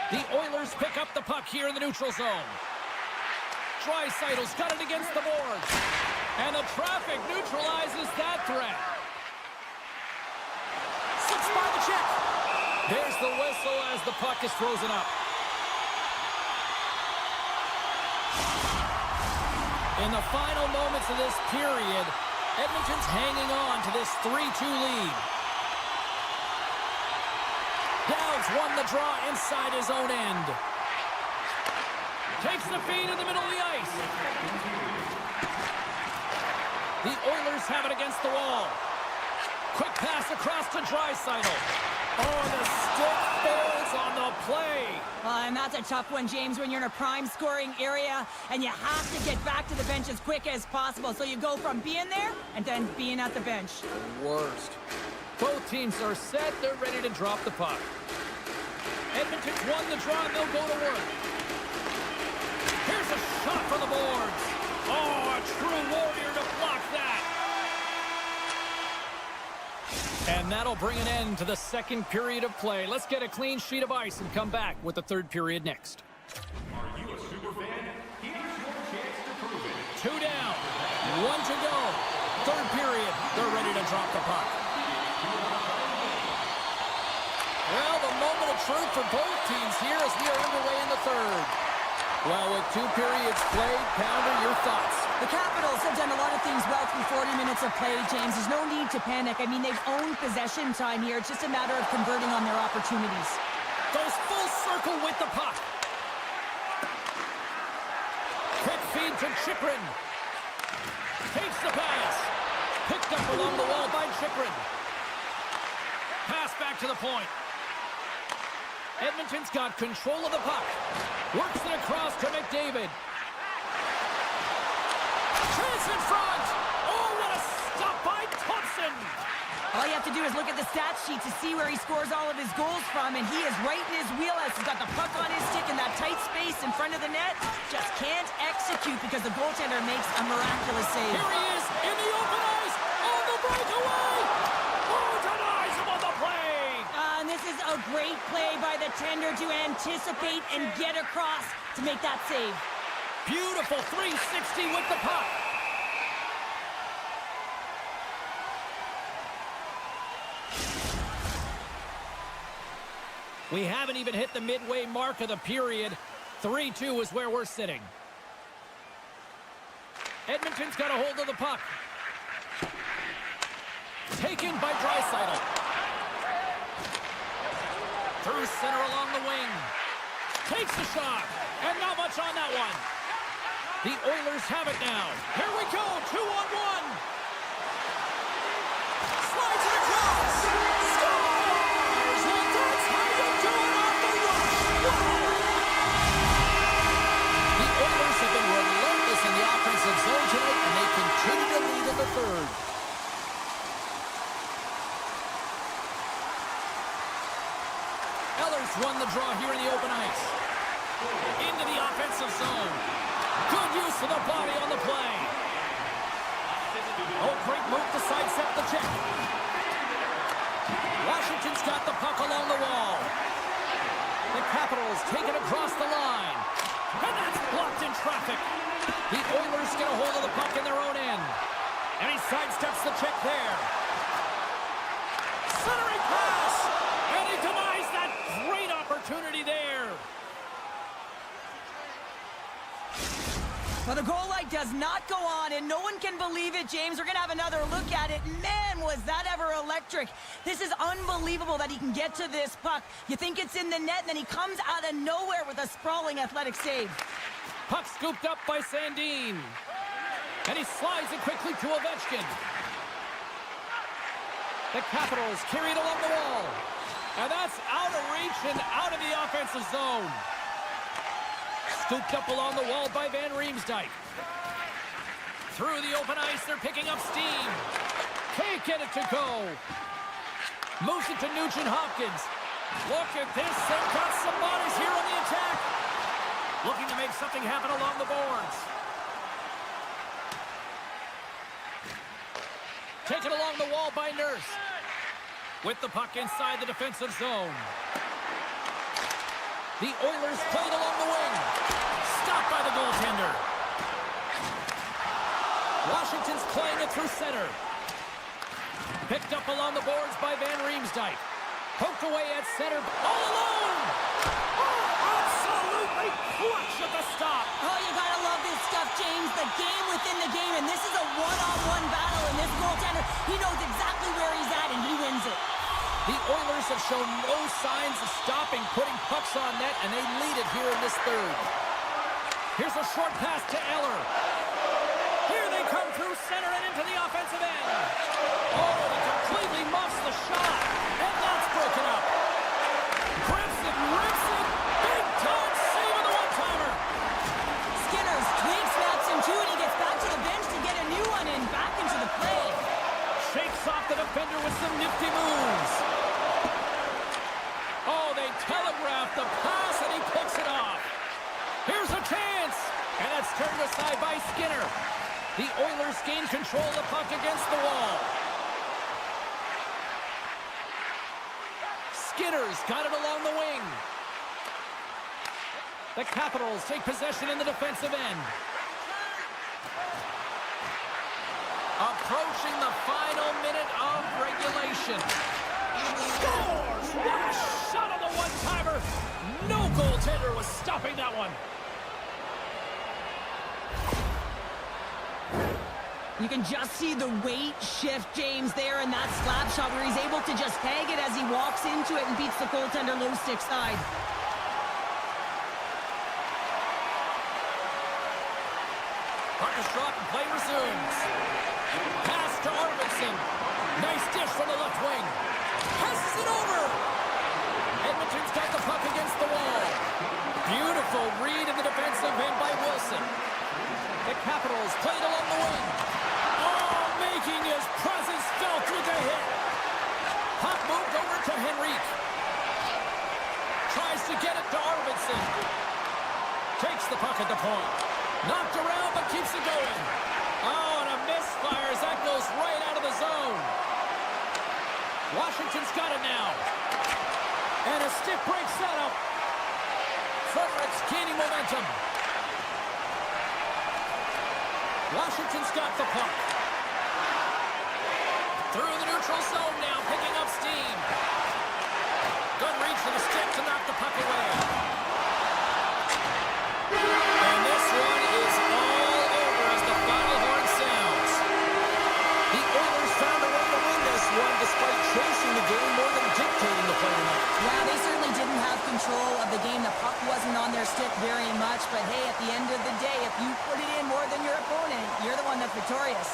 The Oilers pick up the puck here in the neutral zone. Draisaitl's got it against the boards. And the traffic neutralizes that threat. Slips by the check. There's the whistle as the puck is frozen up. In the final moments of this period, Edmonton's hanging on to this 3-2 lead. Downs won the draw inside his own end. Takes the feed in the middle of the ice. The Oilers have it against the wall. Quick pass across to Draisaitl. Oh, the stick falls on the play. And that's a tough one, James, when you're in a prime scoring area and you have to get back to the bench as quick as possible. So you go from being there and then being at the bench. Worst. Both teams are set. They're ready to drop the puck. Edmonton's won the draw and they'll go to work. Here's a shot for the boards. Oh, a true warrior to block that. And that'll bring an end to the second period of play. Let's get a clean sheet of ice and come back with the third period next. Are you a super fan? Here's your chance to prove it. 2 down, 1 to go. Third period, they're ready to drop the puck. truth for both teams here as we are underway in the third. Well, with 2 periods played, Pounder, your thoughts? The Capitals have done a lot of things well through 40 minutes of play, James. There's no need to panic. I mean, they've owned possession time here. It's just a matter of converting on their opportunities. Goes full circle with the puck. Quick feed to Chychrun. Takes the pass. Picked up along the wall by Chychrun. Pass back to the point. Edmonton's got control of the puck. Works it across to McDavid. Chance in front. Oh, what a stop by Thompson. All you have to do is look at the stat sheet to see where he scores all of his goals from, and he is right in his wheelhouse. He's got the puck on his stick in that tight space in front of the net. Just can't execute because the goaltender makes a miraculous save. Here he is in the open ice on the breakaway. Oh, denies him on the play. And this is a great play by the tender to anticipate and get across to make that save. Beautiful 360 with the puck. We haven't even hit the midway mark of the period. 3-2 is where we're sitting. Edmonton's got a hold of the puck. Taken by Draisaitl. Through center along the wing. Takes the shot. And not much on that one. The Oilers have it now. Here we go. 2-on-1. Slides it across. Scores! And that's how you do it off the rush. Wow! The Oilers have been relentless in the offensive zone tonight, and they continue to lead in the third. Eller's won the draw here in the open ice. Into the offensive zone. Good use of the body on the play. Oh, great move to sidestep the check. Washington's got the puck along the wall. The Capitals take it across the line. And that's blocked in traffic. The Oilers get a hold of the puck in their own end. And he sidesteps the check there. Centering pass. And he denies that great opportunity there. Well, the goal light does not go on, and no one can believe it, James. We're going to have another look at it. Man, was that ever electric. This is unbelievable that he can get to this puck. You think it's in the net, and then he comes out of nowhere with a sprawling athletic save. Puck scooped up by Sandin. And he slides it quickly to Ovechkin. The Capitals carry it along the wall. And that's out of reach and out of the offensive zone. Scooped up along the wall by Van Riemsdyk. Through the open ice, they're picking up steam. Can't get it to go. Moves it to Nugent-Hopkins. Look at this. They've got some bodies here on the attack. Looking to make something happen along the boards. Taken along the wall by Nurse. With the puck inside the defensive zone. The Oilers played along the wing. Stopped by the goaltender. Washington's playing it through center. Picked up along the boards by Van Riemsdyk. Poked away at center. All alone! Oh, absolutely clutch at the stop. Oh, you gotta love this stuff, James. The game within the game, and this is a one-on-one battle, and this goaltender, he knows exactly where he's at, and he wins it. The Oilers have shown no signs of stopping, putting pucks on net, and they lead it here in this third. Here's a short pass to Eller. Here they come through center and into the offensive end. Oh, he completely muffs the shot, and that's broken up. Grips it, rips it, big time save on the one-timer. Skinner's twig snaps him too, and he gets back to the bench to get a new one in, back into the play. Shakes off the defender with some nifty moves. Oh, they telegraph the pass, and he picks it off. Here's a chance, and that's turned aside by Skinner. The Oilers gain control of the puck against the wall. Skinner's got it along the wing. The Capitals take possession in the defensive end. Approaching the final minute of regulation. Scores! What a shot on the one One-timer. No goaltender was stopping that one. You can just see the weight shift, James, there in that slap shot where he's able to just peg it as he walks into it and beats the goaltender low stick side. Puck is dropped and play resumes. Pass to Arvidsson. Nice dish from the left wing. Passes it over. Edmonton's got the puck against the wall. Beautiful read in the defensive end by Wilson. The Capitals played along the wing. Oh, making his presence felt with the hit. Puck moved over to Henrique. Tries to get it to Arvidsson. Takes the puck at the point. Knocked around, but keeps it going. Oh, and a misfire as that goes right out of the zone. Washington's got it now. And a stick break setup. Fredericks gaining momentum. Washington's got the puck. Through the neutral zone now, picking up steam. Good reach for the stick to knock the puck away. And this one is all over as the final horn sounds. The Oilers found a way to win this one despite chasing the game more than dictating the play tonight. Yeah, they certainly didn't have control of the game. The puck wasn't on their stick very much, but hey, at the end of the day, if you put it in more than your opponent, you're the one that's victorious.